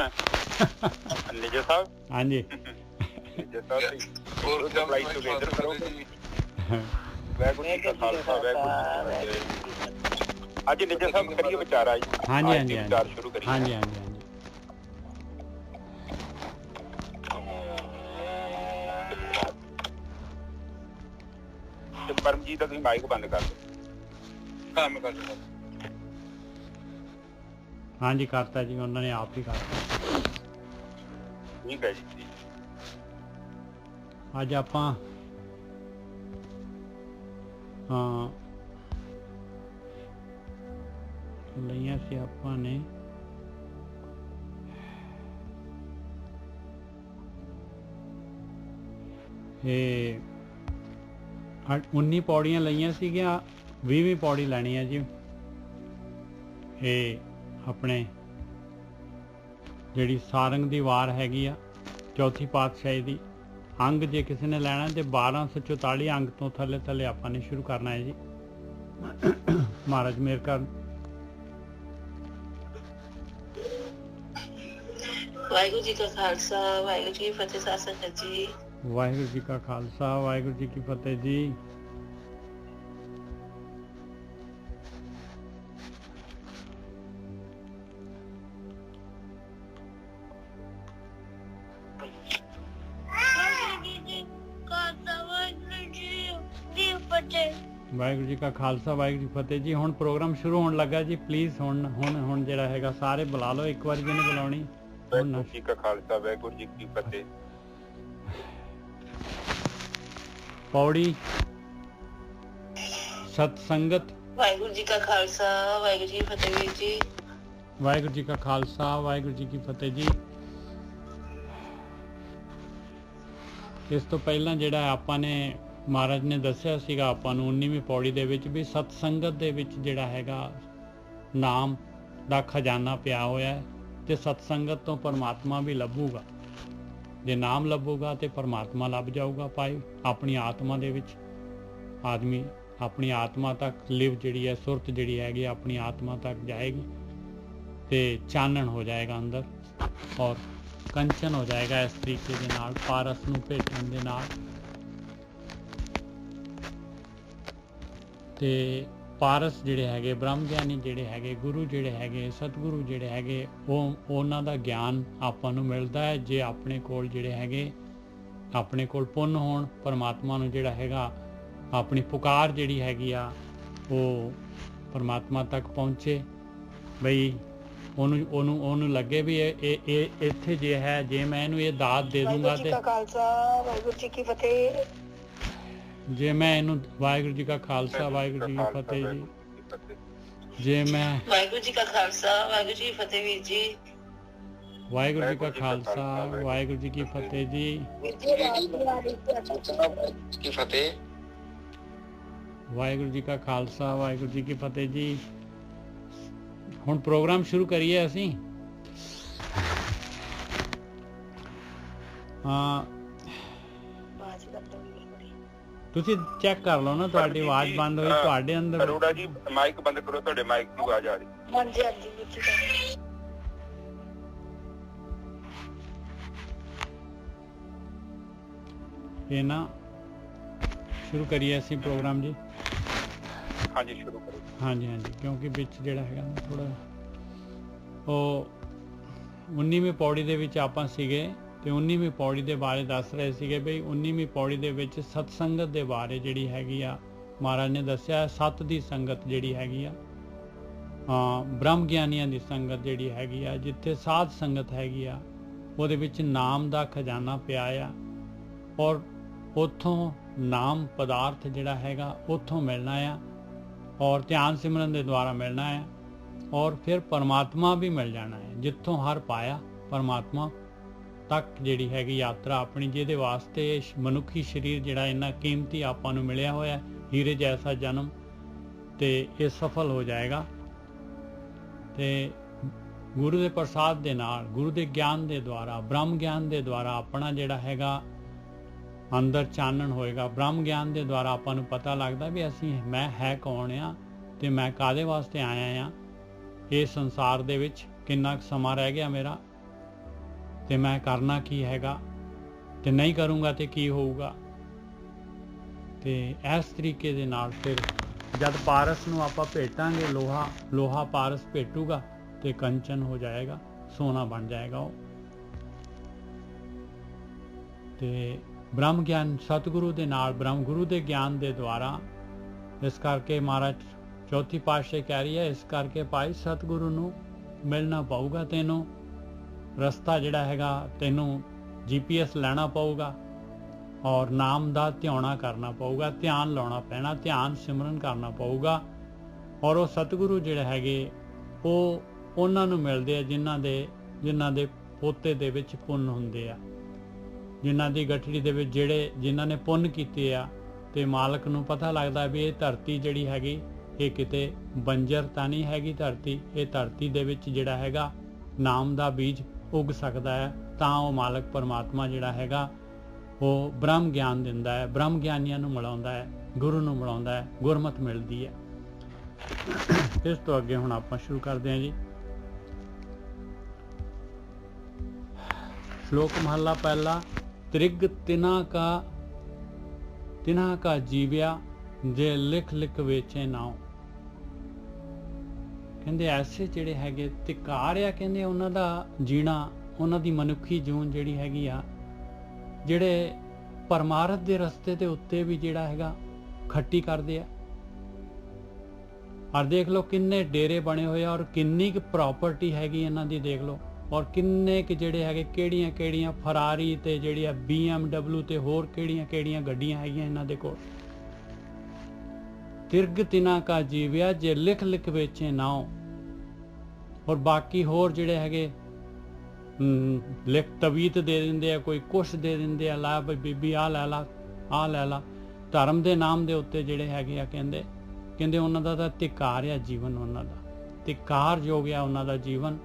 निजर साहब हाँ जी निजर साहब अप्लाई टुगेदर करोगे वाहिगुरू जी का खालसा वाहिगुरू जी की फतेह। आज निजर साहब करिए विचार आज हाँ जी हाँ जी विचार शुरू करिए। हाँ जी हाँ जी हाँ जी ਤੇ ਪਰਮਜੀਤ ਦਾ ਤੁਸੀਂ ਮਾਈਕ ਬੰਦ ਕਰ ਦਿਓ। ਹਾਂ ਮੈਂ ਕਰ ਦਿੰਦਾ। हाँ जी करता जी उन्होंने आप ही करता। ठीक है जी। ਅੱਜ ਆਪਾਂ ਲਈਆਂ ਸੀ ਆਪਾਂ ਨੇ ਇਹ 19 ਪੌੜੀਆਂ ਲਈਆਂ ਸੀਗੀਆਂ 20ਵੀਂ ਪੌੜੀ ਲੈਣੀ ਹੈ ਜੀ। ਇਹ ਆਪਣੇ ਜਿਹੜੀ ਸਾਰੰਗ ਦੀ ਵਾਰ ਹੈਗੀ ਆ ਚੌਥੀ ਪਾਤਸ਼ਾਹੀ ਦੀ अंग जे किसी ने लेना तो 1244 अंग तो थले थले आपने शुरू करना है जी। महाराज मेहर कर। वाहिगुरू जी का खालसा वाहिगुरू जी की फतेह साध संगत जी। वाहिगुरू जी का खालसा वाहिगुरू जी की फतेह जी। वाहिगुरू जी का खालसा वाहिगुरू जी फतेह जी। हुण प्रोग्राम शुरू होने लगा जी। प्लीज हुण जिहड़ा हैगा सारे बुला लो एक बार जिन्हें बुलानी। वाहिगुरू जी का खालसा वाहिगुरू जी की फतेह। पौड़ी सतसंगत। वाहिगुरू जी का खालसा वाहिगुरू जी की फतेह वीर जी। वाहिगुरू जी का खालसा वाहिगुरू जी की फतेह जी। इस तो पहला जिहड़ा आपां ने महाराज ने दस्सिया सीगा आपां नूं 19वीं पौड़ी दे विच भी सतसंगत दे विच जिहड़ा हैगा नाम दा खजाना पिया होया है ते सतसंगत तो परमात्मा भी लभूगा। जे नाम लभूगा तो परमात्मा लभ जाऊगा पाई अपनी आत्मा दे विच। आदमी अपनी आत्मा तक लिव जिहड़ी है सुरत जिहड़ी हैगी अपनी आत्मा तक जाएगी ते चानण हो जाएगा अंदर और कंचन हो जाएगा इस तरीके दे नाल पारस नूं भेटण दे नाल। ਤੇ ਪਾਰਸ ਜਿਹੜੇ ਹੈਗੇ ਬ੍ਰਹਮ ਗਿਆਨੀ ਜਿਹੜੇ ਹੈਗੇ ਗੁਰੂ ਜਿਹੜੇ ਹੈਗੇ ਸਤਿਗੁਰੂ ਜਿਹੜੇ ਹੈਗੇ ਉਹਨਾਂ ਦਾ ਗਿਆਨ ਆਪਾਂ ਨੂੰ ਮਿਲਦਾ ਹੈ ਜੇ ਆਪਣੇ ਕੋਲ ਜਿਹੜੇ ਹੈਗੇ ਆਪਣੇ ਕੋਲ ਪੁੰਨ ਹੋਣ ਪਰਮਾਤਮਾ ਨੂੰ ਜਿਹੜਾ ਹੈਗਾ ਆਪਣੀ ਪੁਕਾਰ ਜਿਹੜੀ ਹੈਗੀ ਆ ਉਹ ਪਰਮਾਤਮਾ ਤੱਕ ਪਹੁੰਚੇ ਬਈ ਉਹਨੂੰ ਲੱਗੇ ਵੀ ਇਹ ਇੱਥੇ ਜੇ ਹੈ ਜੇ ਮੈਂ ਇਹਨੂੰ ਇਹ ਦਾਤ ਦੇ ਦੂੰਗਾ ਤੇ ਖਾਲਸਾ ਵਾਹਿਗੁਰੂ ਜੀ ਕੀ ਫਤਿਹ। जे मैं इनू वाहिगुरू जी का खालसा वाहिगुरू जी की फतेह जी। जे मैं वाहिगुरू जी का खालसा वाहिगुरू जी की फतेह वीर जी। वाहिगुरू जी का खालसा वाहिगुरू जी की फतेह जी। वाहिगुरू जी का खालसा वाहिगुरू जी की फतेह जी। हुण प्रोग्राम शुरू करिए असीं। हाँ ਤੁਸੀਂ ਚੈੱਕ ਕਰ ਲਓ ਨਾ ਤੁਹਾਡੀ ਆਵਾਜ਼ ਬੰਦ ਹੋਈ ਤੁਹਾਡੇ ਅੰਦਰ। ਅਰੋੜਾ ਜੀ ਮਾਈਕ ਬੰਦ ਕਰੋ ਤੁਹਾਡੇ ਮਾਈਕ ਦੀ ਆਵਾਜ਼ ਆ ਰਹੀ। ਹਾਂਜੀ ਹਾਂਜੀ ਇਹ ਨਾ ਸ਼ੁਰੂ ਕਰੀਏ ਅਸੀਂ ਪ੍ਰੋਗਰਾਮ ਜੀ। ਹਾਂਜੀ ਸ਼ੁਰੂ ਕਰੋ। ਹਾਂਜੀ ਹਾਂਜੀ ਕਿਉਂਕਿ ਵਿੱਚ ਜਿਹੜਾ ਹੈਗਾ ਥੋੜਾ ਉਹ 19ਵੀਂ ਪੌੜੀ ਦੇ ਵਿੱਚ ਆਪਾਂ ਸੀਗੇ ਤੇ 19ਵੀਂ ਪੌੜੀ ਦੇ ਬਾਰੇ ਦੱਸ ਰਹੇ ਸੀਗੇ ਬਈ 19ਵੀਂ ਪੌੜੀ ਦੇ ਵਿੱਚ ਸਤਸੰਗਤ ਦੇ ਬਾਰੇ ਜਿਹੜੀ ਹੈਗੀ ਆ ਮਹਾਰਾਜ ਨੇ ਦੱਸਿਆ ਸਤ ਦੀ ਸੰਗਤ ਜਿਹੜੀ ਹੈਗੀ ਆ ਬ੍ਰਹਮ ਗਿਆਨੀਆਂ ਦੀ ਸੰਗਤ ਜਿਹੜੀ ਹੈਗੀ ਆ ਜਿੱਥੇ ਸਾਧ ਸੰਗਤ ਹੈਗੀ ਆ ਉਹਦੇ ਵਿੱਚ ਨਾਮ ਦਾ ਖਜ਼ਾਨਾ ਪਿਆ ਆ ਔਰ ਉੱਥੋਂ ਨਾਮ ਪਦਾਰਥ ਜਿਹੜਾ ਹੈਗਾ ਉੱਥੋਂ ਮਿਲਣਾ ਆ ਔਰ ਧਿਆਨ ਸਿਮਰਨ ਦੇ ਦੁਆਰਾ ਮਿਲਣਾ ਆ ਔਰ ਫਿਰ ਪਰਮਾਤਮਾ ਵੀ ਮਿਲ ਜਾਣਾ ਹੈ ਜਿੱਥੋਂ ਹਰ ਪਾਇਆ ਪਰਮਾਤਮਾ ਤੱਕ ਜਿਹੜੀ ਹੈਗੀ ਯਾਤਰਾ ਆਪਣੀ ਜਿਹਦੇ ਵਾਸਤੇ ਮਨੁੱਖੀ ਸਰੀਰ ਜਿਹੜਾ ਇੰਨਾ ਕੀਮਤੀ ਆਪਾਂ ਨੂੰ ਮਿਲਿਆ ਹੋਇਆ ਹੀਰੇ ਜੈਸਾ ਜਨਮ ਤੇ ਇਹ ਸਫਲ ਹੋ ਜਾਏਗਾ ਤੇ ਗੁਰੂ ਦੇ ਪ੍ਰਸਾਦ ਦੇ ਨਾਲ ਗੁਰੂ ਦੇ ਗਿਆਨ ਦੇ ਦੁਆਰਾ ਬ੍ਰਹਮ ਗਿਆਨ ਦੇ ਦੁਆਰਾ ਆਪਣਾ ਜਿਹੜਾ ਹੈਗਾ ਅੰਦਰ ਚਾਨਣ ਹੋਏਗਾ। ਬ੍ਰਹਮ ਗਿਆਨ ਦੇ ਦੁਆਰਾ ਆਪਾਂ ਨੂੰ ਪਤਾ ਲੱਗਦਾ ਵੀ ਅਸੀਂ ਮੈਂ ਹੈ ਕੌਣ ਆ ਤੇ ਮੈਂ ਕਾਹਦੇ ਵਾਸਤੇ ਆਇਆ ਆ ਇਹ ਸੰਸਾਰ ਦੇ ਵਿੱਚ ਕਿੰਨਾ ਕੁ ਸਮਾਂ ਰਹਿ ਗਿਆ ਮੇਰਾ ਤੇ ਮੈਂ ਕਰਨਾ ਕੀ ਹੈਗਾ ਤੇ ਨਹੀਂ ਕਰੂੰਗਾ ਤੇ ਕੀ ਹੋਊਗਾ। ਤੇ ਇਸ ਤਰੀਕੇ ਦੇ ਨਾਲ ਫਿਰ ਜਦ ਪਾਰਸ ਨੂੰ ਆਪਾਂ ਭੇਟਾਂਗੇ, ਲੋਹਾ ਪਾਰਸ ਭੇਟੂਗਾ ਤੇ ਕੰਚਨ ਹੋ ਜਾਏਗਾ, ਸੋਨਾ ਬਣ ਜਾਏਗਾ ਉਹ। ਤੇ ਬ੍ਰਹਮ ਗਿਆਨ ਸਤਿਗੁਰੂ ਦੇ ਨਾਲ, ਬ੍ਰਹਮ ਗੁਰੂ ਦੇ ਗਿਆਨ ਦੇ ਦੁਆਰਾ, ਇਸ ਕਰਕੇ ਮਹਾਰਾਜ ਚੌਥੀ ਪਾਤਸ਼ਾਹੀ ਕਹਿ ਰਹੀ ਹੈ, ਇਸ ਕਰਕੇ ਭਾਈ ਸਤਿਗੁਰੂ ਨੂੰ ਮਿਲਣਾ ਪਊਗਾ, ਤੈਨੂੰ ਰਸਤਾ ਜਿਹੜਾ ਹੈਗਾ ਤੈਨੂੰ GPS ਲੈਣਾ ਪਊਗਾ ਔਰ ਨਾਮ ਦਾ ਧਿਆਉਣਾ ਕਰਨਾ ਪਊਗਾ, ਧਿਆਨ ਲਾਉਣਾ ਪੈਣਾ, ਧਿਆਨ ਸਿਮਰਨ ਕਰਨਾ ਪਊਗਾ। ਔਰ ਉਹ ਸਤਿਗੁਰੂ ਜਿਹੜੇ ਹੈਗੇ ਉਹ ਉਹਨਾਂ ਨੂੰ ਮਿਲਦੇ ਆ ਜਿਨ੍ਹਾਂ ਦੇ ਪੋਤੇ ਦੇ ਵਿੱਚ ਪੁੰਨ ਹੁੰਦੇ ਆ, ਜਿਨ੍ਹਾਂ ਦੀ ਗਠੜੀ ਦੇ ਵਿੱਚ ਜਿਨ੍ਹਾਂ ਨੇ ਪੁੰਨ ਕੀਤੇ ਆ। ਤੇ ਮਾਲਕ ਨੂੰ ਪਤਾ ਲੱਗਦਾ ਵੀ ਇਹ ਧਰਤੀ ਜਿਹੜੀ ਹੈਗੀ ਇਹ ਕਿਤੇ ਬੰਜਰ ਤਾਂ ਨਹੀਂ ਹੈਗੀ ਧਰਤੀ, ਇਹ ਧਰਤੀ ਦੇ ਵਿੱਚ ਜਿਹੜਾ ਹੈਗਾ ਨਾਮ ਦਾ ਬੀਜ ਉਗ ਸਕਦਾ ਹੈ। ਤਾਂ ਉਹ ਮਾਲਕ ਪਰਮਾਤਮਾ ਜਿਹੜਾ ਹੈਗਾ ਉਹ ਬ੍ਰਹਮ ਗਿਆਨ ਦਿੰਦਾ ਹੈ, ਬ੍ਰਹਮ ਗਿਆਨੀਆਂ ਨੂੰ ਮਿਲਾਉਂਦਾ ਹੈ, ਗੁਰੂ ਨੂੰ ਮਿਲਾਉਂਦਾ ਹੈ, ਗੁਰਮਤ ਮਿਲਦੀ ਹੈ। ਇਸ ਤੋਂ ਅੱਗੇ ਹੁਣ ਆਪਾਂ ਸ਼ੁਰੂ ਕਰਦੇ ਹਾਂ ਜੀ। ਸ਼ਲੋਕ ਮਹੱਲਾ ਪਹਿਲਾ। ਤ੍ਰਿਗ ਤਿਨਾ ਕਾ ਜੀਵਿਆ ਜੇ ਲਿਖ ਲਿਖ ਵੇਚੇ ਨਾਉ। ਕਹਿੰਦੇ ਐਸੇ ਜਿਹੜੇ ਹੈਗੇ ਤਿਕਾਰ ਆ, ਕਹਿੰਦੇ ਉਹਨਾਂ ਦਾ ਜੀਣਾ, ਉਹਨਾਂ ਦੀ ਮਨੁੱਖੀ ਜੂਨ ਜਿਹੜੀ ਹੈਗੀ ਆ, ਜਿਹੜੇ ਪਰਮਾਰਥ ਦੇ ਰਸਤੇ ਦੇ ਉੱਤੇ ਵੀ ਜਿਹੜਾ ਹੈਗਾ ਖੱਟੀ ਕਰਦੇ ਆ। ਔਰ ਦੇਖ ਲਓ ਕਿੰਨੇ ਡੇਰੇ ਬਣੇ ਹੋਏ ਆ ਔਰ ਕਿੰਨੀ ਕੁ ਪ੍ਰਾਪਰਟੀ ਹੈਗੀ ਇਹਨਾਂ ਦੀ, ਦੇਖ ਲਓ। ਔਰ ਕਿੰਨੇ ਕੁ ਜਿਹੜੇ ਹੈਗੇ ਕਿਹੜੀਆਂ ਫਰਾਰੀ ਤੇ ਜਿਹੜੀ ਆ BMW ਤੇ ਹੋਰ ਕਿਹੜੀਆਂ ਗੱਡੀਆਂ ਹੈਗੀਆਂ ਇਹਨਾਂ ਦੇ ਕੋਲ। ਤਿਰਗ ਤਿਨਾ ਕਾ ਜੀਵਿਆ ਜੇ ਲਿਖ ਲਿਖ ਵੇਚੇ ਨਾਉ। ਔਰ ਬਾਕੀ ਹੋਰ ਜਿਹੜੇ ਹੈਗੇ ਲਿਖ ਤਵੀਤ ਦੇ ਦਿੰਦੇ ਆ, ਕੋਈ ਕੁਛ ਦੇ ਦਿੰਦੇ ਆ, ਲਾ ਬੀਬੀ ਆਹ ਲੈ ਲਾ। ਧਰਮ ਦੇ ਨਾਮ ਦੇ ਉੱਤੇ ਜਿਹੜੇ ਹੈਗੇ ਆ ਕਹਿੰਦੇ ਉਹਨਾਂ ਦਾ ਤਾਂ ਧਿਕਾਰ ਆ ਜੀਵਨ, ਉਹਨਾਂ ਦਾ ਧਿਕਾਰ ਜੋ ਗਿਆ ਉਹਨਾਂ ਦਾ ਜੀਵਨ,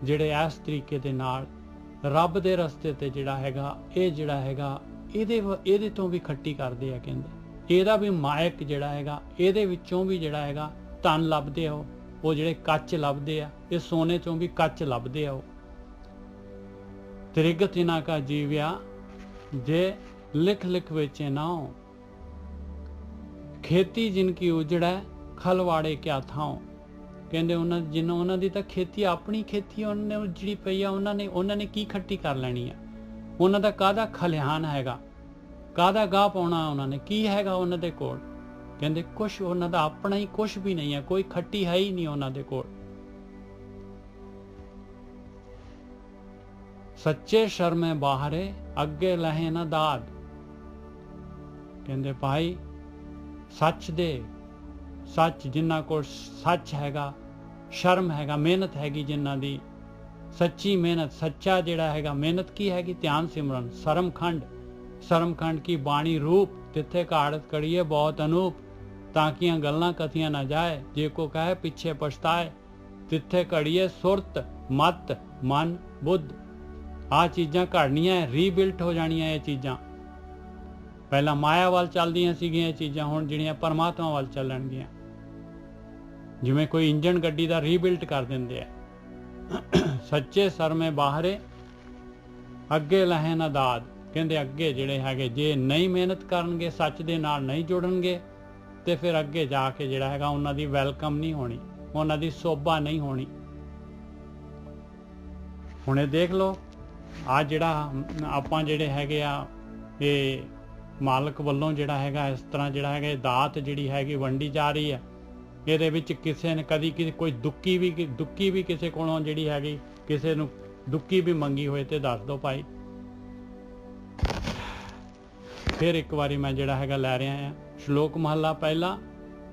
ਜਿਹੜੇ ਇਸ ਤਰੀਕੇ ਦੇ ਨਾਲ ਰੱਬ ਦੇ ਰਸਤੇ ਤੇ ਜਿਹੜਾ ਹੈਗਾ ਇਹਦੇ ਤੋਂ ਵੀ ਖੱਟੀ ਕਰਦੇ ਆ। ਕਹਿੰਦੇ ਇਹਦਾ ਵੀ ਮਾਇਕ ਜਿਹੜਾ ਹੈਗਾ, ਇਹਦੇ ਵਿੱਚੋਂ ਵੀ ਜਿਹੜਾ ਹੈਗਾ ਧਨ ਲੱਭਦੇ ਆ, ਉਹ ਜਿਹੜੇ ਕੱਚ ਲੱਭਦੇ ਆ, ਇਹ ਸੋਨੇ ਚੋਂ ਵੀ ਕੱਚ ਲੱਭਦੇ ਆ ਉਹ। ਤ੍ਰਿਗ ਤਿਨਾ ਕਾ ਜੀਵਿਆ ਜੇ ਲਿਖ ਲਿਖ ਵੇਚੇ ਨਾਉ। ਖੇਤੀ ਜਿਨਕੀ ਉਜੜੈ ਖਲਵਾੜੇ ਕਿਆ ਥਾਉ। ਕਹਿੰਦੇ ਉਹਨਾਂ ਦੀ ਤਾਂ ਖੇਤੀ, ਆਪਣੀ ਖੇਤੀ ਉਹਨਾਂ ਨੇ ਉਜੜੀ ਪਈ ਆ, ਉਹਨਾਂ ਨੇ ਕੀ ਖੱਟੀ ਕਰ ਲੈਣੀ ਆ। ਉਹਨਾਂ ਦਾ ਕਾਹਦਾ ਖਲਿਹਾਨ ਹੈਗਾ, ਕਾਹਦਾ ਗਾਹ ਪਾਉਣਾ ਉਹਨਾਂ ਨੇ, ਕੀ ਹੈਗਾ ਉਹਨਾਂ ਦੇ ਕੋਲ। ਕਹਿੰਦੇ ਕੁਛ ਉਹਨਾਂ ਦਾ ਆਪਣਾ ਹੀ ਕੁਛ ਵੀ ਨਹੀਂ ਹੈ, ਕੋਈ ਖੱਟੀ ਹੈ ਹੀ ਨਹੀਂ ਉਹਨਾਂ ਦੇ ਕੋਲ। ਸੱਚੇ ਸ਼ਰਮੇ ਬਾਹਰੇ ਅੱਗੇ ਲਹੇ ਨਾ ਦਾਦ। ਕਹਿੰਦੇ ਭਾਈ ਸੱਚ ਜਿਨ੍ਹਾਂ ਕੋਲ ਸੱਚ ਹੈਗਾ, ਸ਼ਰਮ ਹੈਗਾ, ਮਿਹਨਤ ਹੈਗੀ ਜਿਨ੍ਹਾਂ ਦੀ, ਸੱਚੀ ਮਿਹਨਤ, ਸੱਚਾ ਜਿਹੜਾ ਹੈਗਾ ਮਿਹਨਤ ਕੀ ਹੈਗੀ, ਧਿਆਨ ਸਿਮਰਨ, ਸਰਮਖੰਡ ਕੀ ਬਾਣੀ ਰੂਪ, ਤਿੱਥੇ ਕਾੜਤ ਕੜੀਏ ਬਹੁਤ ਅਨੂਪ, ਤਾਂਕੀਆਂ ਗੱਲਾਂ ਕਥੀਆਂ ਨਾ ਜਾਏ, ਜੇ ਕੋ ਕਹੇ ਪਿੱਛੇ ਪਛਤਾਏ, ਤਿੱਥੇ ਕੜੀਏ ਸੁਰਤ ਮਤ ਮਨ ਬੁੱਧ। ਆਹ ਚੀਜ਼ਾਂ ਘੜਨੀਆਂ, ਰੀਬਿਲਟ ਹੋ ਜਾਣੀਆਂ ਇਹ ਚੀਜ਼ਾਂ। ਪਹਿਲਾਂ ਮਾਇਆ ਵੱਲ ਚੱਲਦੀਆਂ ਸੀਗੀਆਂ ਇਹ ਚੀਜ਼ਾਂ, ਹੁਣ ਜਿਹੜੀਆਂ ਪਰਮਾਤਮਾ ਵੱਲ ਚੱਲਣਗੀਆਂ। ਜਿਵੇਂ ਕੋਈ ਇੰਜਣ ਗੱਡੀ ਦਾ ਰੀਬਿਲਟ ਕਰ ਦਿੰਦੇ ਆ। ਸੱਚੇ ਸਰਮੇ ਬਾਹਰੇ ਅੱਗੇ ਲਹੇ ਨਾ ਦਾਦ। ਕਹਿੰਦੇ ਅੱਗੇ ਜਿਹੜੇ ਹੈਗੇ ਜੇ ਨਹੀਂ ਮਿਹਨਤ ਕਰਨਗੇ, ਸੱਚ ਦੇ ਨਾਲ ਨਹੀਂ ਜੁੜਨਗੇ, ਤੇ ਫਿਰ ਅੱਗੇ ਜਾ ਕੇ ਜਿਹੜਾ ਹੈਗਾ ਉਹਨਾਂ ਦੀ ਵੈਲਕਮ ਨਹੀਂ ਹੋਣੀ, ਉਹਨਾਂ ਦੀ ਸੋਭਾ ਨਹੀਂ ਹੋਣੀ। ਹੁਣ ਇਹ ਦੇਖ ਲਓ, ਆ ਜਿਹੜਾ ਆਪਾਂ ਜਿਹੜੇ ਹੈਗੇ ਆ, ਇਹ ਮਾਲਕ ਵੱਲੋਂ ਜਿਹੜਾ ਹੈਗਾ ਇਸ ਤਰ੍ਹਾਂ ਜਿਹੜਾ ਹੈਗਾ ਦਾਤ ਜਿਹੜੀ ਹੈਗੀ ਵੰਡੀ ਜਾ ਰਹੀ ਹੈ। ਇਹਦੇ ਵਿੱਚ ਕਿਸੇ ਨੇ ਕਦੀ ਕੋਈ ਦੁੱਕੀ ਵੀ ਕਿਸੇ ਕੋਲੋਂ ਜਿਹੜੀ ਹੈਗੀ, ਕਿਸੇ ਨੂੰ ਦੁੱਕੀ ਵੀ ਮੰਗੀ ਹੋਏ ਤੇ ਦੱਸ ਦਿਓ ਭਾਈ। ਫਿਰ ਇੱਕ ਵਾਰੀ ਮੈਂ ਜਿਹੜਾ ਹੈਗਾ ਲੈ ਰਿਹਾ ਆ। ਸ਼ਲੋਕ ਮਹੱਲਾ ਪਹਿਲਾ।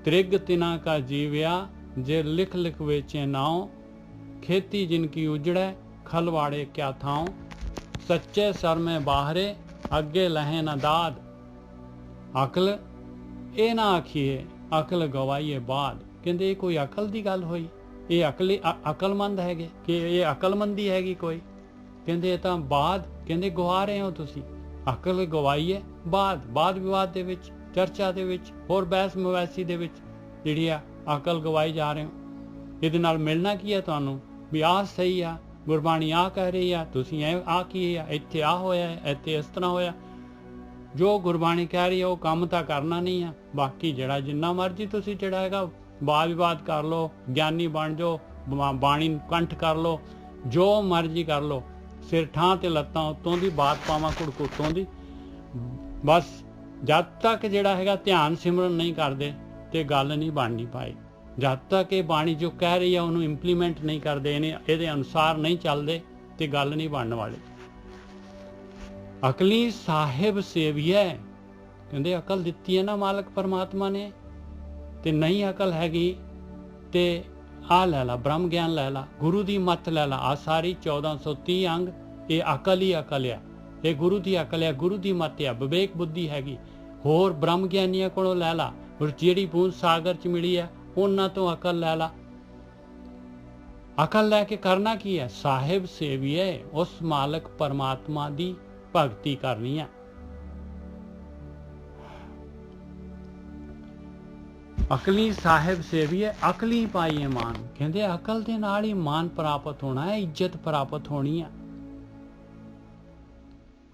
ਤ੍ਰਿਗ ਤਿਨਾ ਕਾ ਜੀਵਿਆ ਜੇ ਲਿਖ ਲਿਖ ਵੇਚੇ ਨਾਉ, ਖੇਤੀ ਜਿਨਕੀ ਉਜੜੈ ਖਲਵਾੜੇ ਕਿਆ ਥਾਉ, ਸੱਚੇ ਸਰਮੇ ਬਾਹਰੇ ਅੱਗੇ ਲਹੇ ਨਾ ਦਾਦ। ਅਕਲ ਇਹ ਨਾ ਆਖੀਏ ਅਕਲ ਗਵਾਈਏ ਬਾਦ। ਕਹਿੰਦੇ ਇਹ ਕੋਈ ਅਕਲ ਦੀ ਗੱਲ ਹੋਈ, ਇਹ ਅਕਲਮੰਦ ਹੈਗੇ ਕਿ ਇਹ ਅਕਲਮੰਦੀ ਹੈਗੀ ਕੋਈ। ਕਹਿੰਦੇ ਇਹ ਤਾਂ ਬਾਦ, ਕਹਿੰਦੇ ਗਵਾ ਰਹੇ ਹੋ ਤੁਸੀਂ, ਅਕਲ ਗਵਾਈਏ ਬਾਦ ਵਿਵਾਦ ਦੇ ਵਿੱਚ, ਚਰਚਾ ਦੇ ਵਿੱਚ, ਹੋਰ ਬਹਿਸ ਮਵੈਸੀ ਦੇ ਵਿੱਚ ਜਿਹੜੀ ਆ ਅਕਲ ਗਵਾਈ ਜਾ ਰਹੇ ਹੋ। ਇਹਦੇ ਨਾਲ ਮਿਲਣਾ ਕੀ ਹੈ ਤੁਹਾਨੂੰ, ਵੀ ਆਹ ਸਹੀ ਆ ਗੁਰਬਾਣੀ ਆ ਕਹਿ ਰਹੀ ਆ, ਤੁਸੀਂ ਆ ਕੀ ਆ, ਇੱਥੇ ਆ ਹੋਇਆ, ਇੱਥੇ ਇਸ ਤਰ੍ਹਾਂ ਹੋਇਆ। ਜੋ ਗੁਰਬਾਣੀ ਕਹਿ ਰਹੀ ਹੈ ਉਹ ਕੰਮ ਤਾਂ ਕਰਨਾ ਨਹੀਂ ਆ। ਬਾਕੀ ਜਿਹੜਾ ਜਿੰਨਾ ਮਰਜ਼ੀ ਤੁਸੀਂ ਜਿਹੜਾ ਹੈਗਾ ਵਾਦ ਵਿਵਾਦ ਕਰ ਲਓ, ਗਿਆਨੀ ਬਣ ਜਾਓ, ਬਾਣੀ ਕੰਠ ਕਰ ਲਓ, ਜੋ ਮਰਜ਼ੀ ਕਰ ਲਓ, ਸਿਰ ਠਾਂ ਤੇ ਲੱਤਾਂ ਉੱਤੋਂ ਦੀ, ਬਾਤ ਪਾਵਾਂ ਕੁੜਕ ਉੱਤੋਂ ਦੀ। ਬਸ ਜਦ ਤੱਕ ਜਿਹੜਾ ਹੈਗਾ ਧਿਆਨ ਸਿਮਰਨ ਨਹੀਂ ਕਰਦੇ ਤੇ ਗੱਲ ਨਹੀਂ ਬਣਨੀ ਪਾਈ। ਜਦ ਤੱਕ ਇਹ ਬਾਣੀ ਜੋ ਕਹਿ ਰਹੀ ਹੈ ਉਹਨੂੰ ਇੰਪਲੀਮੈਂਟ ਨਹੀਂ ਕਰਦੇ, ਇਹਦੇ ਅਨੁਸਾਰ ਨਹੀਂ ਚੱਲਦੇ ਤੇ ਗੱਲ ਨਹੀਂ ਬਣਨ ਵਾਲੀ। ਅਕਲੀ ਸਾਹਿਬ ਸੇਵੀਐ, ਕਹਿੰਦੇ ਅਕਲ ਦਿੱਤੀ ਹੈ ਨਾ ਮਾਲਕ ਪਰਮਾਤਮਾ ਨੇ, ਤੇ ਨਹੀਂ ਅਕਲ ਹੈਗੀ ਤੇ ਆ ਲੈ ਲਾ, ਬ੍ਰਹਮ ਗਿਆਨ ਲੈ ਲਾ, ਗੁਰੂ ਦੀ ਮੱਤ ਲੈ ਲਾ। ਆ ਸਾਰੀ 1430 ਅੰਗ ਇਹ ਅਕਲ ਹੀ ਅਕਲ ਆ, ਇਹ ਗੁਰੂ ਦੀ ਅਕਲ ਆ, ਗੁਰੂ ਦੀ ਮੱਤ ਆ, ਵਿਵੇਕ ਬੁੱਧੀ ਹੈਗੀ। ਹੋਰ ਬ੍ਰਹਮ ਗਿਆਨੀਆਂ ਕੋਲੋਂ ਲੈ ਲਾ, ਔਰ ਜਿਹੜੀ ਬੂੰਦ ਸਾਗਰ ਚ ਮਿਲੀ ਆ ਉਹਨਾਂ ਤੋਂ ਅਕਲ ਲੈ ਲਾ। ਅਕਲ ਲੈ ਕੇ ਕਰਨਾ ਕੀ ਹੈ? ਸਾਹਿਬ ਸੇਵੀਏ, ਉਸ ਮਾਲਕ ਪਰਮਾਤਮਾ ਦੀ ਭਗਤੀ ਕਰਨੀ ਆ। ਅਕਲੀ ਸਾਹਿਬ ਸੇਵੀਏ, ਅਕਲੀ ਪਾਈਏ ਮਾਨ। ਕਹਿੰਦੇ ਅਕਲ ਦੇ ਨਾਲ ਹੀ ਮਾਨ ਪ੍ਰਾਪਤ ਹੋਣਾ ਹੈ, ਇੱਜ਼ਤ ਪ੍ਰਾਪਤ ਹੋਣੀ ਆ।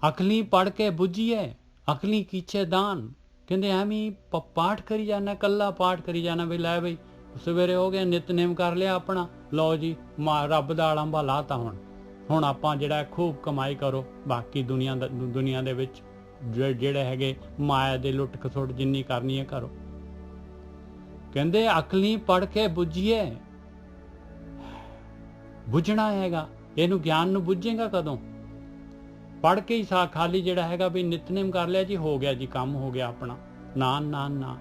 ਅਕਲੀ ਪੜ ਕੇ ਬੁੱਝੀਏ, ਅਕਲੀ ਕੀਚੇ ਦਾਨ। ਕਹਿੰਦੇ ਐਵੇਂ ਪਾਠ ਕਰੀ ਜਾਣਾ, ਕੱਲਾ ਪਾਠ ਕਰੀ ਜਾਣਾ, ਵੀ ਲੈ ਬਈ ਸਵੇਰੇ ਹੋ ਗਿਆ, ਨਿਤਨੇਮ ਕਰ ਲਿਆ ਆਪਣਾ, ਲਓ ਜੀ ਰੱਬ ਦਾ ਆਲੰਬਾ ਲਾਤਾ। ਹੁਣ ਆਪਾਂ ਜਿਹੜਾ ਖੂਬ ਕਮਾਈ ਕਰੋ, ਬਾਕੀ ਦੁਨੀਆ ਦੇ ਵਿੱਚ ਜਿਹੜੇ ਹੈਗੇ ਮਾਇਆ ਦੇ ਲੁੱਟ ਖਸੁੱਟ ਜਿੰਨੀ ਕਰਨੀ ਹੈ ਕਰੋ। ਕਹਿੰਦੇ ਅਕਲੀ ਪੜ ਕੇ ਬੁੱਝੀਏ, ਬੁੱਝਣਾ ਹੈਗਾ ਇਹਨੂੰ, ਗਿਆਨ ਨੂੰ ਬੁੱਝੇਗਾ ਕਦੋਂ? ਪੜ ਕੇ ਹੀ ਖਾਲੀ ਜਿਹੜਾ ਹੈਗਾ ਵੀ ਨਿਤਨੇਮ ਕਰ ਲਿਆ ਜੀ, ਹੋ ਗਿਆ ਜੀ, ਕੰਮ ਹੋ ਗਿਆ ਆਪਣਾ। ਨਾ ਨਾ ਨਾ,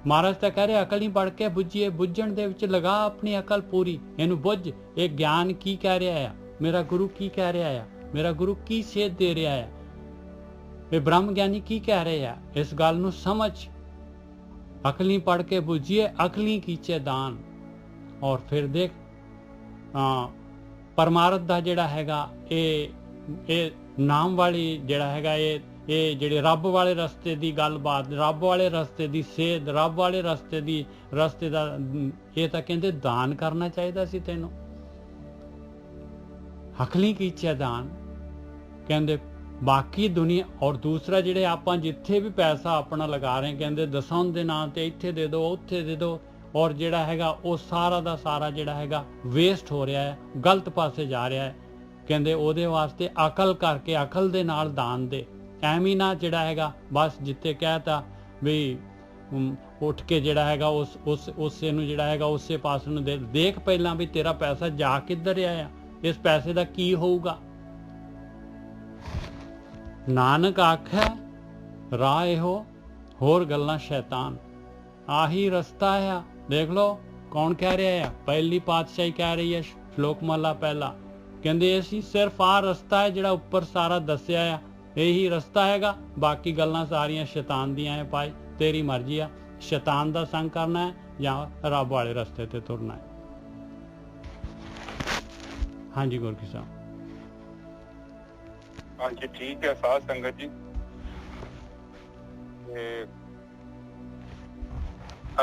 ਮਹਾਰਾਜ ਤਾਂ ਕਹਿ ਰਹੇ ਅਕਲ ਹੀ ਪੜ ਕੇ ਬੁੱਝੀਏ, ਬੁੱਝਣ ਦੇ ਵਿੱਚ ਲਗਾ ਆਪਣੀ ਅਕਲ ਪੂਰੀ। ਇਹਨੂੰ ਬੁੱਝ, ਇਹ ਗਿਆਨ ਕੀ ਕਹਿ ਰਿਹਾ ਆ, ਮੇਰਾ ਗੁਰੂ ਕੀ ਕਹਿ ਰਿਹਾ ਆ, ਮੇਰਾ ਗੁਰੂ ਕੀ ਸੇਧ ਦੇ ਰਿਹਾ ਆ, ਇਹ ਬ੍ਰਹਮ ਗਿਆਨੀ ਕੀ ਕਹਿ ਰਹੇ ਆ, ਇਸ ਗੱਲ ਨੂੰ ਸਮਝ। ਅਕਲੀ ਪੜ ਕੇ ਬੁੱਝੀਏ, ਅਕਲੀ ਕੀਚੇ ਦਾਨ। ਔਰ ਫਿਰ ਦੇਖ ਪਰਮਾਰਥ ਦਾ ਜਿਹੜਾ ਹੈਗਾ ਇਹ ਨਾਮ ਵਾਲੀ ਜਿਹੜਾ ਹੈਗਾ ਇਹ ਜਿਹੜੇ ਰੱਬ ਵਾਲੇ ਰਸਤੇ ਦੀ ਗੱਲਬਾਤ, ਰੱਬ ਵਾਲੇ ਰਸਤੇ ਦੀ ਸੇਧ, ਰੱਬ ਵਾਲੇ ਰਸਤੇ ਦਾ ਇਹ ਤਾਂ ਕਹਿੰਦੇ ਦਾਨ ਕਰਨਾ ਚਾਹੀਦਾ ਸੀ ਤੈਨੂੰ। ਅਕਲੀ ਕੀਚੇ ਦਾਨ ਕਹਿੰਦੇ ਬਾਕੀ ਦੁਨੀਆ। ਔਰ ਦੂਸਰਾ ਜਿਹੜੇ ਆਪਾਂ ਜਿੱਥੇ ਵੀ ਪੈਸਾ ਆਪਣਾ ਲਗਾ ਰਹੇ, ਕਹਿੰਦੇ ਦਸੌਂਦ ਦੇ ਨਾਂ ਤੇ ਇੱਥੇ ਦੇ ਦਿਓ, ਉੱਥੇ ਦੇ ਦਿਓ, ਔਰ ਜਿਹੜਾ ਹੈਗਾ ਉਹ ਸਾਰਾ ਦਾ ਸਾਰਾ ਜਿਹੜਾ ਹੈਗਾ ਵੇਸਟ ਹੋ ਰਿਹਾ ਹੈ, ਗਲਤ ਪਾਸੇ ਜਾ ਰਿਹਾ ਹੈ। ਕਹਿੰਦੇ ਉਹਦੇ ਵਾਸਤੇ ਅਕਲ ਕਰਕੇ, ਅਕਲ ਦੇ ਨਾਲ ਦਾਨ ਦੇ। ਐਵੇਂ ਨਾ ਜਿਹੜਾ ਹੈਗਾ ਬਸ ਜਿੱਥੇ ਕਹਿਤਾ ਵੀ ਉੱਠ ਕੇ ਜਿਹੜਾ ਹੈਗਾ ਉਸੇ ਨੂੰ ਜਿਹੜਾ ਹੈਗਾ ਉਸੇ ਪਾਸੇ ਨੂੰ ਦੇਖ ਪਹਿਲਾਂ ਵੀ ਤੇਰਾ ਪੈਸਾ ਜਾ ਕਿੱਧਰ ਆਇਆ, ਇਸ ਪੈਸੇ ਦਾ ਕੀ ਹੋਊਗਾ। ਨਾਨਕ ਆਖੈ ਰਾਹ ਇਹੋ, ਹੋਰ ਗੱਲਾਂ ਸ਼ੈਤਾਨ। ਆਹੀ ਰਸਤਾ ਆ। ਦੇਖ ਲਓ ਕੌਣ ਕਹਿ ਰਿਹਾ ਆ, ਪਹਿਲੀ ਪਾਤਸ਼ਾਹੀ ਕਹਿ ਰਹੀ ਹੈ, ਸ਼ਲੋਕ ਮਹਲਾ ਪਹਿਲਾ। ਕਹਿੰਦੇ ਅਸੀਂ ਸਿਰਫ ਆਹ ਰਸਤਾ ਹੈ ਜਿਹੜਾ ਉੱਪਰ ਸਾਰਾ ਦੱਸਿਆ ਆ, ਇਹੀ ਰਸਤਾ ਹੈਗਾ, ਬਾਕੀ ਗੱਲਾਂ ਸਾਰੀਆਂ ਸ਼ੈਤਾਨ ਦੀਆਂ ਹੈ। ਭਾਈ ਤੇਰੀ ਮਰਜ਼ੀ ਆ, ਸ਼ੈਤਾਨ ਦਾ ਸੰਗ ਕਰਨਾ ਹੈ ਜਾਂ ਰੱਬ ਵਾਲੇ ਰਸਤੇ ਤੇ ਤੁਰਨਾ ਹੈ। ਹਾਂਜੀ ਗੁਰਕੀ ਸਾਹਿਬ। ਹਾਂਜੀ ਠੀਕ ਹੈ ਸਾਧ ਸੰਗਤ ਜੀ,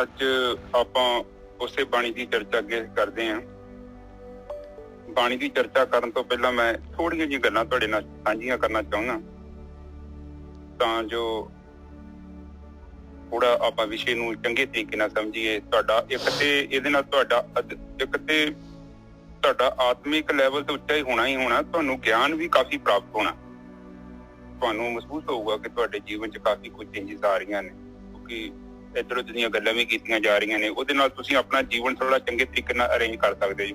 ਅੱਜ ਆਪਾਂ ਉਸੇ ਬਾਣੀ ਦੀ ਚਰਚਾ ਅੱਗੇ ਕਰਦੇ ਹਾਂ। ਬਾਣੀ ਦੀ ਚਰਚਾ ਕਰਨ ਤੋਂ ਪਹਿਲਾਂ ਮੈਂ ਥੋੜੀਆਂ ਜਿਹੀਆਂ ਗੱਲਾਂ ਤੁਹਾਡੇ ਨਾਲ ਸਾਂਝੀਆਂ ਕਰਨਾ ਚਾਹੁੰਦਾ, ਤਾਂ ਜੋ ਥੋੜਾ ਆਪਾਂ ਵਿਸ਼ੇ ਨੂੰ ਚੰਗੇ ਤਰੀਕੇ ਨਾਲ ਸਮਝੀਏ। ਤੁਹਾਡਾ ਇੱਕ ਤੇ ਇਹਦੇ ਨਾਲ ਤੁਹਾਡਾ ਆਤਮਿਕ ਲੈਵਲ ਤੇ ਉੱਚਾ ਹੀ ਹੋਣਾ, ਤੁਹਾਨੂੰ ਗਿਆਨ ਵੀ ਕਾਫੀ ਪ੍ਰਾਪਤ ਹੋਣਾ। ਤੁਹਾਨੂੰ ਮਹਿਸੂਸ ਹੋਊਗਾ ਕਿ ਤੁਹਾਡੇ ਜੀਵਨ 'ਚ ਕਾਫੀ ਕੁਝ ਚੇਂਜਿਸ ਆ ਰਹੀਆਂ ਨੇ, ਕਿਉਂਕਿ ਇੱਧਰ ਉੱਧਰ ਦੀਆਂ ਗੱਲਾਂ ਵੀ ਕੀਤੀਆਂ ਜਾ ਰਹੀਆਂ ਨੇ। ਉਹਦੇ ਨਾਲ ਤੁਸੀਂ ਆਪਣਾ ਜੀਵਨ ਥੋੜਾ ਚੰਗੇ ਤਰੀਕੇ ਨਾਲ ਅਰੇਂਜ ਕਰ ਸਕਦੇ ਜੀ।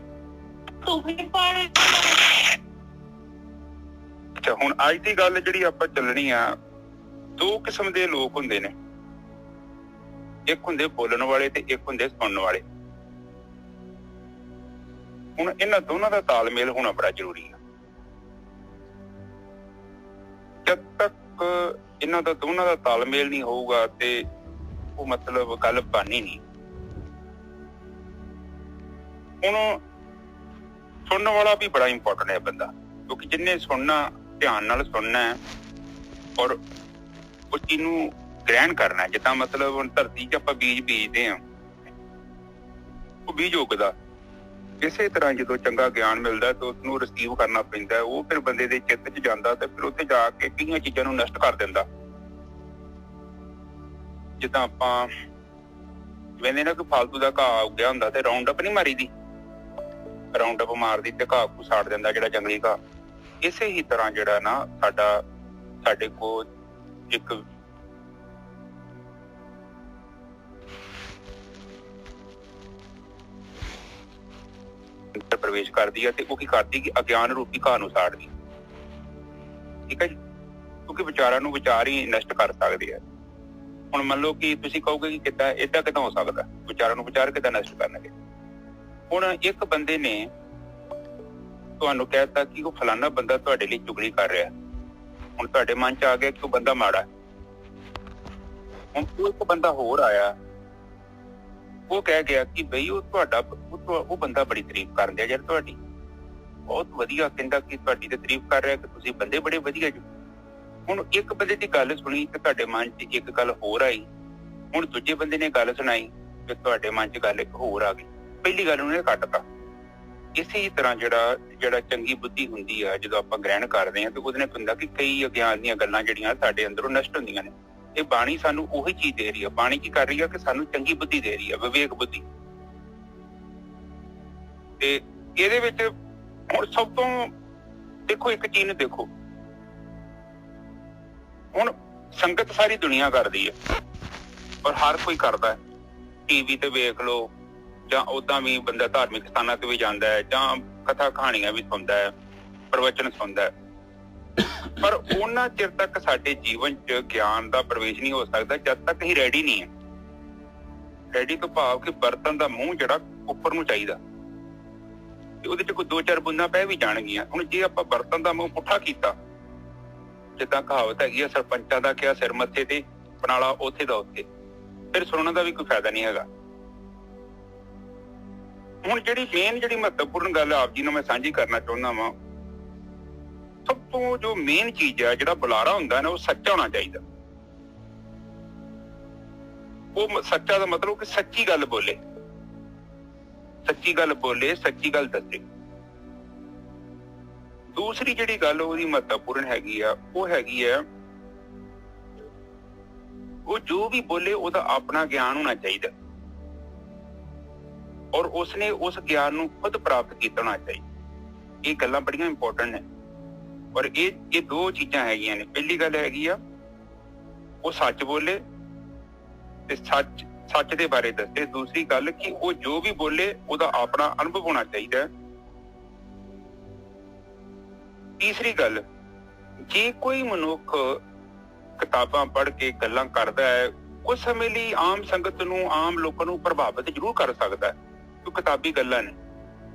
ਅੱਛਾ, ਹੁਣ ਅੱਜ ਦੀ ਗੱਲ ਜਿਹੜੀ ਆਪਾਂ ਚੱਲਣੀ ਆ, ਦੋ ਕਿਸਮ ਦੇ ਲੋਕ ਹੁੰਦੇ ਨੇ, ਇੱਕ ਹੁੰਦੇ ਬੋਲਣ ਵਾਲੇ ਤੇ ਇੱਕ ਹੁੰਦੇ ਸੁਣਨ ਵਾਲੇ। ਹੁਣ ਇਹਨਾਂ ਦੋਨਾਂ ਦਾ ਤਾਲਮੇਲ ਹੋਣਾ ਬੜਾ ਜ਼ਰੂਰੀ ਆ। ਜਦ ਤੱਕ ਇਹਨਾਂ ਦਾ ਦੋਨਾਂ ਦਾ ਤਾਲਮੇਲ ਨਹੀਂ ਹੋਊਗਾ ਤੇ ਉਹ ਮਤਲਬ ਗੱਲ ਬਣਨੀ ਨਹੀਂ। ਹੁਣ ਸੁਣਨ ਵਾਲਾ ਵੀ ਬੜਾ ਇੰਪੋਰਟੈਂਟ ਹੈ ਬੰਦਾ, ਕਿਉਂਕਿ ਜਿੰਨੇ ਸੁਣਨਾ, ਧਿਆਨ ਨਾਲ ਸੁਣਨਾ ਹੈ ਔਰ ਉਸ ਚੀਜ਼ ਨੂੰ ਗ੍ਰਹਿਣ ਕਰਨਾ। ਜਿੱਦਾਂ ਮਤਲਬ ਹੁਣ ਧਰਤੀ 'ਚ ਆਪਾਂ ਬੀਜ ਬੀਜਦੇ ਹਾਂ, ਉਹ ਬੀਜ ਉੱਗਦਾ, ਇਸੇ ਤਰ੍ਹਾਂ ਜਦੋਂ ਚੰਗਾ ਗਿਆਨ ਮਿਲਦਾ ਤਾਂ ਉਸਨੂੰ ਰਿਸੀਵ ਕਰਨਾ ਪੈਂਦਾ, ਉਹ ਫਿਰ ਬੰਦੇ ਦੇ ਚਿੱਤ 'ਚ ਜਾਂਦਾ ਤੇ ਫਿਰ ਉੱਥੇ ਜਾ ਕੇ ਕਈਆਂ ਚੀਜ਼ਾਂ ਨੂੰ ਨਸ਼ਟ ਕਰ ਦਿੰਦਾ। ਜਿੱਦਾਂ ਆਪਾਂ ਵੇਖਦੇ ਨਾ ਕਿ ਫਾਲਤੂ ਦਾ ਘਾਹ ਉੱਗਿਆ ਹੁੰਦਾ ਤੇ ਰਾਉਂਡ ਅਪ ਨਹੀਂ ਮਾਰੀ ਦੀ, ਰਾਉਂਡ ਅਪ ਮਾਰਦੀ ਤੇ ਘਾਹ ਨੂੰ ਸਾੜ ਦਿੰਦਾ ਜਿਹੜਾ ਜੰਗਲੀ ਘਾਹ। ਇਸੇ ਹੀ ਤਰ੍ਹਾਂ ਜਿਹੜਾ ਨਾ ਸਾਡੇ ਕੋਲ ਇੱਕ ਪ੍ਰਵੇਸ਼ ਕਰਦੀ ਹੈ ਤੇ ਉਹ ਕੀ ਕਰਦੀ ਕਿ ਅਗਿਆਨ ਰੂਪੀ ਘਾਹ ਨੂੰ ਸਾੜਦੀ। ਠੀਕ ਹੈ ਜੀ, ਕਿਉਂਕਿ ਵਿਚਾਰਾਂ ਨੂੰ ਵਿਚਾਰ ਹੀ ਨਸ਼ਟ ਕਰ ਸਕਦੇ ਆ। ਹੁਣ ਮੰਨ ਲਓ ਕਿ ਤੁਸੀਂ ਕਹੋਗੇ ਕਿ ਕਿੱਦਾਂ ਏਦਾਂ ਕਿੱਦਾਂ ਹੋ ਸਕਦਾ, ਵਿਚਾਰਾਂ ਨੂੰ ਵਿਚਾਰ ਕਿੱਦਾਂ ਨਸ਼ਟ ਕਰਨਗੇ। ਹੁਣ ਇੱਕ ਬੰਦੇ ਨੇ ਤੁਹਾਨੂੰ ਕਹਿ ਦਿੱਤਾ ਕਿ ਉਹ ਫਲਾਨਾ ਬੰਦਾ ਤੁਹਾਡੇ ਲਈ ਚੁਗਲੀ ਕਰ ਰਿਹਾ, ਹੁਣ ਤੁਹਾਡੇ ਮਨ 'ਚ ਆ ਗਿਆ ਕਿ ਉਹ ਬੰਦਾ ਮਾੜਾ। ਹੁਣ ਇੱਕ ਬੰਦਾ ਹੋਰ ਆਇਆ, ਉਹ ਕਹਿ ਗਿਆ ਕਿ ਬਈ ਉਹ ਬੰਦਾ ਬੜੀ ਤਾਰੀਫ ਕਰਨ ਡਿਆ ਯਾਰ ਤੁਹਾਡੀ, ਬਹੁਤ ਵਧੀਆ, ਕਹਿੰਦਾ ਕਿ ਤੁਹਾਡੀ ਤੇ ਤਾਰੀਫ ਕਰ ਰਿਹਾ ਕਿ ਤੁਸੀਂ ਬੰਦੇ ਬੜੇ ਵਧੀਆ ਜੋ। ਹੁਣ ਇੱਕ ਬੰਦੇ ਦੀ ਗੱਲ ਸੁਣੀ ਤੇ ਤੁਹਾਡੇ ਮਨ 'ਚ ਇੱਕ ਗੱਲ ਹੋਰ ਆਈ, ਹੁਣ ਦੂਜੇ ਬੰਦੇ ਨੇ ਗੱਲ ਸੁਣਾਈ ਤੇ ਤੁਹਾਡੇ ਮਨ 'ਚ ਗੱਲ ਇੱਕ ਹੋਰ ਆ ਗਈ, ਪਹਿਲੀ ਗੱਲ ਉਹਨੇ ਕੱਟਤਾ। ਇਸੇ ਹੀ ਤਰ੍ਹਾਂ ਜਿਹੜਾ ਚੰਗੀ ਬੁੱਧੀ ਹੁੰਦੀ ਆ, ਜਦੋਂ ਆਪਾਂ ਗ੍ਰਹਿਣ ਕਰਦੇ ਹਾਂ ਤੇ ਉਹਦੇ ਨਾਲ ਹੁੰਦਾ ਕਿ ਕਈ ਅਗਿਆਨ ਦੀਆਂ ਗੱਲਾਂ ਜਿਹੜੀਆਂ ਸਾਡੇ ਅੰਦਰੋਂ ਨਸ਼ਟ ਹੁੰਦੀਆਂ ਨੇ। ਇਹ ਬਾਣੀ ਸਾਨੂੰ ਉਹੀ ਚੀਜ਼ ਦੇ ਰਹੀ ਆ। ਬਾਣੀ ਕੀ ਕਰ ਰਹੀ ਆ ਕਿ ਸਾਨੂੰ ਚੰਗੀ ਬੁੱਧੀ ਦੇ ਰਹੀ ਆ, ਵਿਵੇਕ ਬੁੱਧੀ। ਤੇ ਇਹਦੇ ਵਿੱਚ ਹੁਣ ਸਭ ਤੋਂ ਦੇਖੋ ਇੱਕ ਚੀਜ਼ ਨੂੰ ਦੇਖੋ, ਹੁਣ ਸੰਗਤ ਸਾਰੀ ਦੁਨੀਆ ਕਰਦੀ ਹੈ ਔਰ ਹਰ ਕੋਈ ਕਰਦਾ ਹੈ। ਟੀਵੀ ਤੇ ਵੇਖ ਲਓ ਜਾਂ ਓਦਾਂ ਵੀ ਬੰਦਾ ਧਾਰਮਿਕ ਸਥਾਨਾਂ ਤੇ ਵੀ ਜਾਂਦਾ ਹੈ ਜਾਂ ਕਥਾ ਕਹਾਣੀਆਂ ਵੀ ਸੁਣਦਾ ਹੈ, ਪ੍ਰਵਚਨ ਸੁਣਦਾ ਹੈ। ਪਰ ਉਹਨਾਂ ਚਿਰ ਤੱਕ ਸਾਡੇ ਜੀਵਨ 'ਚ ਗਿਆਨ ਦਾ ਪ੍ਰਵੇਸ਼ ਨਹੀਂ ਹੋ ਸਕਦਾ ਜਦ ਤੱਕ ਅਸੀਂ ਰੈਡੀ ਨਹੀਂ ਹੈ। ਰੈਡੀ ਤੋਂ ਭਾਵ ਕਿ ਬਰਤਨ ਦਾ ਮੂੰਹ ਜਿਹੜਾ ਉੱਪਰ ਨੂੰ ਚਾਹੀਦਾ ਤੇ ਉਹਦੇ 'ਚ ਕੋਈ 2-4 ਬੂੰਦਾਂ ਪੈ ਵੀ ਜਾਣਗੀਆਂ। ਹੁਣ ਜੇ ਆਪਾਂ ਬਰਤਨ ਦਾ ਮੂੰਹ ਪੁੱਠਾ ਕੀਤਾ, ਜਿੱਦਾਂ ਕਹਾਵਤ ਹੈਗੀ ਆ, ਸਰਪੰਚਾਂ ਦਾ ਕਿਹਾ ਸਿਰ ਮੱਥੇ ਤੇ, ਪਨਾਲਾ ਉੱਥੇ ਦਾ ਉੱਥੇ, ਫਿਰ ਸੁਣਨ ਦਾ ਵੀ ਕੋਈ ਫਾਇਦਾ ਨਹੀਂ ਹੈਗਾ। ਹੁਣ ਜਿਹੜੀ ਮਹੱਤਵਪੂਰਨ ਗੱਲ ਆਪ ਜੀ ਨੂੰ ਮੈਂ ਸਾਂਝੀ ਕਰਨਾ ਚਾਹੁੰਦਾ ਵਾਂ, ਸਭ ਤੋਂ ਜੋ ਮੇਨ ਚੀਜ਼ ਆ, ਜਿਹੜਾ ਬੁਲਾਰਾ ਹੁੰਦਾ ਨਾ, ਉਹ ਸੱਚਾ ਹੋਣਾ ਚਾਹੀਦਾ। ਉਹ ਸੱਚਾ ਦਾ ਮਤਲਬ ਕਿ ਸੱਚੀ ਗੱਲ ਬੋਲੇ, ਸੱਚੀ ਗੱਲ ਬੋਲੇ, ਸੱਚੀ ਗੱਲ ਦੱਸੇ। ਦੂਸਰੀ ਜਿਹੜੀ ਗੱਲ ਉਹਦੀ ਮਹੱਤਵਪੂਰਨ ਹੈਗੀ ਆ, ਉਹ ਹੈਗੀ ਆ ਉਹ ਜੋ ਵੀ ਬੋਲੇ ਉਹਦਾ ਆਪਣਾ ਗਿਆਨ ਹੋਣਾ ਚਾਹੀਦਾ ਔਰ ਉਸਨੇ ਉਸ ਗਿਆਨ ਨੂੰ ਖੁਦ ਪ੍ਰਾਪਤ ਕੀਤਾ ਹੋਣਾ ਚਾਹੀਦਾ। ਇਹ ਗੱਲਾਂ ਬੜੀਆਂ ਇੰਪੋਰਟੈਂਟ ਨੇ ਔਰ ਇਹ ਦੋ ਚੀਜ਼ਾਂ ਹੈਗੀਆਂ ਨੇ। ਪਹਿਲੀ ਗੱਲ ਹੈਗੀ ਆ ਉਹ ਸੱਚ ਬੋਲੇ ਤੇ ਸੱਚ ਦੇ ਬਾਰੇ ਦੱਸੇ। ਦੂਸਰੀ ਗੱਲ ਕਿ ਉਹ ਜੋ ਵੀ ਬੋਲੇ ਉਹਦਾ ਆਪਣਾ ਅਨੁਭਵ ਹੋਣਾ ਚਾਹੀਦਾ। ਤੀਸਰੀ ਗੱਲ, ਜੇ ਕੋਈ ਮਨੁੱਖ ਕਿਤਾਬਾਂ ਪੜ੍ਹ ਕੇ ਗੱਲਾਂ ਕਰਦਾ ਹੈ, ਉਸ ਸਮੇਂ ਲਈ ਆਮ ਸੰਗਤ ਨੂੰ, ਆਮ ਲੋਕਾਂ ਨੂੰ ਪ੍ਰਭਾਵਿਤ ਜ਼ਰੂਰ ਕਰ ਸਕਦਾ ਹੈ, ਕਿਉਂਕਿ ਕਿਤਾਬੀ ਗੱਲਾਂ ਨੇ।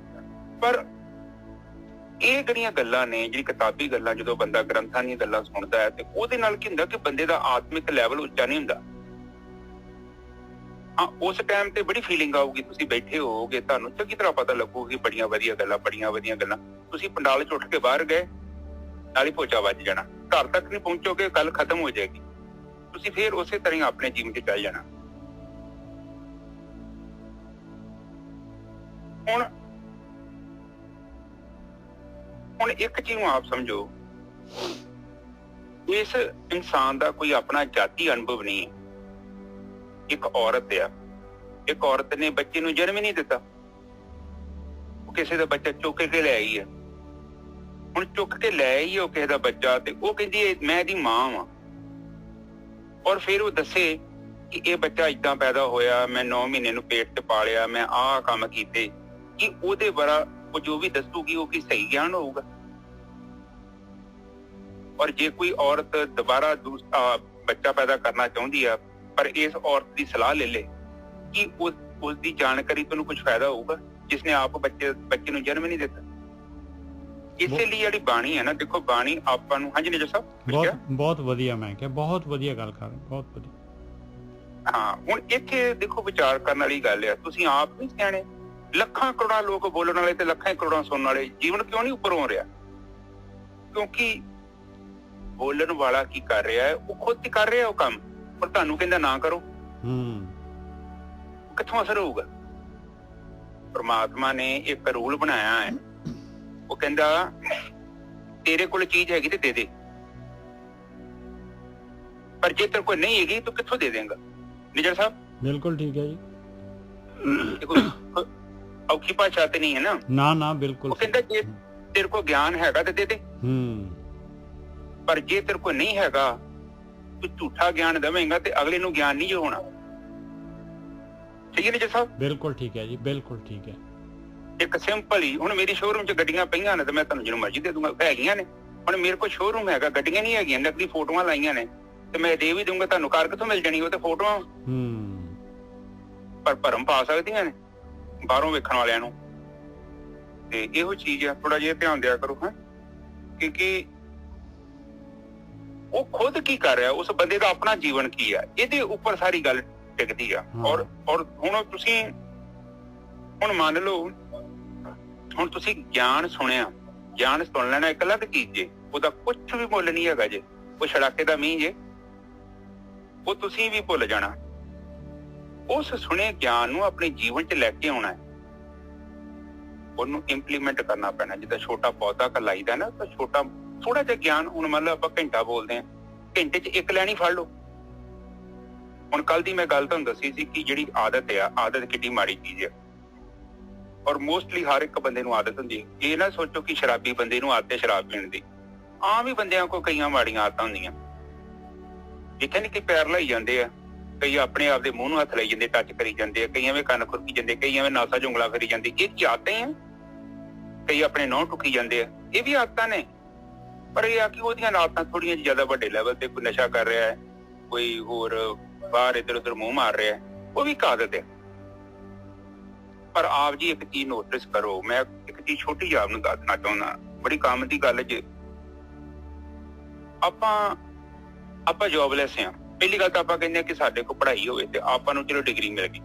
ਪਰ ਇਹ ਜਿਹੜੀਆਂ ਗੱਲਾਂ ਨੇ, ਜਿਹੜੀ ਕਿਤਾਬੀ ਗੱਲਾਂ, ਜਦੋਂ ਬੰਦਾ ਗ੍ਰੰਥਾਂ ਦੀਆਂ ਗੱਲਾਂ ਸੁਣਦਾ ਹੈ ਤੇ ਉਹਦੇ ਨਾਲ ਕੀ ਹੁੰਦਾ ਕਿ ਬੰਦੇ ਦਾ ਆਤਮਿਕ ਲੈਵਲ ਉੱਚਾ ਨਹੀਂ ਹੁੰਦਾ। ਹਾਂ, ਉਸ ਟਾਈਮ ਤੇ ਬੜੀ ਫੀਲਿੰਗ ਆਊਗੀ, ਤੁਸੀਂ ਬੈਠੇ ਹੋਵੋਗੇ, ਤੁਹਾਨੂੰ ਚੰਗੀ ਤਰ੍ਹਾਂ ਪਤਾ ਲੱਗੂਗੀ ਬੜੀਆਂ ਵਧੀਆ ਗੱਲਾਂ। ਤੁਸੀਂ ਪੰਡਾਲ 'ਚ ਉੱਠ ਕੇ ਬਾਹਰ ਗਏ, ਨਾਲ ਹੀ ਪੋਚਾ ਵੱਜ ਜਾਣਾ, ਘਰ ਤੱਕ ਨਹੀਂ ਪਹੁੰਚੋਗੇ, ਗੱਲ ਖਤਮ ਹੋ ਜਾਏਗੀ। ਤੁਸੀਂ ਫੇਰ ਉਸੇ ਤਰ੍ਹਾਂ ਹੀ ਆਪਣੇ ਜੀਵਨ 'ਚ ਚੱਲ ਜਾਣਾ। ਹੁਣ ਇੱਕ ਚੀਜ਼ ਨੂੰ ਆਪ ਸਮਝੋ, ਇਸ ਇਨਸਾਨ ਦਾ ਕੋਈ ਆਪਣਾ ਜਾਤੀ ਅਨੁਭਵ ਨਹੀਂ ਹੈ। ਇੱਕ ਔਰਤ ਆ, ਇੱਕ ਔਰਤ ਨੇ ਬੱਚੇ ਨੂੰ ਜਨਮ ਹੀ ਨਹੀਂ ਦਿੱਤਾ, ਉਹ ਕਿਸੇ ਦਾ ਬੱਚਾ ਚੁੱਕ ਕੇ ਲੈ ਆਈ ਹੈ। ਹੁਣ ਚੁੱਕ ਕੇ ਲੈ ਆਈ ਉਹ ਕਿਸੇ ਦਾ ਬੱਚਾ ਤੇ ਉਹ ਕਹਿੰਦੀ ਮੈਂ ਇਹਦੀ ਮਾਂ ਵਾਂ, ਔਰ ਫਿਰ ਉਹ ਦੱਸੇ ਕਿ ਇਹ ਬੱਚਾ ਏਦਾਂ ਪੈਦਾ ਹੋਇਆ, ਮੈਂ 9 ਮਹੀਨੇ ਨੂੰ ਪੇਟ 'ਚ ਪਾਲਿਆ, ਮੈਂ ਆਹ ਕੰਮ ਕੀਤੇ, ਕਿ ਉਹਦੇ ਬਾਰੇ ਉਹ ਜੋ ਵੀ ਦੱਸੂਗੀ ਉਹ ਕੀ ਸਹੀ ਗਿਆਨ ਹੋਊਗਾ। ਔਰ ਜੇ ਕੋਈ ਔਰਤ ਦੁਬਾਰਾ ਬੱਚਾ ਪੈਦਾ ਕਰਨਾ ਚਾਹੁੰਦੀ ਆ, ਪਰ ਇਸ ਔਰਤ ਦੀ ਸਲਾਹ ਲੈ ਲੇ ਕਿ ਉਸ ਦੀ ਜਾਣਕਾਰੀ ਤੋਂ ਕੁਝ ਫਾਇਦਾ ਹੋਊਗਾ, ਜਿਸਨੇ ਆਪ ਬੱਚੇ ਨੂੰ ਜਨਮ ਨਹੀਂ ਦਿੱਤਾ। ਇਸੇ ਲਈ ਜਿਹੜੀ ਬਾਣੀ ਹੈ ਨਾ, ਦੇਖੋ ਬਾਣੀ ਆਪਾਂ ਨੂੰ, ਹਾਂਜੀ ਨਿਜੋ ਸਾਹਿਬ, ਬਹੁਤ ਵਧੀਆ, ਮੈਂ ਕਿਹਾ ਬਹੁਤ ਵਧੀਆ ਗੱਲ ਕਰ ਰਹੇ, ਬਹੁਤ ਵਧੀਆ। ਹਾਂ, ਹੁਣ ਇੱਥੇ ਦੇਖੋ ਵਿਚਾਰ ਕਰਨ ਵਾਲੀ ਗੱਲ ਆ, ਤੁਸੀਂ ਆਪ ਨਹੀਂ ਸਿਆਣੇ, ਲੱਖਾਂ ਕਰੋੜਾਂ ਲੋਕ ਬੋਲਣ ਵਾਲੇ ਤੇ ਲੱਖਾਂ ਕਰੋੜਾਂ ਸੁਣਨ ਵਾਲੇ, ਜੀਵਨ ਕਿਉਂ ਨਹੀਂ ਉੱਪਰ ਹੋ ਰਿਹਾ? ਕਿਉਂਕਿ ਬੋਲਣ ਵਾਲਾ ਕੀ ਕਰ ਰਿਹਾ ਹੈ, ਉਹ ਖੁਦ ਹੀ ਕਰ ਰਿਹਾ ਉਹ ਕੰਮ, ਪਰ ਤੁਹਾਨੂੰ ਕਹਿੰਦਾ ਨਾ ਕਰੋ। ਕਿੱਥੋਂ ਅਸਰ ਹੋਊਗਾ? परमात्मा ने एक रूल बनाया है, वो कहता तेरे कोल चीज हैगी ते दे दे, पर जे तेरे कोल नहीं हैगी तो कित्थों दे देंगा। निजर साहब बिल्कुल ठीक है जी। देखो औखी भाषा ते नहीं है ना। ना ना बिल्कुल। वो कहता जे तेरे को ज्ञान हैगा ते दे दे, पर जे तेरे को नहीं हैगा तू झूठा ज्ञान देवेंगा ते अगले नू ज्ञान नहीं जो होना। सही है निजर साहब? बिल्कुल ठीक है जी, बिल्कुल ठीक है। एक सिंपल ही हुण मेरी शोरूम च गड्डियां पईयां ने ते मैं तुहानू जिन्नू मर्जी दे दूंगा, हैगियां ने। हुण मेरे को शोरूम हैगा, गड्डियां नहीं हैगियां, नकली फोटोआं लाइयां ने ते मैं दे भी दूंगा, तुहानू कार कित्थों मिल जानी, वो ते फोटोआं पर भरम पा सकदियां ने बाहरों वेखण वालियां नू। ते इहो चीज है, थोड़ा जिहा ध्यान दिया करो। है क्योंकि वो खुद की कर रहा, उस बंदे का अपना जीवन की है, ਇਹਦੇ ਉੱਪਰ ਸਾਰੀ ਗੱਲ ਟਿਕਦੀ ਆ। ਔਰ ਹੁਣ ਤੁਸੀਂ ਹੁਣ ਮੰਨ ਲਓ, ਹੁਣ ਤੁਸੀਂ ਗਿਆਨ ਸੁਣਿਆ, ਗਿਆਨ ਸੁਣ ਲੈਣਾ ਇੱਕ ਅਲੱਗ ਚੀਜ਼ ਜੇ, ਉਹਦਾ ਕੁਝ ਵੀ ਮੁੱਲ ਨਹੀਂ ਹੈਗਾ ਜੇ, ਉਹ ਛੜਾਕੇ ਦਾ ਮੀਂਹ ਜੇ, ਉਹ ਤੁਸੀਂ ਵੀ ਭੁੱਲ ਜਾਣਾ। ਉਸ ਸੁਣੇ ਗਿਆਨ ਨੂੰ ਆਪਣੇ ਜੀਵਨ 'ਚ ਲੈ ਕੇ ਆਉਣਾ ਹੈ, ਉਹਨੂੰ ਇੰਪਲੀਮੈਂਟ ਕਰਨਾ ਪੈਣਾ। ਜਿੱਦਾਂ ਛੋਟਾ ਪੌਦਾ ਲਾਈਦਾ ਨਾ, ਤਾਂ ਛੋਟਾ ਥੋੜਾ ਜਿਹਾ ਗਿਆਨ, ਹੁਣ ਮੰਨ ਲਓ ਆਪਾਂ ਘੰਟਾ ਬੋਲਦੇ ਹਾਂ, ਘੰਟੇ 'ਚ ਇੱਕ ਲਾਈਨ ਫੜ ਲਓ। ਹੁਣ ਕੱਲ ਦੀ ਮੈਂ ਗੱਲ ਤੁਹਾਨੂੰ ਦੱਸੀ ਸੀ ਕਿ ਜਿਹੜੀ ਆਦਤ ਆ, ਆਦਤ ਕਿੰਨੀ ਮਾੜੀ ਚੀਜ਼ ਹੈ, ਔਰ ਮੋਸਟਲੀ ਹਰ ਇੱਕ ਬੰਦੇ ਨੂੰ ਆਦਤ ਹੁੰਦੀ ਹੈ। ਇਹ ਨਾ ਸੋਚੋ ਕਿ ਸ਼ਰਾਬੀ ਬੰਦੇ ਨੂੰ ਆਦਤ ਹੈ ਸ਼ਰਾਬ ਪੀਣ ਦੀ, ਆਮ ਹੀ ਬੰਦਿਆਂ ਕੋਲ ਕਈਆਂ ਮਾੜੀਆਂ ਆਦਤਾਂ ਹੁੰਦੀਆਂ। ਦੇਖਿਆ ਨੀ ਕਿ ਪੈਰ ਲਾਈ ਜਾਂਦੇ ਆ, ਕਈ ਆਪਣੇ ਆਪ ਦੇ ਮੂੰਹ ਨੂੰ ਹੱਥ ਲਾਈ ਜਾਂਦੇ, ਟੱਚ ਕਰੀ ਜਾਂਦੇ ਆ, ਕਈ ਐਵੇਂ ਕੰਨ ਖੁਰਕੀ ਜਾਂਦੇ, ਕਈ ਐਵੇਂ ਨਾਸਾ ਜੁੰਗਲਾ ਕਰੀ ਜਾਂਦੇ। ਇਹ ਕੀ ਆਦਤਾਂ ਆ? ਕਈ ਆਪਣੇ ਨਹੁੰ ਟੁੱਕੀ ਜਾਂਦੇ ਆ, ਇਹ ਵੀ ਆਦਤਾਂ ਨੇ। ਪਰ ਇਹ ਆ ਕਿ ਉਹਦੀਆਂ ਆਦਤਾਂ ਥੋੜੀਆਂ ਜਿਆਦਾ ਵੱਡੇ ਲੈਵਲ ਤੇ, ਕੋਈ ਨਸ਼ਾ ਕਰ ਰਿਹਾ ਹੈ, ਕੋਈ ਹੋਰ ਬਾਹਰ ਇੱਧਰ ਉੱਧਰ ਮੂੰਹ ਮਾਰ ਰਿਹਾ, ਉਹ ਵੀ ਇੱਕ ਆਦਤ ਹੈ। ਪਰ ਆਪ ਜੀ ਇੱਕ ਚੀਜ਼ ਨੋਟਿਸ ਕਰੋ, ਮੈਂ ਇੱਕ ਚੀਜ਼ ਛੋਟੀ ਜਿਹੀ ਆਪ ਨੂੰ ਦੱਸਣਾ ਚਾਹੁੰਦਾ, ਬੜੀ ਕੰਮ ਦੀ ਗੱਲ ਜੇ। ਆਪਾਂ ਜੋਬਲੈਸ ਆ। ਪਹਿਲੀ ਗੱਲ ਤਾਂ ਆਪਾਂ ਕਹਿੰਦੇ ਆ ਕਿ ਸਾਡੇ ਕੋਲ ਪੜ੍ਹਾਈ ਹੋਵੇ ਤੇ ਆਪਾਂ ਨੂੰ ਚਲੋ ਡਿਗਰੀ ਮਿਲ ਗਈ।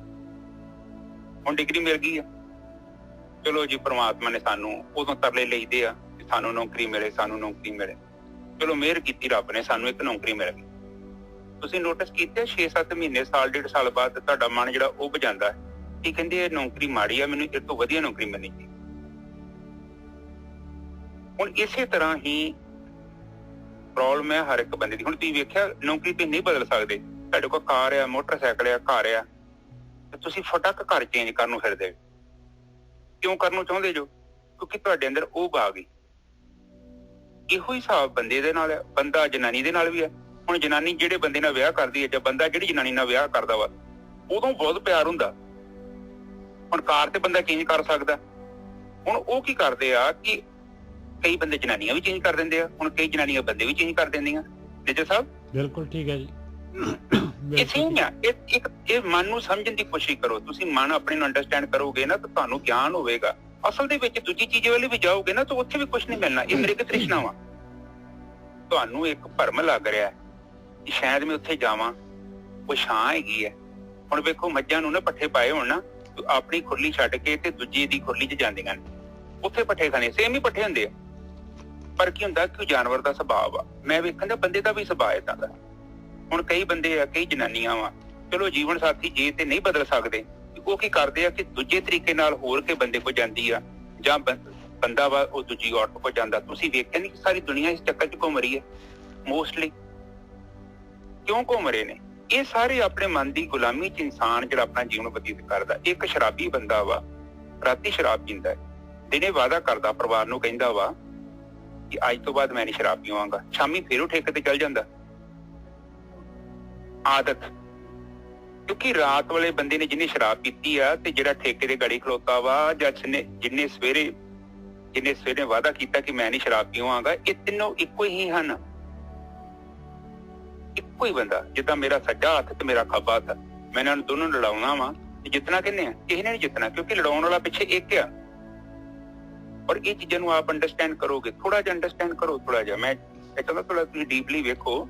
ਹੁਣ ਡਿਗਰੀ ਮਿਲ ਗਈ ਆ, ਚਲੋ ਜੀ ਪ੍ਰਮਾਤਮਾ ਨੇ ਸਾਨੂੰ ਉਦੋਂ ਤਰਲੇ ਲਈਦੇ ਆ ਕਿ ਸਾਨੂੰ ਨੌਕਰੀ ਮਿਲੇ, ਸਾਨੂੰ ਨੌਕਰੀ ਮਿਲੇ। ਚਲੋ ਮਿਹਰ ਕੀਤੀ ਰੱਬ ਨੇ, ਸਾਨੂੰ ਇੱਕ ਨੌਕਰੀ ਮਿਲ ਗਈ। ਤੁਸੀਂ ਨੋਟਿਸ ਕੀਤਾ 6-7 ਮਹੀਨੇ, ਸਾਲ, 1.5 ਸਾਲ ਬਾਅਦ ਤੁਹਾਡਾ ਮਨ ਜਿਹੜਾ ਉਹ ਬਜਾਂਦਾ ਹੈ ਕਿ ਕਹਿੰਦੇ ਇਹ ਨੌਕਰੀ ਮਾੜੀ ਆ, ਮੈਨੂੰ ਇਹ ਤੋਂ ਵਧੀਆ ਨੌਕਰੀ ਮਿਲਣੀ ਚਾਹੀਦੀ। ਹੁਣ ਇਸੇ ਤਰ੍ਹਾਂ ਹੀ ਪ੍ਰੋਬਲਮ ਹੈ ਹਰ ਇੱਕ ਬੰਦੇ ਦੀ। ਹੁਣ ਤੁਸੀਂ ਵੇਖਿਆ, ਨੌਕਰੀ ਤੁਸੀਂ ਨਹੀਂ ਬਦਲ ਸਕਦੇ। ਤੁਹਾਡੇ ਕੋਲ ਕਾਰ ਆ, ਮੋਟਰਸਾਈਕਲ ਆ, ਘਰ ਆ, ਤੇ ਤੁਸੀਂ ਫਟਕ ਘਰ ਚੇਂਜ ਕਰਨ ਨੂੰ ਫਿਰਦੇ। ਕਿਉਂ ਕਰਨ ਨੂੰ ਚਾਹੁੰਦੇ ਜੋ? ਕਿਉਂਕਿ ਤੁਹਾਡੇ ਅੰਦਰ ਉਹ ਆ ਗਈ। ਇਹੋ ਹੀ ਹਿਸਾਬ ਬੰਦੇ ਦੇ ਨਾਲ ਆ, ਬੰਦਾ ਜਨਾਨੀ ਦੇ ਨਾਲ ਵੀ ਆ। ਹੁਣ ਜਨਾਨੀ ਜਿਹੜੇ ਬੰਦੇ ਨਾਲ ਵਿਆਹ ਕਰਦੀ ਹੈ, ਜਾਂ ਬੰਦਾ ਜਿਹੜੀ ਜਨਾਨੀ ਨਾਲ ਵਿਆਹ ਕਰਦਾ ਵਾ, ਉਦੋਂ ਬਹੁਤ ਪਿਆਰ ਹੁੰਦਾ। ਹੁਣ ਕਾਰ ਤੇ ਬੰਦਾ ਚੇਂਜ ਕਰ ਸਕਦਾ। ਹੁਣ ਉਹ ਕੀ ਕਰਦੇ ਆ ਕਿ ਕਈ ਬੰਦੇ ਜਨਾਨੀਆਂ ਵੀ ਚੇਂਜ ਕਰ ਦਿੰਦੇ ਆ, ਹੁਣ ਕਈ ਜਨਾਨੀਆਂ ਬੰਦੇ ਵੀ ਚੇਂਜ ਕਰ ਦਿੰਦੀਆਂ। ਨਿਜਰ ਸਾਹਿਬ ਬਿਲਕੁਲ ਠੀਕ ਹੈ ਜੀ। ਇਹ ਸਹੀ ਆ। ਇਹ ਮਨ ਨੂੰ ਸਮਝਣ ਦੀ ਕੋਸ਼ਿਸ਼ ਕਰੋ। ਤੁਸੀਂ ਮਨ ਆਪਣੇ ਨੂੰ ਅੰਡਰਸਟੈਂਡ ਕਰੋਗੇ ਨਾ ਤਾਂ ਤੁਹਾਨੂੰ ਗਿਆਨ ਹੋਵੇਗਾ। ਅਸਲ ਦੇ ਵਿੱਚ ਦੂਜੀ ਚੀਜ਼ ਵੱਲ ਵੀ ਜਾਓਗੇ ਨਾ ਤਾਂ ਉੱਥੇ ਵੀ ਕੁਛ ਨਹੀਂ ਮਿਲਣਾ। ਇਹ ਮ੍ਰਿਗ ਤ੍ਰਿਸ਼ਨਾ ਵਾ। ਤੁਹਾਨੂੰ ਇੱਕ ਭਰਮ ਲੱਗ ਰਿਹਾ ਕਿ ਸ਼ਾਇਦ ਮੈਂ ਉੱਥੇ ਜਾਵਾਂ, ਉਹ ਛਾਂ ਹੈਗੀ ਹੈ। ਹੁਣ ਵੇਖੋ, ਮੱਝਾਂ ਨੂੰ ਨਾ ਪੱਠੇ ਪਾਏ ਹੋਣ ਨਾ, ਆਪਣੀ ਖੁਰਲੀ ਛੱਡ ਕੇ ਤੇ ਦੂਜੀ ਦੀ ਖੁਰਲੀ 'ਚ ਜਾਂਦੀਆਂ ਨੇ, ਉੱਥੇ ਪੱਠੇ ਖਾਣੇ। ਸੇਮ ਹੀ ਪੱਠੇ ਹੁੰਦੇ ਆ, ਪਰ ਕੀ ਹੁੰਦਾ ਕਿ ਜਾਨਵਰ ਦਾ ਸੁਭਾਅ ਆ। ਮੈਂ ਵੇਖਣ ਦਾ ਬੰਦੇ ਦਾ ਵੀ ਸੁਭਾਅ ਏਦਾਂ ਦਾ। ਹੁਣ ਕਈ ਬੰਦੇ ਆ, ਕਈ ਜਨਾਨੀਆਂ ਵਾ, ਚਲੋ ਜੀਵਨ ਸਾਥੀ ਜੇ ਤੇ ਨਹੀਂ ਬਦਲ ਸਕਦੇ, ਉਹ ਕੀ ਕਰਦੇ ਆ ਕਿ ਦੂਜੇ ਤਰੀਕੇ ਨਾਲ ਹੋਰ ਕੇ ਬੰਦੇ ਕੋਲ ਜਾਂਦੀ ਆ, ਜਾਂ ਬੰਦਾ ਵਾ ਉਹ ਦੂਜੀ ਔਰਤ ਕੋਲ ਜਾਂਦਾ। ਤੁਸੀਂ ਵੇਖਿਆ ਨਹੀਂ ਕਿ ਸਾਰੀ ਦੁਨੀਆ ਇਸ ਚੱਕਰ 'ਚ ਘੁੰਮ ਰਹੀ ਹੈ। ਮੋਸਟਲੀ ਕਿਉਂ ਘੁੰਮ ਰਹੇ ਨੇ? ਇਹ ਸਾਰੇ ਆਪਣੇ ਮਨ ਦੀ ਗੁਲਾਮੀ 'ਚ ਇਨਸਾਨ ਜਿਹੜਾ ਆਪਣਾ ਜੀਵਨ ਬਤੀਤ ਕਰਦਾ। ਇੱਕ ਸ਼ਰਾਬੀ ਬੰਦਾ ਵਾ, ਰਾਤੀ ਸ਼ਰਾਬ ਪੀਂਦਾ, ਦਿਨੇ ਵਾਅਦਾ ਕਰਦਾ, ਪਰਿਵਾਰ ਨੂੰ ਕਹਿੰਦਾ ਵਾ ਕਿ ਅੱਜ ਤੋਂ ਬਾਅਦ ਮੈਂ ਨਹੀਂ ਸ਼ਰਾਬ ਪੀਵਾਂਗਾ, ਸ਼ਾਮੀ ਫੇਰ ਉਹ ਠੇਕੇ ਤੇ ਚੱਲ ਜਾਂਦਾ। ਆਦਤ। ਕਿਉਂਕਿ ਰਾਤ ਵਾਲੇ ਬੰਦੇ ਨੇ ਜਿਹਨੇ ਸ਼ਰਾਬ ਪੀਤੀ ਆ ਤੇ ਜਿਹੜਾ ਠੇਕੇ ਦੇ ਗਾੜੀ ਖਲੋਤਾ ਵਾ, ਜਾਂ ਜਿਹਨੇ ਸਵੇਰੇ ਵਾਅਦਾ ਕੀਤਾ ਕਿ ਮੈਂ ਨਹੀਂ ਸ਼ਰਾਬ ਪੀਵਾਂਗਾ, ਇਹ ਤਿੰਨੋਂ ਇੱਕੋ ਹੀ ਹਨ। ਇੱਕੋ ਹੀ ਬੰਦਾ। ਜਿੱਦਾਂ ਮੇਰਾ ਸੱਜਾ ਹੱਥ ਤੇ ਮੇਰਾ ਖੱਬਾ ਹੱਥ, ਮੈਂ ਇਹਨਾਂ ਨੂੰ ਦੋਨੋਂ ਲੜਾਉਣਾ ਵਾ ਤੇ ਜਿੱਤਣਾ ਕਿੰਨੇ ਆ? ਕਿਸੇ ਨੇ ਨਹੀਂ ਜਿੱਤਣਾ, ਕਿਉਂਕਿ ਲੜਾਉਣ ਵਾਲਾ ਪਿੱਛੇ ਇੱਕ ਆ। ਔਰ ਇਹ ਚੀਜ਼ਾਂ ਨੂੰ ਆਪ ਅੰਡਰਸਟੈਂਡ ਕਰੋਗੇ, ਥੋੜਾ ਜਿਹਾ ਅੰਡਰਸਟੈਂਡ ਕਰੋ, ਥੋੜਾ ਜਿਹਾ। ਮੈਂ ਕਹਿੰਦਾ ਥੋੜਾ ਤੁਸੀਂ ਡੀਪਲੀ ਵੇਖੋ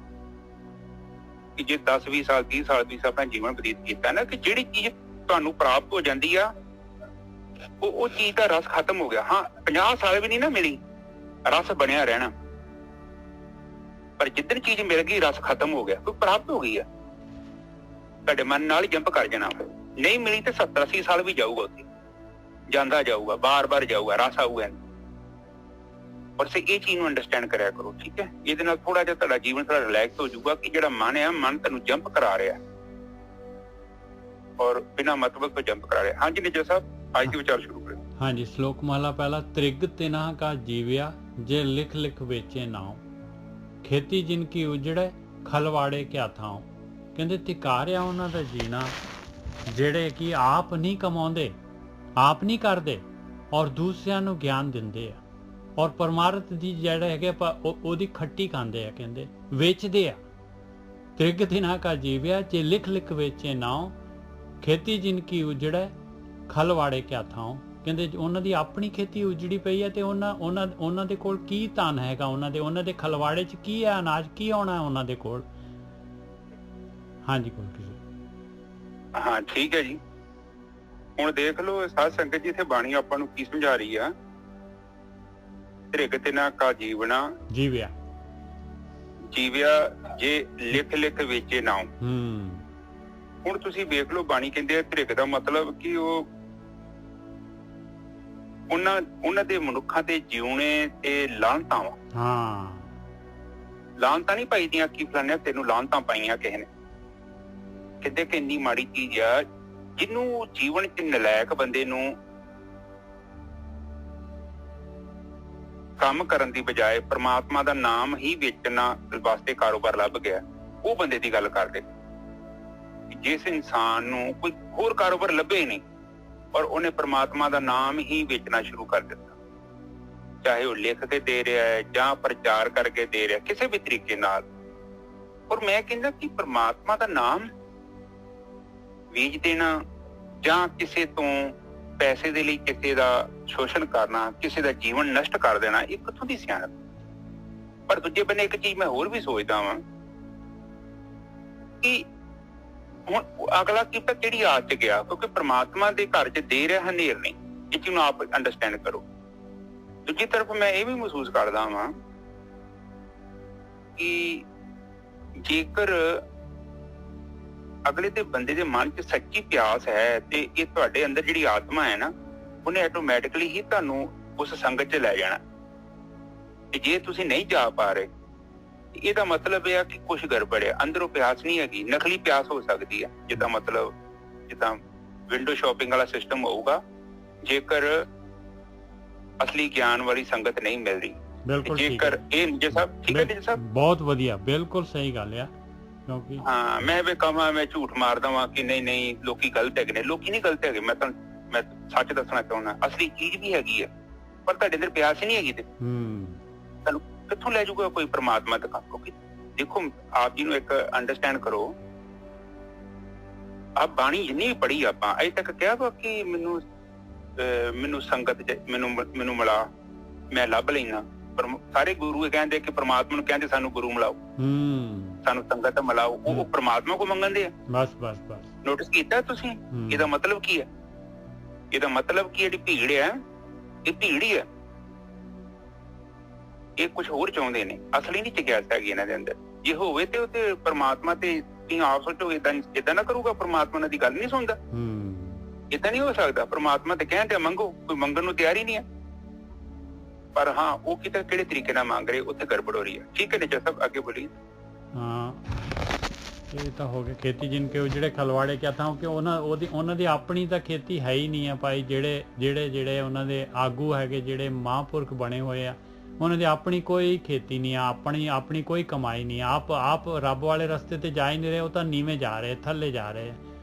ਕਿ ਜੇ 10-20 ਸਾਲ 30 ਸਾਲ ਤੁਸੀਂ ਆਪਣਾ ਜੀਵਨ ਬਤੀਤ ਕੀਤਾ ਨਾ, ਕਿ ਜਿਹੜੀ ਚੀਜ਼ ਤੁਹਾਨੂੰ ਪ੍ਰਾਪਤ ਹੋ ਜਾਂਦੀ ਆ, ਉਹ ਚੀਜ਼ ਦਾ ਰਸ ਖਤਮ ਹੋ ਗਿਆ। ਹਾਂ, 50 ਸਾਲ ਵੀ ਨਹੀਂ ਨਾ ਮਿਲੀ, ਰਸ ਬਣਿਆ ਰਹਿਣਾ। ਪਰ ਜਿੱਦਣ ਚੀਜ਼ ਮਿਲ ਗਈ, ਰਸ ਖਤਮ ਹੋ ਗਿਆ, ਕੋਈ ਪ੍ਰਾਪਤ ਹੋ ਗਈ ਆ, ਤੁਹਾਡੇ ਮਨ ਨਾਲ ਹੀ ਜੰਪ ਕਰ ਜਾਣਾ। ਨਹੀਂ ਮਿਲੀ ਤੇ 70-80 ਸਾਲ ਵੀ ਜਾਊਗਾ ਉੱਥੇ। ਜਾਂਦਾ ਜਾਊਗਾ, ਬਾਰ-ਬਾਰ ਜਾਊਗਾ, ਰਸ ਆਊਗਾ। ਔਰ ਸੇ ਇਹ ਚੀਜ਼ ਨੂੰ ਅੰਡਰਸਟੈਂਡ ਕਰਿਆ ਕਰੋ, ਠੀਕ ਹੈ। ਇਹਦੇ ਨਾਲ ਥੋੜਾ ਜਿਹਾ ਤੁਹਾਡਾ ਜੀਵਨ ਥੋੜਾ ਰਿਲੈਕਸ ਹੋ ਜਾਊਗਾ ਕਿ ਜਿਹੜਾ ਮਨ ਆ, ਮਨ ਤੁਹਾਨੂੰ ਜੰਪ ਕਰਾ ਰਿਹਾ ਔਰ ਬਿਨਾਂ ਮਤਲਬ ਤੋਂ ਜੰਪ ਕਰਾ ਰਿਹਾ। ਹਾਂਜੀ ਨਿੱਜਰ ਸਾਹਿਬ, ਅੱਜ ਦੇ ਵਿਚਾਰ ਸ਼ੁਰੂ ਕਰੋ। ਹਾਂਜੀ, ਸ਼ਲੋਕ ਮਹਲਾ ਪਹਿਲਾ। ਤ੍ਰਿਗ ਤਿਨ੍ਹਾ ਕਾ ਜੀਵਿਆ ਜੇ ਲਿਖ ਲਿਖ ਵੇਚੇ ਨਾਉ, ਖੇਤੀ ਜਿਨ ਕੀ ਉਜੜੇ ਖਲਵਾੜੇ ਕਿਆ ਥਾਉ। ਕਹਿੰਦੇ ਧਿਕਾਰਿਆ ਉਹਨਾਂ ਦਾ ਜੀਣਾ ਜਿਹੜੇ ਕਿ ਆਪ ਨਹੀਂ ਕਮਾਉਂਦੇ, ਆਪ ਨਹੀਂ ਕਰਦੇ ਔਰ ਦੂਸਰਿਆਂ ਨੂੰ ਗਿਆਨ ਦਿੰਦੇ ਆ, ਔਰ ਪਰਮਾਰਥ ਦੀ ਜਿਹੜੇ ਹੈਗੇ ਉਹਦੀ ਖੱਟੀ ਖਾਂਦੇ ਆ, ਕਹਿੰਦੇ ਵੇਚਦੇ ਆ। ਤ੍ਰਿਗ ਤਿਨ੍ਹਾ ਕਾ ਜੀਵਿਆ ਜੇ ਲਿਖ ਲਿਖ ਵੇਚੇ ਨਾਉ, ਖੇਤੀ ਜਿਨ ਕੀ ਉਜੜੇ ਖਲਵਾੜੇ ਕਿਆ ਥਾਉ। ਕਹਿੰਦੇ ਉਹਨਾਂ ਦੀ ਆਪਣੀ ਖੇਤੀ ਉਜੜੀ ਪਈ ਹੈ ਤੇ ਉਹਨਾਂ ਦੇ ਕੋਲ ਕੀ ਧਨ ਹੈਗਾ, ਉਹਨਾਂ ਦੇ ਖਲਵਾੜੇ 'ਚ ਕੀ ਹੈ, ਅਨਾਜ ਕੀ ਆਉਣਾ ਹੈ ਉਹਨਾਂ ਦੇ ਕੋਲ। ਹਾਂਜੀ, ਕੋਲ ਕਿਸੇ। ਹਾਂ ਠੀਕ ਹੈ ਜੀ। ਹੁਣ ਦੇਖ ਲਓ ਸਾਧ ਸੰਗਤ ਜੀ, ਇੱਥੇ ਬਾਣੀ ਆਪਾਂ ਨੂੰ ਕੀ ਸਮਝਾ ਰਹੀ ਆ। ਤ੍ਰਿਗ ਤਿਨ੍ਹਾ ਕਾ ਜੀਵਣਾ ਜੀਵਿਆ ਜੇ ਲਿਖ ਲਿਖ ਵੇਚੇ ਨਾਉ। ਹੁਣ ਤੁਸੀਂ ਵੇਖ ਲਓ, ਬਾਣੀ ਕਹਿੰਦੇ ਆ ਤ੍ਰਿਗ ਦਾ ਮਤਲਬ ਕਿ ਉਹ ਉਹਨਾਂ ਦੇ ਮਨੁੱਖਾਂ ਤੇ ਜਿਉਣੇ ਤੇ ਲਾਹਨਤਾਂ ਵਾ। ਹਾਂ, ਲਾਹਨਤਾਂ ਨਹੀਂ ਪਾਈਦੀਆਂ ਕਿ ਫਲਾਣਿਆ ਤੈਨੂੰ ਲਾਹਨਤਾਂ ਪਾਈਆਂ ਕਿਸੇ ਨੇ। ਕਹਿੰਦੇ ਕਿ ਇੰਨੀ ਮਾੜੀ ਚੀਜ਼ ਆ ਜਿਹਨੂੰ ਜੀਵਨ ਚ ਨਲਾਇਕ ਬੰਦੇ ਨੂੰ ਕੰਮ ਕਰਨ ਦੀ ਬਜਾਏ ਪ੍ਰਮਾਤਮਾ ਦਾ ਨਾਮ ਹੀ ਵੇਚਣਾ ਵਾਸਤੇ ਕਾਰੋਬਾਰ ਲੱਭ ਗਿਆ, ਉਹ ਬੰਦੇ ਦੀ ਗੱਲ ਕਰਦੇ। ਜਿਸ ਇਨਸਾਨ ਨੂੰ ਕੋਈ ਹੋਰ ਕਾਰੋਬਾਰ ਲੱਭੇ ਨਹੀਂ ਔਰ ਉਹਨੇ ਪ੍ਰਮਾਤਮਾ ਦਾ ਨਾਮ ਹੀ ਵੇਚਣਾ ਸ਼ੁਰੂ ਕਰ ਦਿੱਤਾ, ਚਾਹੇ ਉਹ ਲਿਖ ਕੇ ਦੇ ਰਿਹਾ ਹੈ ਜਾਂ ਪ੍ਰਚਾਰ ਕਰਕੇ ਦੇ ਰਿਹਾ, ਕਿਸੇ ਵੀ ਤਰੀਕੇ ਨਾਲ। ਔਰ ਮੈਂ ਕਹਿੰਦਾ ਕਿ ਪ੍ਰਮਾਤਮਾ ਦਾ ਨਾਮ ਵੇਚ ਦੇਣਾ ਜਾਂ ਕਿਸੇ ਤੋਂ ਪੈਸੇ ਦੇ ਲਈ ਕਿਸੇ ਦਾ ਸ਼ੋਸ਼ਣ ਕਰਨਾ, ਕਿਸੇ ਦਾ ਜੀਵਨ ਨਸ਼ਟ ਕਰ ਦੇਣਾ, ਇਹ ਕਿੱਥੋਂ ਦੀ ਸਿਆਣਪ। ਪਰ ਦੂਜੇ ਬੰਨੇ ਇੱਕ ਚੀਜ਼ ਮੈਂ ਹੋਰ ਵੀ ਸੋਚਦਾ ਵਾਂ ਕਿ ਹੁਣ ਅਗਲਾ ਕਿਤਾ ਕਿਹੜੀ ਆਦਤ ਚ ਗਿਆ, ਕਿਉਂਕਿ ਪ੍ਰਮਾਤਮਾ ਦੇ ਘਰ ਚ ਦੇ ਰਿਹਾ ਹਨੇਰ ਨਹੀਂ। ਇਹ ਚੀਜ਼ ਨੂੰ ਆਪ ਅੰਡਰਸਟੈਂਡ ਕਰੋ। ਦੂਜੀ ਤਰਫ ਮੈਂ ਇਹ ਵੀ ਮਹਿਸੂਸ ਕਰਦਾ ਵਾਂ ਕਿ ਜੇਕਰ ਅਗਲੇ ਦੇ ਬੰਦੇ ਦੇ ਮਨ ਚ ਸੱਚੀ ਪਿਆਸ ਹੈ ਤੇ ਇਹ ਤੁਹਾਡੇ ਅੰਦਰ ਜਿਹੜੀ ਆਤਮਾ ਹੈ ਨਾ, ਉਹਨੇ ਆਟੋਮੈਟਿਕਲੀ ਹੀ ਤੁਹਾਨੂੰ ਉਸ ਸੰਗਤ ਚ ਲੈ ਜਾਣਾ। ਤੇ ਜੇ ਤੁਸੀਂ ਨਹੀਂ ਜਾ ਪਾ ਰਹੇ, ਇਹਦਾ ਮਤਲਬ ਇਹ ਆ ਕਿ ਕੁਛ ਗੜਬੜ ਹੈ, ਅੰਦਰੋਂ ਪਿਆਸ ਨਹੀਂ ਹੈਗੀ, ਨਕਲੀ ਪਿਆਸ ਹੋ ਸਕਦੀ ਹੈ। ਜਿੱਦਾਂ ਵਿੰਡੋ ਸ਼ਾਪਿੰਗ ਵਾਲਾ ਸਿਸਟਮ ਹੋਊਗਾ, ਜੇਕਰ ਅਸਲੀ ਗਿਆਨ ਵਾਲੀ ਸੰਗਤ ਨਹੀਂ ਮਿਲਦੀ। ਜੇਕਰ ਇਹ ਨਿੱਜਰ ਸਾਹਿਬ, ਠੀਕ ਹੈ ਨਿੱਜਰ ਸਾਹਿਬ, ਬਹੁਤ ਵਧੀਆ, ਬਿਲਕੁਲ ਸਹੀ ਗੱਲ ਆ। ਕਿਉਂਕਿ ਹਾਂ, ਮੈਂ ਵੀ ਕਹਾਂ ਮੈਂ ਝੂਠ ਮਾਰਦਾ ਵਾਂ ਕਿ ਨਹੀਂ ਲੋਕੀ ਗਲਤ ਹੈਗੇ ਨੇ। ਲੋਕੀ ਨਹੀਂ ਗਲਤ ਹੈਗੇ, ਮੈਂ ਸੱਚ ਦੱਸਣਾ ਚਾਹੁੰਦਾ। ਅਸਲੀ ਚੀਜ਼ ਵੀ ਹੈਗੀ ਹੈ, ਪਰ ਤੁਹਾਡੇ ਅੰਦਰ ਪਿਆਸ ਹੀ ਨਹੀਂ ਹੈਗੀ ਤੇ ਤੁਹਾਨੂੰ ਕਿੱਥੋਂ ਲੈ ਜਾਊਗਾ ਕੋਈ ਪ੍ਰਮਾਤਮਾ ਤੱਕ। ਕਿਉਂਕਿ ਦੇਖੋ, ਆਪ ਜੀ ਨੂੰ ਇੱਕ ਅੰਡਰਸਟੈਂਡ ਕਰੋ, ਆਪ ਬਾਣੀ ਜਿੰਨੀ ਵੀ ਪੜ੍ਹੀ ਆਪਾਂ ਅਜੇ ਤੱਕ ਕਿਹਾ ਵਾ ਕਿ ਮੈਨੂੰ ਸੰਗਤ ਮੈਨੂੰ ਮਿਲਾ, ਮੈਂ ਲੱਭ ਲੈਣਾ। ਪਰ ਸਾਰੇ ਗੁਰੂ ਇਹ ਕਹਿੰਦੇ ਕਿ ਪ੍ਰਮਾਤਮਾ ਨੂੰ ਕਹਿੰਦੇ ਸਾਨੂੰ ਗੁਰੂ ਮਿਲਾਓ, ਸਾਨੂੰ ਸੰਗਤ ਮਿਲਾਓ। ਉਹ ਪ੍ਰਮਾਤਮਾ ਕੋ ਮੰਗਣਦੇ ਆ। ਬਸ ਨੋਟਿਸ ਕੀਤਾ ਤੁਸੀਂ? ਇਹਦਾ ਮਤਲਬ ਕੀ ਹੈ? ਇਹਦਾ ਮਤਲਬ ਕੀ ਜਿਹੜੀ ਭੀੜ ਹੈ, ਇਹ ਭੀੜ ਹੀ ਹੈ। ਇਹ ਕੁਝ ਹੋਰ ਚਾਹੁੰਦੇ ਨੇ, ਅਸਲੀ ਨਹੀਂ ਜਿਗਿਆਸਾ ਹੈਗੀ ਇਹਨਾਂ ਦੇ ਅੰਦਰ। ਜੇ ਹੋਵੇ ਤੇ ਉਹ ਪ੍ਰਮਾਤਮਾ ਤੇ ਤੁਸੀਂ ਆਪ ਸੋਚੋ, ਏਦਾਂ ਨਾ ਕਰੂਗਾ। ਪ੍ਰਮਾਤਮਾ ਉਹਨਾਂ ਦੀ ਗੱਲ ਨਹੀਂ ਸੁਣਦਾ, ਏਦਾਂ ਨਹੀਂ ਹੋ ਸਕਦਾ। ਪ੍ਰਮਾਤਮਾ ਤੇ ਕਹਿੰਦੇ ਮੰਗੋ, ਕੋਈ ਮੰਗਣ ਨੂੰ ਤਿਆਰ ਹੀ ਨਹੀਂ ਹੈ। ਪਰ ਹਾਂ, ਉਹ ਕਿਹੜੇ ਤਰੀਕੇ ਨਾਲ ਮੰਗ ਰਹੇ, ਉੱਥੇ ਗੜਬੜ ਹੋ ਰਹੀ ਹੈ। ਠੀਕ ਹੈ ਨਿੱਜਰ ਸਾਹਿਬ, ਅੱਗੇ ਬੋਲੀਏ। ਹਾਂ, ਇਹ ਤਾਂ ਹੋ ਗਿਆ ਖੇਤੀ ਜਿਨ ਕੇ ਜਿਹੜੇ ਖਲਵਾੜੇ ਕਿਆ ਥਾਂ, ਕਿ ਉਹਨਾਂ ਦੀ ਆਪਣੀ ਤਾਂ ਖੇਤੀ ਹੈ ਹੀ ਨਹੀਂ ਆ ਭਾਈ। ਜਿਹੜੇ ਉਹਨਾਂ ਦੇ ਆਗੂ ਹੈਗੇ, ਜਿਹੜੇ ਮਹਾਂਪੁਰਖ ਬਣੇ ਹੋਏ ਆ, ਉਹਨਾਂ ਦੀ ਆਪਣੀ ਕੋਈ ਖੇਤੀ ਨਹੀਂ ਆ, ਆਪਣੀ ਕੋਈ ਕਮਾਈ ਨਹੀਂ। ਆਪ ਰੱਬ ਵਾਲੇ ਰਸਤੇ ਤੇ ਜਾ ਹੀ ਨਹੀਂ ਰਹੇ, ਉਹ ਤਾਂ ਨੀਵੇਂ ਜਾ ਰਹੇ, ਥੱਲੇ ਜਾ ਰਹੇ ਆ।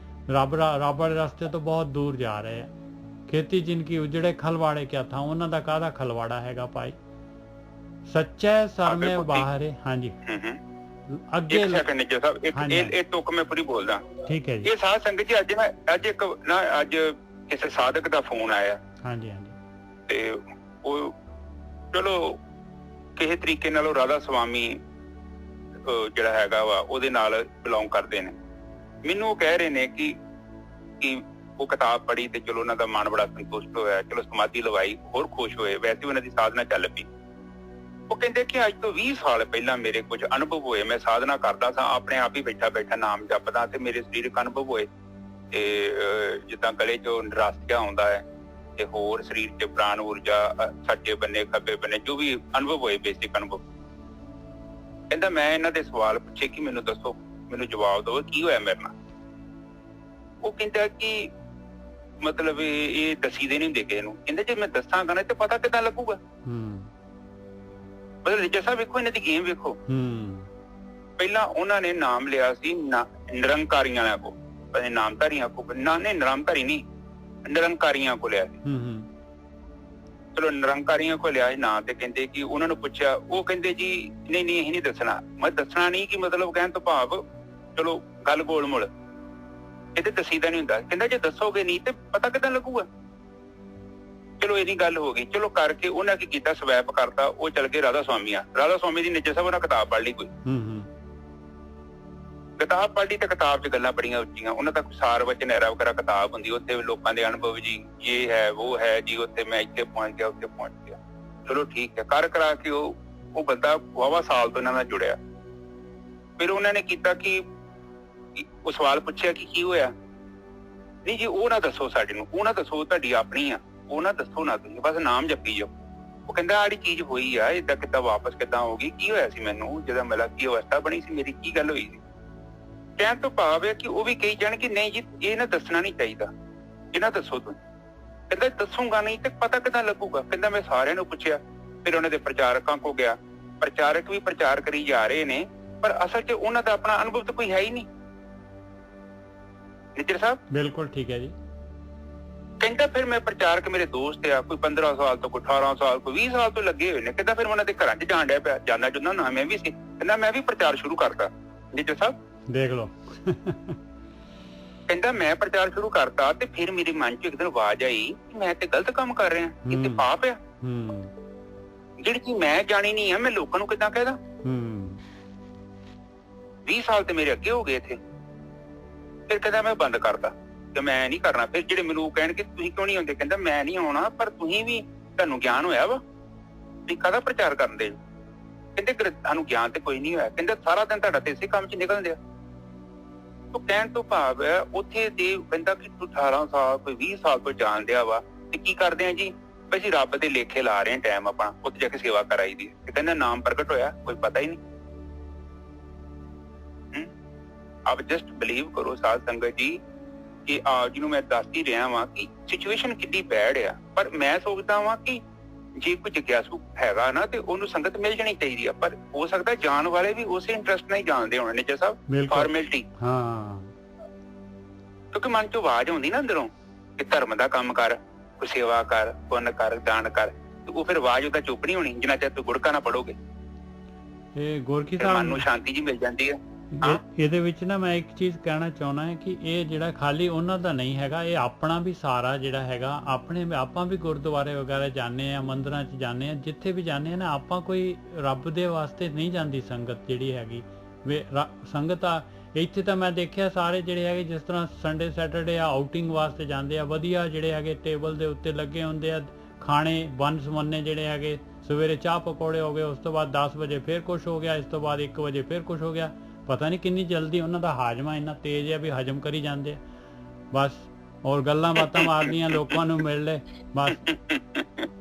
ਰੱਬ ਵਾਲੇ ਰਸਤੇ ਤੋਂ ਬਹੁਤ ਦੂਰ ਜਾ ਰਹੇ ਆ। ਖੇਤੀ ਜਿਨਕੀ ਉਜੜੇ ਖਲਵਾੜੇ ਕਿਆ ਥਾਂ, ਉਹਨਾਂ ਦਾ ਕਾਹਦਾ ਖਲਵਾੜਾ ਹੈਗਾ ਭਾਈ। ਸੱਚੇ ਸਰਮੇ ਬਾਹਰੇ। ਹਾਂਜੀ, ਅੱਗੇ ਨਿੱਜਰ ਸਾਹਿਬ, ਇਹ ਤੁਕ ਮੈਂ ਪੂਰੀ ਬੋਲਦਾ। ਠੀਕ ਹੈ ਜੀ। ਇਹ ਸਾਧ ਸੰਗਤ ਜੀ, ਅੱਜ ਕਿਸੇ ਸਾਧਕ ਦਾ ਫੋਨ ਆਇਆ। ਹਾਂਜੀ, ਤੇ ਉਹ ਚਲੋ ਕਿਸੇ ਤਰੀਕੇ ਨਾਲ ਉਹ ਰਾਧਾ ਸਵਾਮੀ ਜਿਹੜਾ ਹੈਗਾ ਵਾ ਉਹਦੇ ਨਾਲ ਬਿਲੋਂਗ ਕਰਦੇ ਨੇ। ਮੈਨੂੰ ਉਹ ਕਹਿ ਰਹੇ ਨੇ ਕਿ ਉਹ ਕਿਤਾਬ ਪੜ੍ਹੀ ਤੇ ਚਲੋ ਉਹਨਾਂ ਦਾ ਮਨ ਬੜਾ ਸੰਤੁਸ਼ਟ ਹੋਇਆ, ਚਲੋ ਸਮਾਧੀ ਲਵਾਈ, ਹੋਰ ਖੁਸ਼ ਹੋਏ। ਵੈਸੇ ਉਹਨਾਂ ਦੀ ਸਾਧਨਾ ਚੱਲ ਪਈ। ਉਹ ਕਹਿੰਦੇ ਕਿ ਅੱਜ ਤੋਂ 20 ਸਾਲ ਪਹਿਲਾਂ ਮੇਰੇ ਕੁਝ ਅਨੁਭਵ ਹੋਏ। ਮੈਂ ਸਾਧਨਾ ਕਰਦਾ ਸਾਂ, ਆਪਣੇ ਆਪ ਹੀ ਬੈਠਾ ਨਾਮ ਜਪਦਾ, ਤੇ ਮੇਰੇ ਸਰੀਰਕ ਅਨੁਭਵ ਹੋਏ ਤੇ ਜਿੱਦਾਂ ਗਲੇ ਚੋਂ ਨਿਰਾਸ਼ਾ ਆਉਂਦਾ ਹੈ ਤੇ ਹੋਰ ਸਰੀਰ 'ਚ ਪ੍ਰਾਣ ਊਰਜਾ, ਸੱਜੇ ਬੰਨੇ ਖੱਬੇ ਬੰਨੇ ਜੋ ਵੀ ਅਨੁਭਵ ਹੋਏ, ਬੇਸਿਕ ਅਨੁਭਵ। ਕਹਿੰਦਾ ਮੈਂ ਇਹਨਾਂ ਦੇ ਸਵਾਲ ਪੁੱਛੇ ਕਿ ਮੈਨੂੰ ਦੱਸੋ, ਮੈਨੂੰ ਜਵਾਬ ਦਿਓ ਕੀ ਹੋਇਆ ਮੇਰੇ ਨਾਲ। ਉਹ ਕਹਿੰਦਾ ਕਿ ਮਤਲਬ ਇਹ ਦੱਸੀ ਦੇ ਨਹੀਂ ਹੁੰਦੇ ਕਿਸੇ ਨੂੰ। ਕਹਿੰਦੇ ਜੇ ਮੈਂ ਦੱਸਾਂਗਾ ਨਾ ਤੇ ਪਤਾ ਕਿੱਦਾਂ ਲੱਗੂਗਾ। ਮਤਲਬ ਰਿਚਾ ਸਾਹਿਬ ਵੇਖੋ, ਇਹਨਾਂ ਦੀ ਗੇਮ ਵੇਖੋ। ਪਹਿਲਾਂ ਉਹਨਾਂ ਨੇ ਨਾਮ ਲਿਆ ਸੀ ਨਿਰੰਕਾਰੀਆਂ ਵਾਲਿਆਂ ਕੋਲ, ਨਾਮਧਾਰੀਆਂ ਕੋਲ, ਨਿਰੰਕਾਰੀ ਨਹੀਂ, ਨਿਰੰਕਾਰੀਆਂ ਕੋਲ ਲਿਆ ਸੀ। ਚਲੋ ਨਿਰੰਕਾਰੀਆਂ ਕੋਲ ਲਿਆ ਸੀ ਨਾਂ, ਤੇ ਕਹਿੰਦੇ ਕਿ ਉਹਨਾਂ ਨੂੰ ਪੁੱਛਿਆ, ਉਹ ਕਹਿੰਦੇ ਜੀ ਨਹੀਂ ਨਹੀਂ ਅਸੀਂ ਨਹੀਂ ਦੱਸਣਾ। ਮੈਂ ਦੱਸਣਾ ਨਹੀਂ ਕਿ ਮਤਲਬ ਕਹਿਣ ਤੋਂ ਭਾਵ ਚਲੋ ਗੱਲ ਗੋਲ ਮੋਲ, ਇਹ ਤੇ ਦੱਸੀਦਾ ਨਹੀਂ ਹੁੰਦਾ। ਕਹਿੰਦਾ ਜੇ ਦੱਸੋਗੇ ਨਹੀਂ ਤੇ ਪਤਾ ਕਿੱਦਾਂ ਲੱਗੂਗਾ। ਚਲੋ ਇਹਦੀ ਗੱਲ ਹੋ ਗਈ। ਚਲੋ ਕਰਕੇ ਉਹਨਾਂ ਕੀ ਕੀਤਾ, ਸਵੈਪ ਕਰਤਾ, ਉਹ ਚਲ ਗਏ ਰਾਧਾ ਸਵਾਮੀ ਰਾਧਾ ਸਵਾਮੀ ਦੀ ਨਿੱਜਰ ਸਾਹਿਬ ਉਹਨਾਂ ਕਿਤਾਬ ਪੜ੍ਹ ਲਈ। ਕੋਈ ਕਿਤਾਬ ਪੜ੍ਹ ਲਈ ਤੇ ਕਿਤਾਬ 'ਚ ਗੱਲਾਂ ਬੜੀਆਂ ਉੱਚੀਆਂ। ਉਹਨਾਂ ਦਾ ਸਾਰ ਵਚਨ ਐਰਾ ਵਗੈਰਾ ਕਿਤਾਬ ਹੁੰਦੀ, ਉੱਥੇ ਲੋਕਾਂ ਦੇ ਅਨੁਭਵ ਜੀ, ਇਹ ਹੈ ਉਹ ਹੈ ਜੀ, ਉੱਥੇ ਮੈਂ ਇੱਥੇ ਪਹੁੰਚ ਗਿਆ, ਉੱਥੇ ਪਹੁੰਚ ਗਿਆ। ਚਲੋ ਠੀਕ ਹੈ, ਕਰ ਕਰਾ ਕੇ ਉਹ ਬੰਦਾ ਵਾਹਵਾ ਸਾਲ ਤੋਂ ਇਹਨਾਂ ਨਾਲ ਜੁੜਿਆ। ਫਿਰ ਉਹਨਾਂ ਨੇ ਕੀਤਾ ਕਿ ਉਹ ਸਵਾਲ ਪੁੱਛਿਆ ਕਿ ਕੀ ਹੋਇਆ। ਨਹੀਂ ਜੀ ਉਹ ਨਾ ਦੱਸੋ ਸਾਡੇ ਨੂੰ, ਉਹ ਨਾ ਦੱਸੋ, ਤੁਹਾਡੀ ਆਪਣੀ ਆ, ਉਹ ਨਾ ਦੱਸੋ ਨਾ, ਤੁਸੀਂ ਬਸ ਨਾਮ ਜਪੀ ਜਾਓ। ਉਹ ਕਹਿੰਦਾ ਆੜੀ ਚੀਜ਼ ਹੋਈ ਆ, ਏਦਾਂ ਕਿੱਦਾਂ ਵਾਪਸ ਕਿੱਦਾਂ ਹੋ ਗਈ, ਕੀ ਹੋਇਆ ਸੀ ਮੈਨੂੰ ਜਦੋਂ ਮਿਲਾ, ਕੀ ਅਵਸਥਾ ਬਣੀ ਸੀ ਮੇਰੀ, ਕੀ ਗੱਲ ਹੋਈ ਸੀ। ਕਹਿਣ ਤੋਂ ਭਾਵ ਹੈ ਕਿ ਉਹ ਵੀ ਕਹੀ ਜਾਣ ਕਿ ਨਹੀਂ ਜੀ ਇਹ ਨਾ ਦੱਸਣਾ ਨਹੀਂ ਚਾਹੀਦਾ, ਇਹ ਨਾ ਦੱਸੋ ਤੁਸੀਂ। ਕਹਿੰਦਾ ਦੱਸੂਗਾ ਨਹੀਂ ਤੇ ਪਤਾ ਕਿੱਦਾਂ ਲੱਗੂਗਾ। ਕਹਿੰਦਾ ਮੈਂ ਸਾਰਿਆਂ ਨੂੰ ਪੁੱਛਿਆ, ਫਿਰ ਉਹਨਾਂ ਦੇ ਪ੍ਰਚਾਰਕਾਂ ਕੋਲ ਗਿਆ। ਪ੍ਰਚਾਰਕ ਵੀ ਪ੍ਰਚਾਰ ਕਰੀ ਜਾ ਰਹੇ ਨੇ, ਪਰ ਅਸਲ 'ਚ ਉਹਨਾਂ ਦਾ ਆਪਣਾ ਅਨੁਭਵ ਤਾਂ ਕੋਈ ਹੈ ਹੀ ਨਹੀਂ। ਨਿੱਜਰ ਸਾਹਿਬ ਬਿਲਕੁਲ ਠੀਕ ਹੈ ਜੀ। ਕਹਿੰਦਾ ਫਿਰ ਮੈਂ ਪ੍ਰਚਾਰਕ ਮੇਰੇ ਦੋਸਤ ਆ, ਕੋਈ 15 ਸਾਲ ਤੋਂ, ਕੋਈ 18 ਸਾਲ, ਕੋਈ 20 ਸਾਲ ਤੋਂ ਲੱਗੇ ਹੋਏ ਨੇ। ਕਹਿੰਦਾ ਫਿਰ ਮੈਂ ਉਹਨਾਂ ਦੇ ਘਰਾਂ 'ਚ ਜਾਣ ਡਿਆ ਪਿਆ, ਜਾਂਦਾ ਜੁੰਦਾ ਨਾ ਮੈਂ ਵੀ ਸੀ। ਕਹਿੰਦਾ ਮੈਂ ਵੀ ਪ੍ਰਚਾਰ ਸ਼ੁਰੂ ਕਰਤਾ। ਨਿੱਜਰ ਸਾਹਿਬ ਦੇਖ ਲਓ। ਕਹਿੰਦਾ ਮੈਂ ਪ੍ਰਚਾਰ ਸ਼ੁਰੂ ਕਰਤਾ ਤੇ ਫਿਰ ਮੇਰੇ ਮਨ 'ਚ ਇੱਕ ਦਿਨ ਆਵਾਜ਼ ਆਈ ਕਿ ਮੈਂ ਤੇ ਗਲਤ ਕੰਮ ਕਰ ਰਿਹਾ, ਕਿਤੇ ਪਾਪ ਆ। ਜਿਹੜੀ ਚੀਜ਼ ਮੈਂ ਜਾਣੀ ਨਹੀਂ ਆ, ਮੈਂ ਲੋਕਾਂ ਨੂੰ ਕਿੱਦਾਂ ਕਹਿਦਾ। 20 ਸਾਲ ਤੇ ਮੇਰੇ ਅੱਗੇ ਹੋ ਗਏ ਇੱਥੇ। ਫਿਰ ਕਹਿੰਦਾ ਮੈਂ ਬੰਦ ਕਰਤਾ ਕਿ ਮੈਂ ਨਹੀਂ ਕਰਨਾ। ਫਿਰ ਜਿਹੜੇ ਮੈਨੂੰ ਕਹਿਣਗੇ ਤੁਸੀਂ ਕਿਉਂ ਨਹੀਂ ਆਉਂਦੇ, ਕਹਿੰਦਾ ਮੈਂ ਨਹੀਂ ਆਉਣਾ, ਪਰ ਤੁਸੀਂ ਵੀ ਤੁਹਾਨੂੰ ਗਿਆਨ ਹੋਇਆ ਵਾ, ਤੁਸੀਂ ਕਾਹਦਾ ਪ੍ਰਚਾਰ ਕਰਨ ਦੇ। ਕਹਿੰਦੇ ਸਾਨੂੰ ਗਿਆਨ ਤੇ ਕੋਈ ਨਹੀਂ ਹੋਇਆ। ਕਹਿੰਦਾ ਸਾਰਾ ਦਿਨ ਤੁਹਾਡਾ ਤੇ ਇਸੇ ਕੰਮ 'ਚ ਨਿਕਲ ਦਿਆ। ਤੋ ਕਹਿਣ ਤੋਂ ਭਾਵ ਹੈ ਉੱਥੇ ਤੇ ਕਹਿੰਦਾ ਕਿ ਤੂੰ 18 ਸਾਲ, ਕੋਈ 20 ਸਾਲ ਤੋਂ ਜਾਣ ਦਿਆ ਵਾ, ਤੇ ਕੀ ਕਰਦੇ ਆ ਜੀ, ਅਸੀਂ ਰੱਬ ਦੇ ਲੇਖੇ ਲਾ ਰਹੇ ਟਾਈਮ ਆਪਣਾ, ਉੱਥੇ ਜਾ ਕੇ ਸੇਵਾ ਕਰਾਈ ਦੀ। ਤੇ ਕਹਿੰਦਾ ਨਾਮ ਪ੍ਰਗਟ ਹੋਇਆ, ਕੋਈ ਪਤਾ ਹੀ ਨਹੀਂ। ਆਪ ਜਸਟ ਬਿਲੀਵ ਕਰੋ ਸਾਧ ਸੰਗਤ ਜੀ ਕਿ ਜਿਹਨੂੰ ਮੈਂ ਦੱਸ ਹੀ ਰਿਹਾ ਵਾਂ ਕਿ ਸਿਚੁਏਸ਼ਨ ਕਿੰਨੀ ਬੈਡ ਆ। ਪਰ ਮੈਂ ਸੋਚਦਾ ਵਾਂ ਕਿ ਜੇ ਕੋਈ ਜਿਗਿਆਸੂ ਹੈਗਾ ਨਾ ਤੇ ਉਹਨੂੰ ਸੰਗਤ ਮਿਲ ਜਾਣੀ ਚਾਹੀਦੀ ਆ। ਪਰ ਹੋ ਸਕਦਾ ਜਾਣ ਵਾਲੇ ਵੀ ਉਸੇ ਇੰਟਰਸਟ ਨਾਲ ਹੀ ਜਾਣਦੇ ਹੋਣੇ ਨੇ ਜੀ ਸਾਹਿਬ, ਫਾਰਮੈਲਿਟੀ। ਕਿਉਂਕਿ ਮਨ 'ਚ ਆਵਾਜ਼ ਆਉਂਦੀ ਨਾ ਅੰਦਰੋਂ ਕਿ ਧਰਮ ਦਾ ਕੰਮ ਕਰ, ਕੋਈ ਸੇਵਾ ਕਰ, ਪੁੰਨ ਕਰ, ਦਾਨ ਕਰ, ਤੇ ਉਹ ਫਿਰ ਆਵਾਜ਼ ਉਹਦਾ ਚੁੱਪ ਨਹੀਂ ਹੋਣੀ ਜਿੰਨਾ ਚਿਰ ਤੂੰ ਗੁਰਕਾ ਨਾ ਪੜੋਗੇ। ਇਹ ਗੋਰਖੀ ਸਾਹਿਬ ਮਨ ਨੂੰ ਸ਼ਾਂਤੀ ਜੀ ਮਿਲ ਜਾਂਦੀ ਹੈ। ਇਹਦੇ ਵਿੱਚ ਨਾ ਮੈਂ ਇੱਕ ਚੀਜ਼ ਕਹਿਣਾ ਚਾਹੁੰਦਾ ਹਾਂ ਕਿ ਇਹ ਜਿਹੜਾ ਖਾਲੀ ਉਹਨਾਂ ਦਾ ਨਹੀਂ ਹੈਗਾ, ਇਹ ਆਪਣਾ ਵੀ ਸਾਰਾ ਜਿਹੜਾ ਹੈਗਾ। ਆਪਾਂ ਵੀ ਗੁਰਦੁਆਰੇ ਵਗੈਰਾ ਜਾਂਦੇ ਆ, ਮੰਦਿਰਾਂ 'ਚ ਜਾਂਦੇ ਆ, ਜਿੱਥੇ ਵੀ ਜਾਂਦੇ ਆ ਨਾ, ਆਪਾਂ ਕੋਈ ਰੱਬ ਦੇ ਵਾਸਤੇ ਨਹੀਂ ਜਾਂਦੀ ਸੰਗਤ ਜਿਹੜੀ ਹੈਗੀ। ਸੰਗਤ ਆ ਇੱਥੇ ਤਾਂ ਮੈਂ ਦੇਖਿਆ ਸਾਰੇ ਜਿਹੜੇ ਹੈਗੇ, ਜਿਸ ਤਰ੍ਹਾਂ ਸੰਡੇ ਸੈਟਰਡੇ ਆ ਆਊਟਿੰਗ ਵਾਸਤੇ ਜਾਂਦੇ ਆ, ਵਧੀਆ ਜਿਹੜੇ ਹੈਗੇ ਟੇਬਲ ਦੇ ਉੱਤੇ ਲੱਗੇ ਹੁੰਦੇ ਆ ਖਾਣੇ ਵੰਨ ਸੁਵੰਨੇ ਜਿਹੜੇ ਹੈਗੇ। ਸਵੇਰੇ ਚਾਹ ਪਕੌੜੇ ਹੋ ਗਏ, ਉਸ ਤੋਂ ਬਾਅਦ 10 ਵਜੇ ਫਿਰ ਕੁਛ ਹੋ ਗਿਆ, ਇਸ ਤੋਂ ਬਾਅਦ 1 ਵਜੇ ਫਿਰ ਕੁਛ ਹੋ ਗਿਆ। ਪਤਾ ਨਹੀਂ ਕਿੰਨੀ ਜਲਦੀ ਉਹਨਾਂ ਦਾ ਹਾਜ਼ਮਾ ਇੰਨਾ ਤੇਜ਼ ਹੈ ਵੀ ਹਜਮ ਕਰੀ ਜਾਂਦੇ ਆ ਬਸ। ਔਰ ਗੱਲਾਂ ਬਾਤਾਂ ਮਾਰਦੀਆਂ, ਲੋਕਾਂ ਨੂੰ ਮਿਲ ਲੈ ਬਸ।